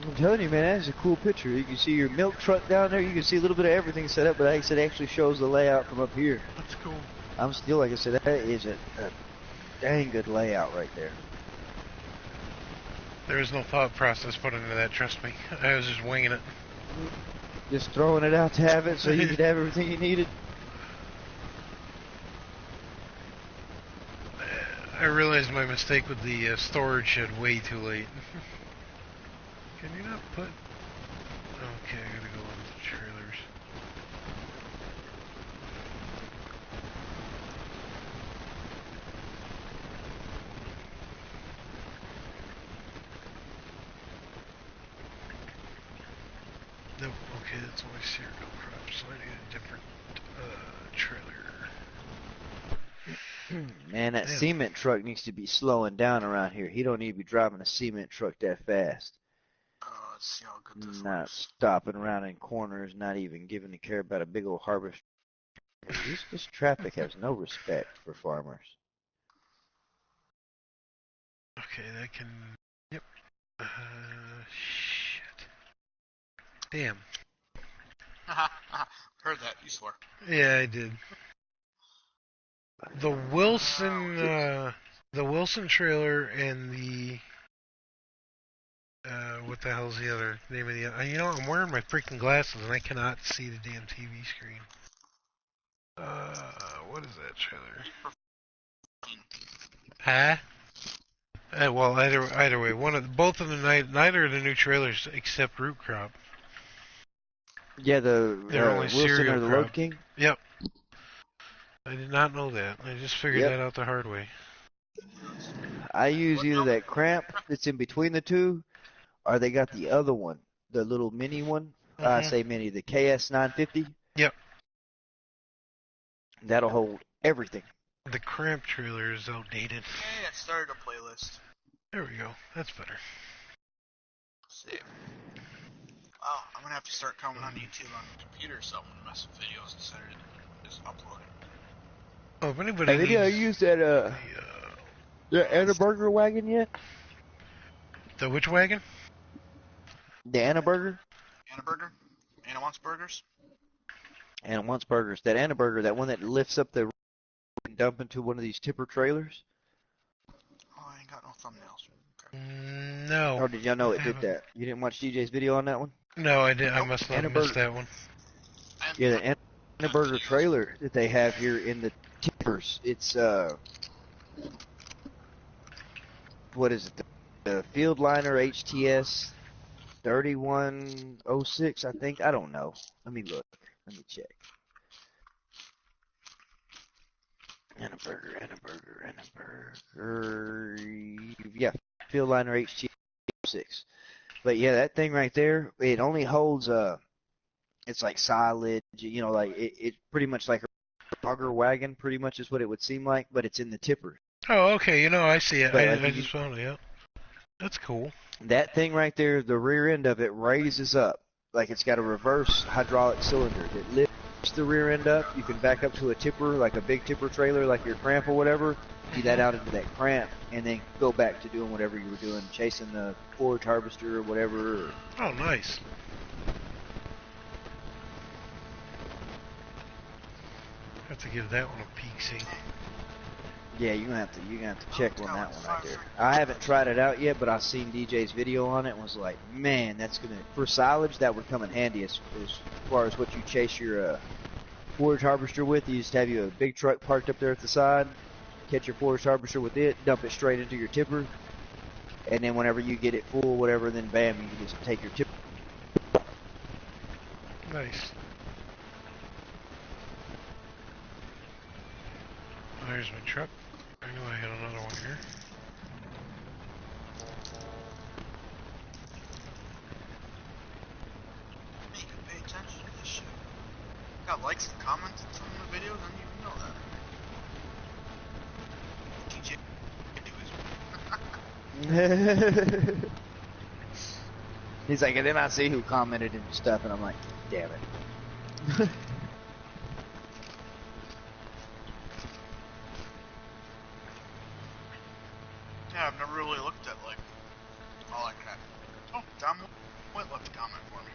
I'm telling you, man, that's a cool picture. You can see your milk truck down there. You can see a little bit of everything set up, but like I said, it actually shows the layout from up here. That's cool. I'm still, like I said, that is a dang good layout right there. There was no thought process put into that, trust me. I was just winging it. Just throwing it out to have it so you could have everything you needed. I realized my mistake with the storage shed way too late. Can you not put... Okay, I gotta go into the trailers. Nope, okay, that's only cereal crops, so I need a different trailer. Man, that Damn. cement truck needs to be slowing down around here. He don't need to be driving a cement truck that fast. Let's see how good this Not looks. stopping around in corners, not even giving a care about a big old harvest. This traffic has no respect for farmers. Okay, that can... Yep. Shit. Damn. Heard that, you swore. Yeah, I did. The Wilson trailer and the what the hell's the other name of the? You know, I'm wearing my freaking glasses and I cannot see the damn TV screen. What is that trailer? Huh? Well, either way, both of them, neither of the new trailers except Root Crop. Yeah, the They're only Wilson cereal or the crop. Load King. Yep. I did not know that. I just figured that out the hard way. I use either that cramp that's in between the two, or they got the other one, the little mini one. I say mini, the KS950. Yep. That'll hold everything. The cramp trailer is outdated. Hey, I started a playlist. There we go. That's better. Save. Oh, I'm gonna have to start coming on YouTube on the computer or something to mess with videos instead of just uploading. Oh, if anybody Have you needs used that the Anna Burger wagon yet? the which wagon? The Anna Burger? Anna Burger? Anna wants burgers? Anna wants burgers. That Anna Burger, that one that lifts up the and dump into one of these tipper trailers. Oh, I ain't got no thumbnails. Okay. No. Or did y'all know it did that? You didn't watch DJ's video on that one? No, I did. I must not Anna have missed Burger. that one. Yeah, the Anna Burger trailer that they have here in the tippers. It's what is it? The Field Liner HTS 3106, I think. I don't know. Let me look. Let me check. Anna Burger. Yeah, Field Liner HTS 6. But yeah, that thing right there, it only holds it's like silage, you know, like it pretty much like a auger wagon, pretty much is what it would seem like, but it's in the tipper. Oh, okay. You know, I see it. But, I just found it. Yeah. That's cool. That thing right there, the rear end of it raises up, like it's got a reverse hydraulic cylinder that lifts the rear end up. You can back up to a tipper, like a big tipper trailer, like your cramp or whatever. Do that out into that cramp, and then go back to doing whatever you were doing, chasing the forage harvester or whatever. Oh, nice. Have to give that one a peek, see. Yeah, you're gonna have to check on that one right there. I haven't tried it out yet, but I've seen DJ's video on it and was like, man, that's gonna, for silage, that would come in handy as far as what you chase your forage harvester with. You just have you a big truck parked up there at the side, catch your forage harvester with it, dump it straight into your tipper, and then whenever you get it full, whatever, then bam, you can just take your tipper. Nice. There's my truck. I knew I had another one here. You can pay attention to this shit. Got likes and comments on some of the videos, I didn't even know that. DJ. He's like, and then I see who commented and stuff, and I'm like, damn it. Yeah, I've never really looked at, like, all that crap. Oh, John White left a comment for me.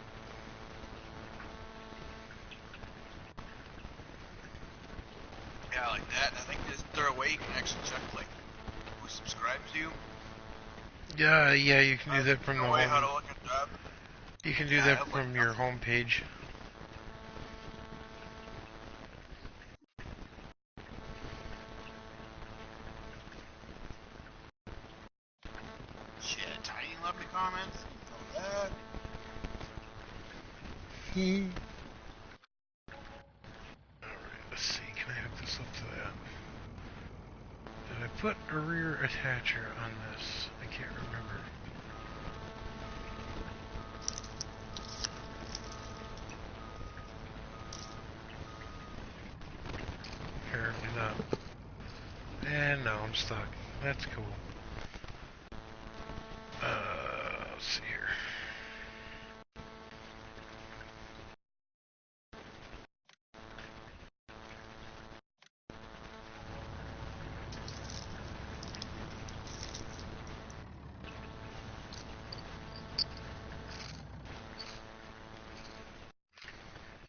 Yeah, like that. I think is there a way you can actually check, like, who subscribes to you? Yeah, you can do that from the way how to home. look at that. You can do that from your home page. Shit, Tiny left the comments. Know that. Alright, let's see. Can I hook this up to that? Did I put a rear attacher on this? I can't remember. Apparently not. And no, I'm stuck. That's cool. Let's see here.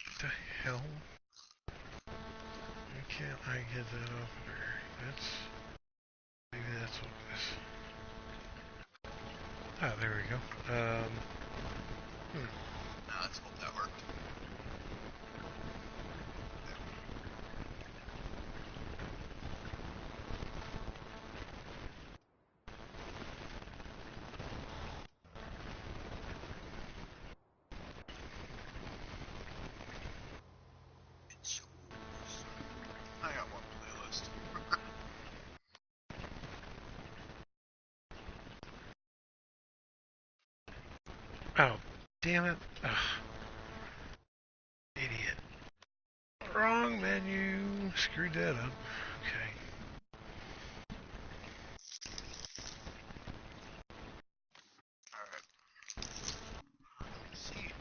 What the hell? Why can't I get that off there? Maybe that's what it is. Ah, there we go. Nah, let's hope that worked. I got one playlist. Oh, damn it. Ugh. Idiot. Wrong menu. Screwed that up. Okay. Alright. Let's see.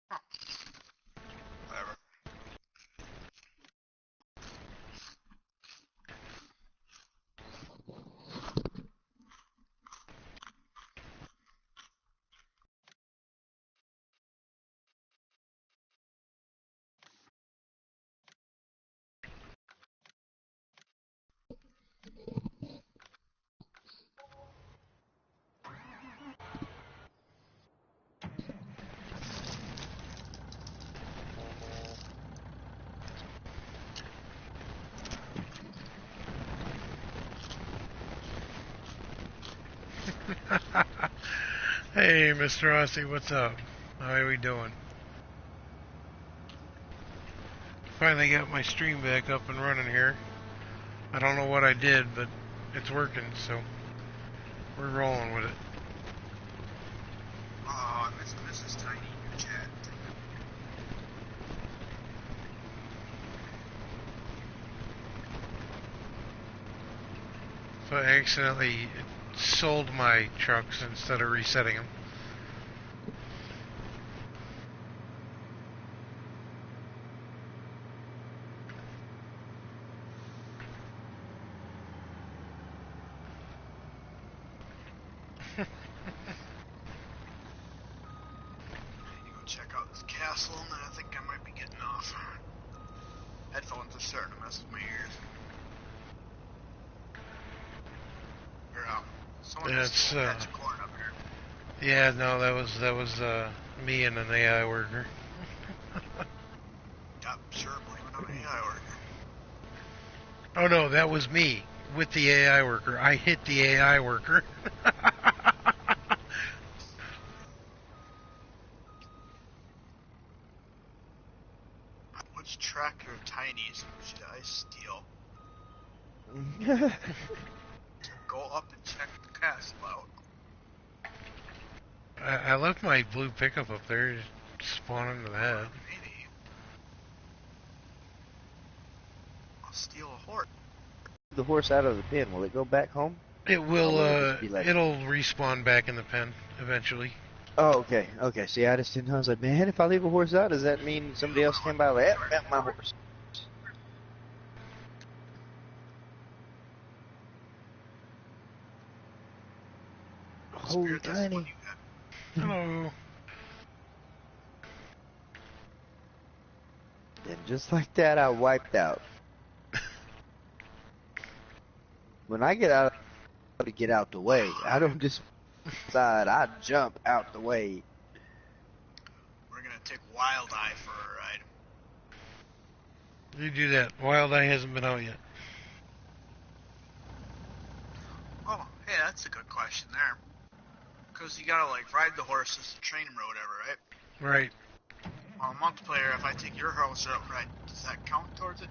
Huh. Whatever. Hey, Mr. Aussie, what's up? How are we doing? Finally got my stream back up and running here. I don't know what I did, but it's working, so we're rolling with it. Oh, I missed Mrs. Tiny in your chat. So I accidentally sold my trucks instead of resetting them. I need to go check out this castle, and then I think I might be getting off. Headphones are starting to mess with my ears. Or, someone just That's patch of corn up here. yeah, no, that was me and an AI worker. Yeah, sure, blame it on an AI worker. Oh no, that was me with the AI worker. I hit the AI worker. Which tractor of Tiny's should I steal? Go up and check the castle out. I left my blue pickup up there, spawn into that. Maybe. I'll steal a horse. The horse out of the pen, will it go back home? It will, will it just be like... it'll respawn back in the pen eventually. Oh, okay, okay. See, I just didn't know. I was like, man, if I leave a horse out, does that mean somebody else came by like, that's my horse? Holy tiny. Hello. And just like that, I wiped out. When I get out, to get out the way. I don't just side. I jump out the way. We're gonna take Wild Eye for a ride. You do that. Wild Eye hasn't been out yet. Oh, hey, that's a good question there. Because you gotta, like, ride the horses to train them or whatever, right? Right. On multiplayer, if I take your horse out and ride, does that count towards it?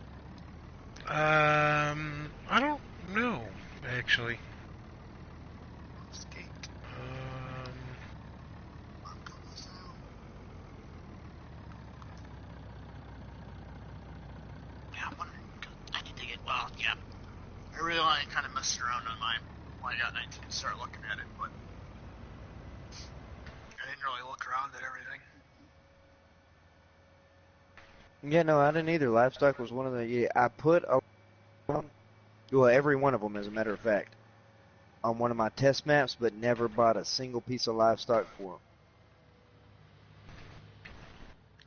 I don't know, actually. Skate. Yeah, I'm wondering. I need to get, well, yeah. I really want to kind of mess around on mine when I got 19 to start looking at it, but I didn't really look around at everything. Yeah, no, I didn't either. Livestock was one of the... Yeah, I put a... Well, every one of them, as a matter of fact, on one of my test maps, but never bought a single piece of livestock for them.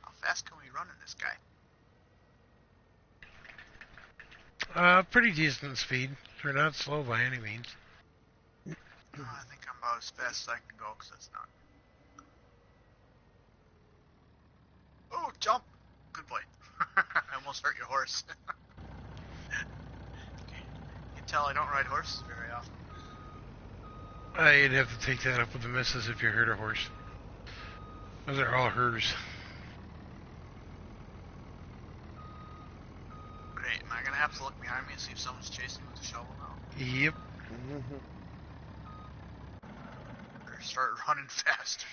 How fast can we run in this guy? Pretty decent speed. We're not slow by any means. I think I'm about as fast as I can go, because that's not... Oh, jump! Good boy. I almost hurt your horse. You can tell I don't ride horses very often. I'd have to take that up with the missus if you hurt a horse. Those are all hers. Great, am I gonna have to look behind me and see if someone's chasing me with a shovel now? Yep. Better start running faster.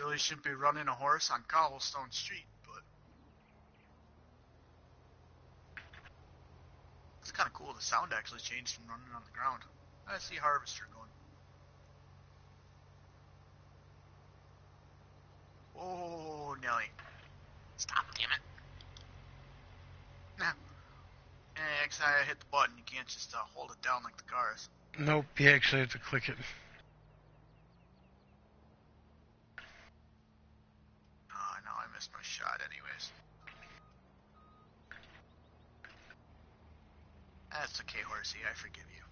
Really shouldn't be running a horse on cobblestone street, but it's kind of cool. The sound actually changed from running on the ground. I see harvester going. Oh, Nelly. Stop, damn it. Nah. Next time I hit the button, you can't just hold it down like the cars. Nope, you actually have to click it. Oh, no, I missed my shot anyways. That's okay, horsey. I forgive you.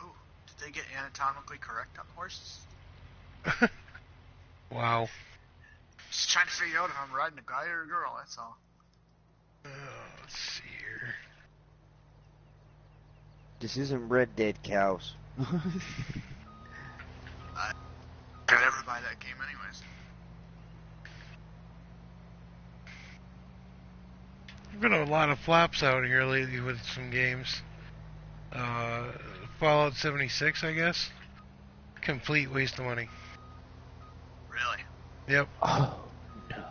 Ooh, did they get anatomically correct on the horses? Wow. Just trying to figure out if I'm riding a guy or a girl, that's all. Let's see here. This isn't Red Dead Cows. I could never buy that game anyways. There's been a lot of flops out here lately with some games. Fallout 76, I guess. Complete waste of money. Really? Yep. Oh, no.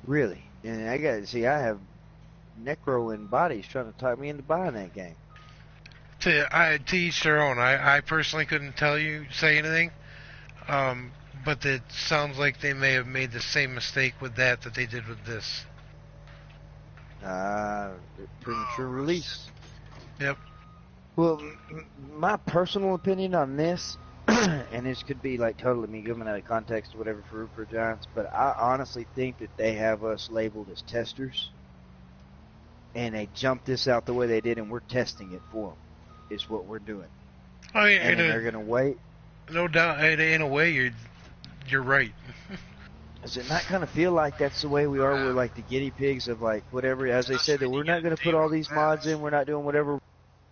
Really? And I have Necro and bodies trying to talk me into buying that game. To each their own. I personally couldn't say anything. But it sounds like they may have made the same mistake with that they did with this. Premature release. Yep. Well, my personal opinion on this, and this could be like totally me giving out of context or whatever for Giants, but I honestly think that they have us labeled as testers, and they jumped this out the way they did, and we're testing it for them. Is what we're doing. Oh, yeah, And then they're gonna wait. No doubt, in a way, you're right. Does it not kind of feel like that's the way we are? We're like the guinea pigs of like whatever. As they said, that we're not going to put all these mods in. We're not doing whatever.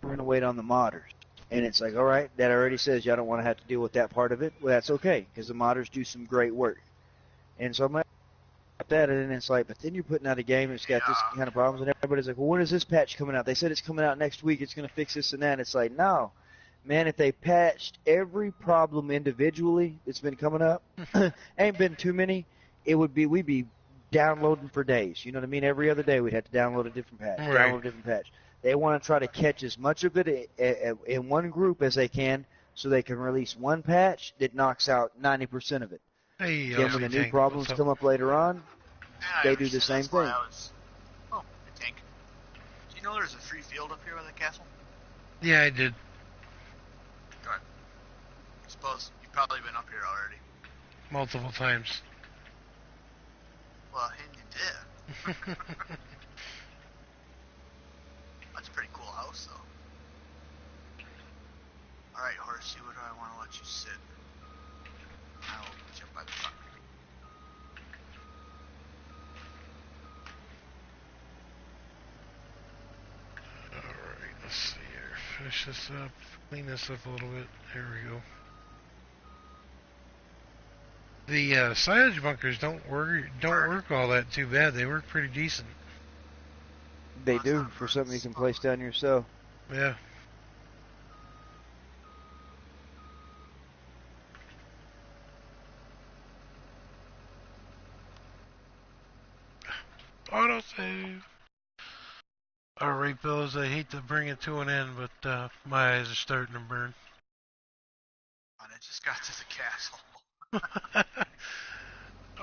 We're going to wait on the modders. And it's like, all right, that already says y'all don't want to have to deal with that part of it. Well, that's okay because the modders do some great work. And so I'm like that, and then it's like, but then you're putting out a game that's got this kind of problems, and everybody's like, well, when is this patch coming out? They said it's coming out next week. It's going to fix this and that. And it's like, no. Man, if they patched every problem individually that's been coming up, ain't been too many, we'd be downloading for days. You know what I mean? Every other day we'd have to download a different patch, right. download a different patch. They want to try to catch as much of it in one group as they can so they can release one patch that knocks out 90% of it. Hey, then when the new problems come up later on, they do the same thing. Oh, I think. Do you know there's a free field up here by the castle? Yeah, I did. Good. I suppose you've probably been up here already. Multiple times. Well, and you did. That's a pretty cool house, though. Alright, Horsey, where do I want to let you sit? I'll put you up by the front. Alright, let's see here. Finish this up. Clean this up a little bit. There we go. The silage bunkers don't work all that too bad. They work pretty decent. They do, for something you can place down yourself. Yeah. Autosave. Alright, fellas, I hate to bring it to an end, but my eyes are starting to burn. And I just got to the castle.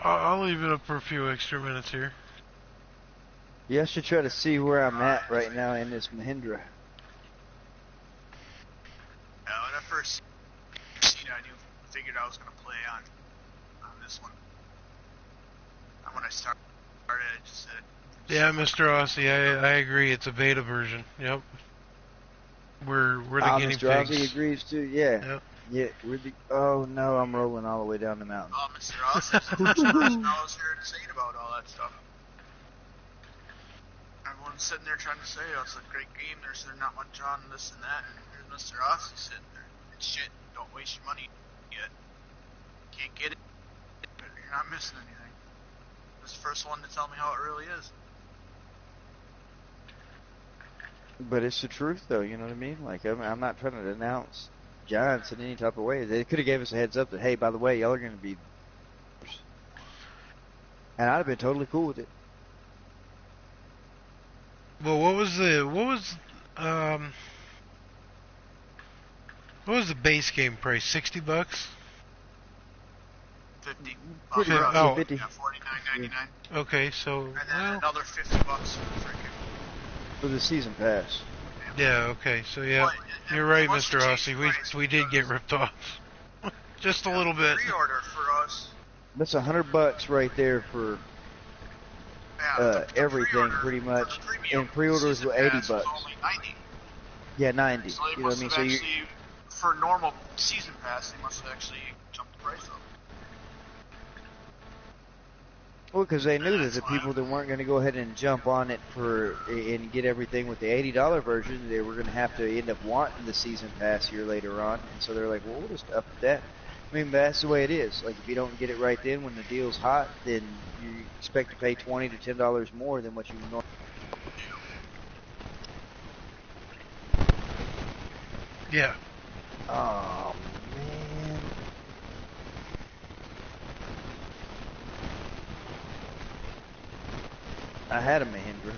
I'll leave it up for a few extra minutes here. Yeah, I should try to see where I'm at right now in this Mahindra. When I first seen it, I figured I was going to play on this one. And when I started, I just said... Yeah, Mr. Aussie, I agree. It's a beta version. Yep. We're the guinea Mr. pigs. Aussie agrees too. Yeah. Yep. Yeah. Oh no, I'm rolling all the way down the mountain. Oh, Mr. Aussie's the first person I was hearing saying about all that stuff. Everyone's sitting there trying to say, oh, it's a great game, there's not much on this and that, and here's Mr. Aussie sitting there. It's shit, don't waste your money yet. Can't get it, but you're not missing anything. This is the first one to tell me how it really is. But it's the truth, though. You know what I mean? Like, I'm not trying to denounce Giants in any type of way. They could have gave us a heads up that, hey, by the way, y'all are going to be, and I'd have been totally cool with it. Well, what was the base game price? $60? 50. Pretty for much, us. oh. 50 Yeah, $49.99. Okay, so And then another $50 for freaking. for the season pass. yeah, okay, so yeah, you're right, Mr. Aussie. We did get ripped off, just a little bit. Pre-order for us. That's $100 right there for The everything, pre-order pretty for much. the premium And pre-orders season were $80. pass was only 90. Yeah, 90. So they You know what I mean? must So have you, actually, for normal season pass, they must have actually jumped the price up. well, because they knew that That's the why people that weren't going to go ahead and jump on it and get everything with the $80 version, they were going to have to end up wanting the season pass here later on. And so they're like, well, we'll just up that. I mean, that's the way it is. Like, if you don't get it right then when the deal's hot, then you expect to pay $20 to $10 more than what you normally. Yeah. Oh, man. I had a Mahindra.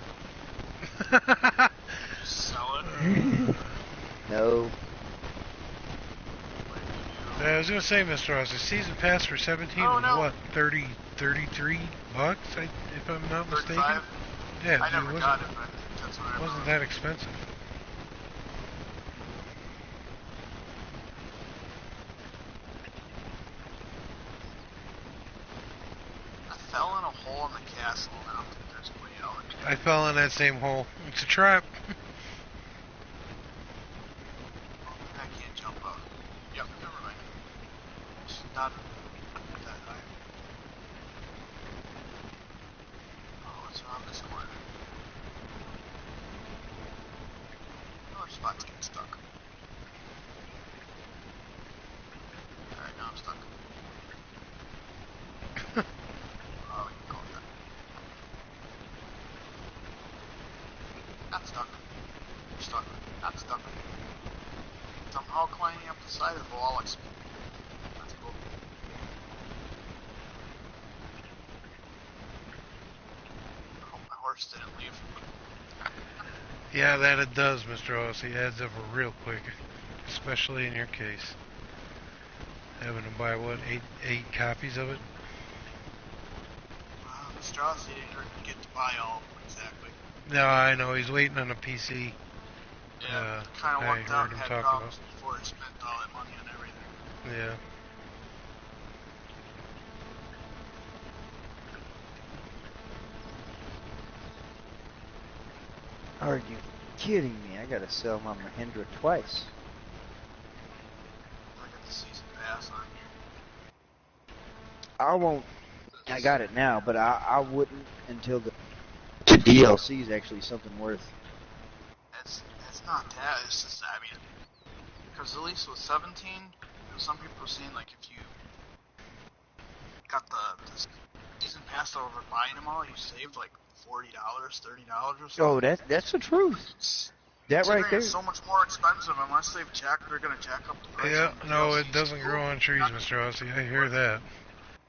Sell it. No. I was gonna say, Mr. Aussie, season pass for 17 Oh, was no. what, $33? If I'm not mistaken. 35? Yeah, I it never wasn't, got it, but that's what I wasn't remember. that expensive. fell in a hole in the castle, and I don't think there's a way out. I fell in that same hole. It's a trap. I can't jump up. Yep, never mind. It's not that high. Oh, what's around this corner? Another spot's getting stuck. Alright, now I'm stuck. Oh, you can go with that. Not stuck. You're stuck. Not stuck. Somehow climbing up the side of the wall, that's cool. I hope my horse didn't leave. Yeah, that it does, Mr. Aussie. It adds up real quick, especially in your case. Having to buy, what, eight copies of it? Mr. Aussie didn't get to buy all of them exactly. No, I know. He's waiting on a PC. Yeah, kind of I lucked out heard and him had talking problems before he spent all that money on everything. Yeah. Are you kidding me? I gotta sell my Mahindra twice. I got the season pass on here. I won't. I got it now, but I wouldn't until the DLC is actually something worth. It's not that. It's just I mean, because at least with 17, some people are saying like if you got the season pass over buying them all, you saved like $40, $30 or something. Oh, that's the truth. That right there. It's so much more expensive unless they're gonna jack up the price. Yeah, no, it doesn't grow on trees, Mr. Aussie. I hear that.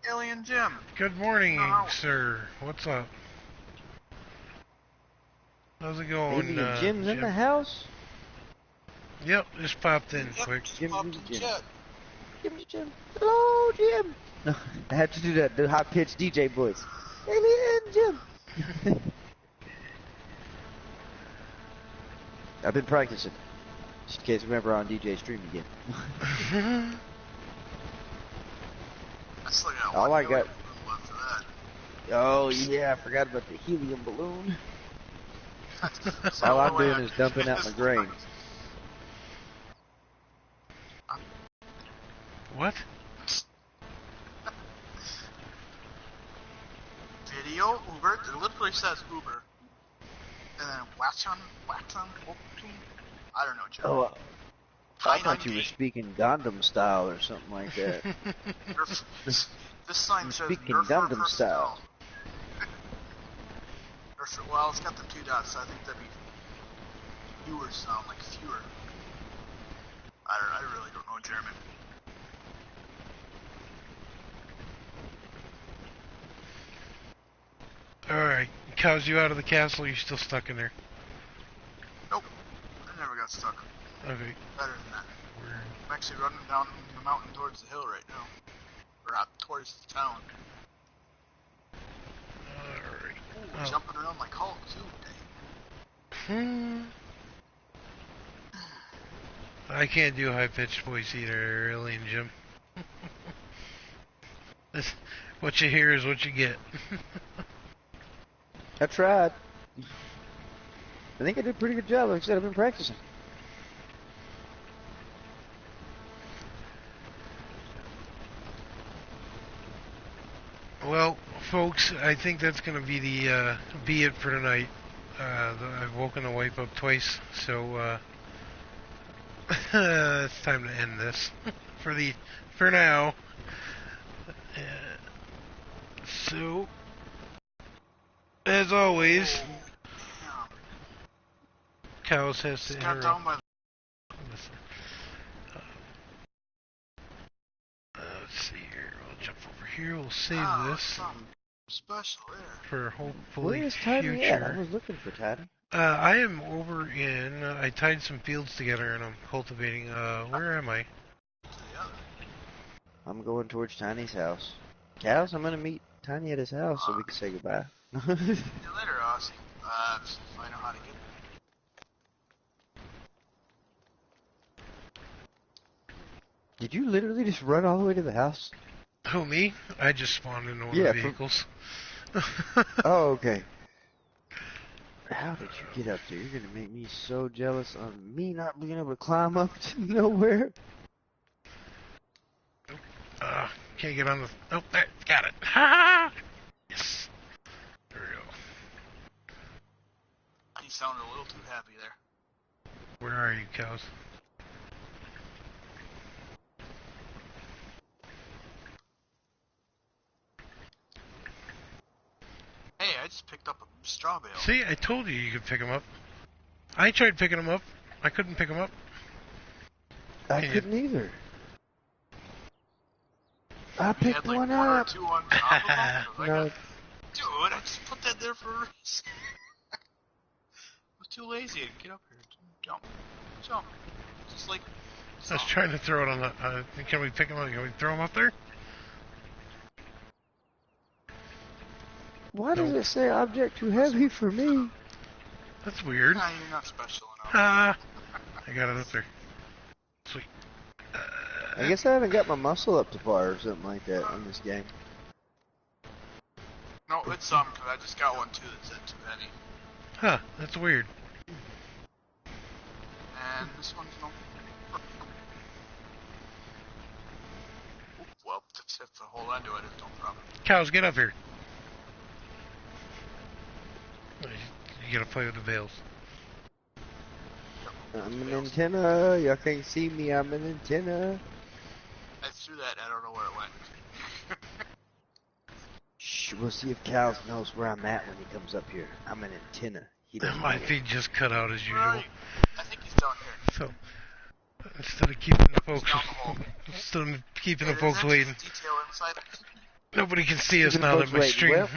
Alien Jim. Good morning, sir. What's up? How's it going, Alien Jim's in the house? Yep, just popped in quick. Jim. Jim's Jim. Hello, Jim. No, I have to do the high-pitched DJ voice. Alien Jim. I've been practicing. Just in case whenever on DJ stream again. All I got. Oh yeah, I forgot about the helium balloon. All I'm doing is dumping out my grain. What? Video Uber. It literally says Uber. And then Watson. I don't know, Joe. Oh, I thought you were speaking Gundam style or something like that. This sign says speaking Nerf Gundam style. Well, it's got the 2 dots, so I think that'd be fewer sound, like fewer. I really don't know German. Alright, Cows, you out of the castle, you're still stuck in there? Nope, I never got stuck. Okay. Better than that. I'm actually running down the mountain towards the hill right now. Or out towards the town. Alright. Ooh, jumping around like Hulk too today. I can't do high-pitched voice either, Alien Jim. What you hear is what you get. I tried. I think I did a pretty good job. Like I said, I've been practicing. Well, folks, I think that's going to be the be it for tonight. I've woken the wife up twice, so it's time to end this for now. So, as always, Cows has to interrupt. Let's see here. We'll jump over here. We'll save this special there for hopefully Where's Tiny future. at? I was looking for Tiny. I am over in. I tied some fields together and I'm cultivating. Where am I? I'm going towards Tiny's house. Cows, I'm gonna meet Tiny at his house so we can say goodbye. See you later, Aussie. If I know how to get there. Did you literally just run all the way to the house? Who, me? I just spawned into one of the vehicles. Oh, okay. How did you get up there? You're gonna make me so jealous of me not being able to climb up to nowhere. Can't get on the... Oh, there, got it. Ha! Yes. There we go. You sounded a little too happy there. Where are you, Cows? Hey, I just picked up a straw bale. See, I told you you could pick them up. I tried picking them up. I couldn't pick them up. I couldn't either. I picked one up. Two on top of them? No. Dude, I just put that there for a reason. I was too lazy to get up here. Jump. Jump. Just like... I was trying to throw it on the... can we pick them up? Can we throw them up there? Why does it say object too heavy for me? That's weird. Nah, you're not special enough. I got it up there. Sweet. I guess I haven't got my muscle up to par or something like that in this game. No, it's some, because I just got one too that said too heavy. Huh, that's weird. And this one's no... Well, if I hold on to it, it's no problem. Cows, get up here. You gotta play with the bales. I'm an antenna. Y'all can't see me. I'm an antenna. I threw that. I don't know where it went. Shh. We'll see if Cows knows where I'm at when he comes up here. I'm an antenna. He doesn't My know it. feed just cut out as usual. I think he's down here. So instead of keeping the folks, Down the hole. waiting, Detail inside. nobody can see us Keeping now the that folks my stream. waiting.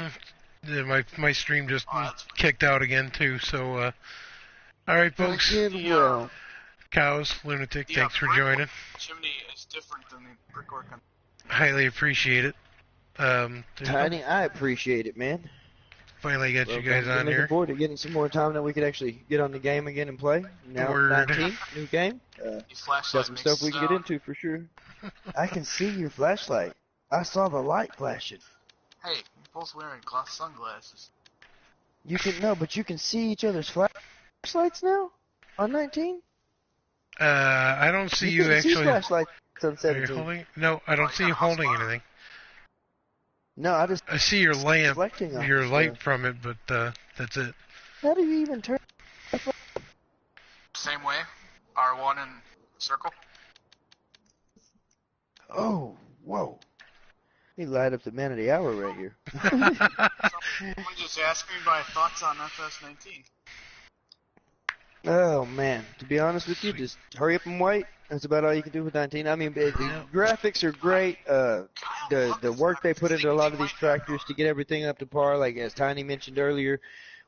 My stream just that's kicked out again too. So all right, folks. Well. Cows, Lunatic, thanks for joining. Chimney is different than the brickwork on... Highly appreciate it. Tiny, I appreciate it, man. Finally got you guys on looking here. forward to getting some more time that we could actually get on the game again and play. Now, Word. 19, new game. Got some stuff we can get into for sure. I can see your flashlight. I saw the light flashing. Hey, you're both wearing glass sunglasses. You can but you can see each other's flashlights now on 19. I don't see you can actually. See flashlights on Are you 17. holding? No, I don't see you holding anything. No, I see your lamp, reflecting off your the light stuff. from it, but that's it. How do you even turn? Same way. R1 and circle. Oh, whoa! He light up the man of the hour right here. Someone just asked me my thoughts on Fs19. Oh man, to be honest with you, just hurry up and wait. That's about all you can do with 19. I mean, the graphics are great. The work they put into a lot of these tractors to get everything up to par, like as Tiny mentioned earlier,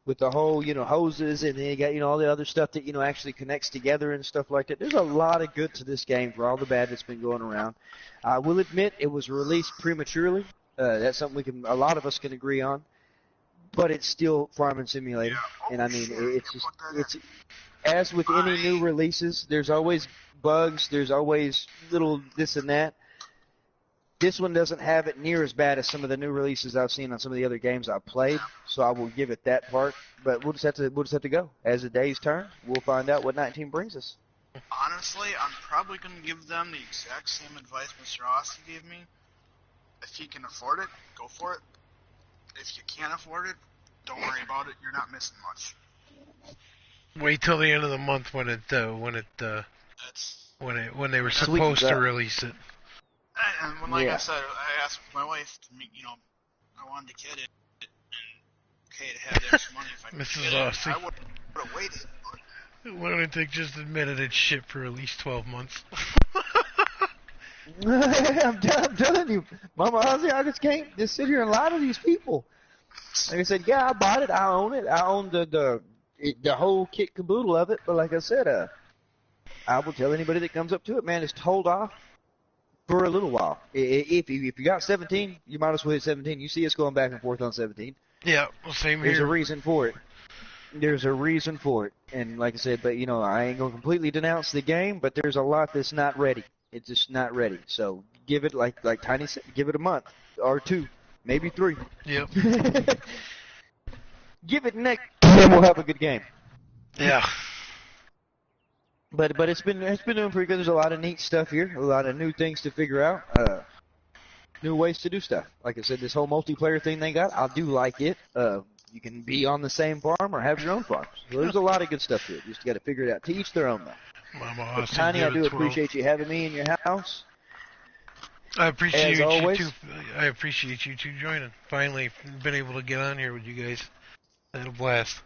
with the whole hoses, and then you got all the other stuff that actually connects together and stuff like that. There's a lot of good to this game for all the bad that's been going around. I will admit it was released prematurely. That's something a lot of us can agree on. But it's still farming simulator, and I mean it's as with any new releases, there's always bugs, there's always little this and that. This one doesn't have it near as bad as some of the new releases I've seen on some of the other games I've played, so I will give it that part. But we'll just have to go as the days turn. We'll find out what 19 brings us. Honestly, I'm probably going to give them the exact same advice Mr. Aussie gave me. If you can afford it, go for it. If you can't afford it, don't worry about it. You're not missing much. Wait till the end of the month when they were supposed to release it. And when, I said, I asked my wife to meet, I wanted to get it, and okay to have the extra money if I could Mrs. get Aussie. it. I would have waited. Lunatic just admitted it's shit for at least 12 months. I'm telling you, Mama Ozzy, I just can't just sit here and lie to these people. Like I said, yeah, I bought it, I own it, I own the whole kit caboodle of it. But like I said, I will tell anybody that comes up to it, man, just hold off for a little while. If you got 17, you might as well hit 17. You see us going back and forth on 17. Yeah, well, same here. There's a reason for it. There's a reason for it. And like I said, but I ain't going to completely denounce the game, but there's a lot that's not ready. It's just not ready. So give it like Tiny said, give it a month or 2, maybe 3. Yep. Give it next, and we'll have a good game. Yeah. But it's been doing pretty good. There's a lot of neat stuff here, a lot of new things to figure out, new ways to do stuff. Like I said, this whole multiplayer thing they got, I do like it. You can be on the same farm or have your own farms. So there's a lot of good stuff here. You just got to figure it out. To each their own, though. But Tiny, I do appreciate you having me in your house. I appreciate As you always. too. I appreciate you two joining. Finally, been able to get on here with you guys. Had a blast.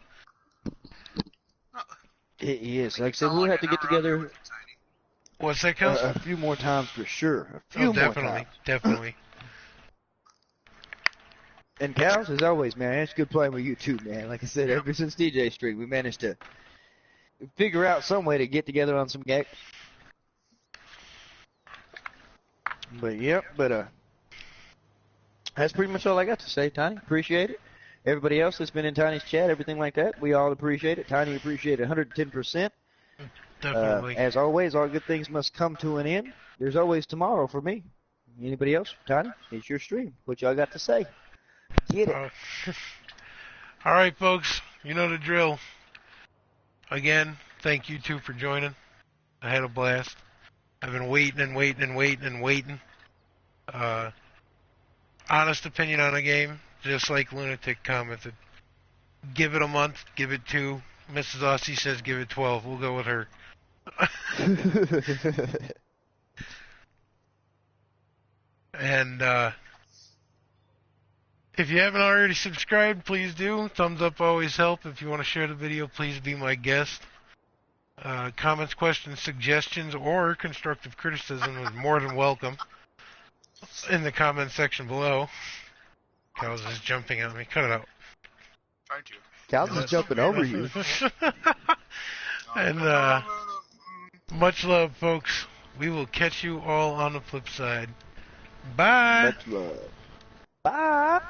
It is. Like I said, we'll have to get together What's that, Kels? a few more times for sure. A few more definitely, times. definitely. And Cows, as always, man, it's good playing with you too, man. Like I said, ever since DJ Street, we managed to figure out some way to get together on some games. But that's pretty much all I got to say, Tiny. Appreciate it. Everybody else that's been in Tiny's chat, everything like that, we all appreciate it. Tiny appreciate it 110%. Definitely. As always, all good things must come to an end. There's always tomorrow for me. Anybody else? Tiny, it's your stream. What y'all got to say? Get it. All right, folks. You know the drill. Again, thank you two for joining. I had a blast. I've been waiting and waiting and waiting and waiting. Honest opinion on a game, just like Lunatic commented. Give it a month, give it 2. Mrs. Aussie says give it 12. We'll go with her. And if you haven't already subscribed, please do. Thumbs up always help. If you want to share the video, please be my guest. Comments, questions, suggestions, or constructive criticism is more than welcome in the comment section below. Cows is jumping at me. Cut it out. Trying to. Cows is jumping over you. And much love, folks. We will catch you all on the flip side. Bye. Much love. Bye.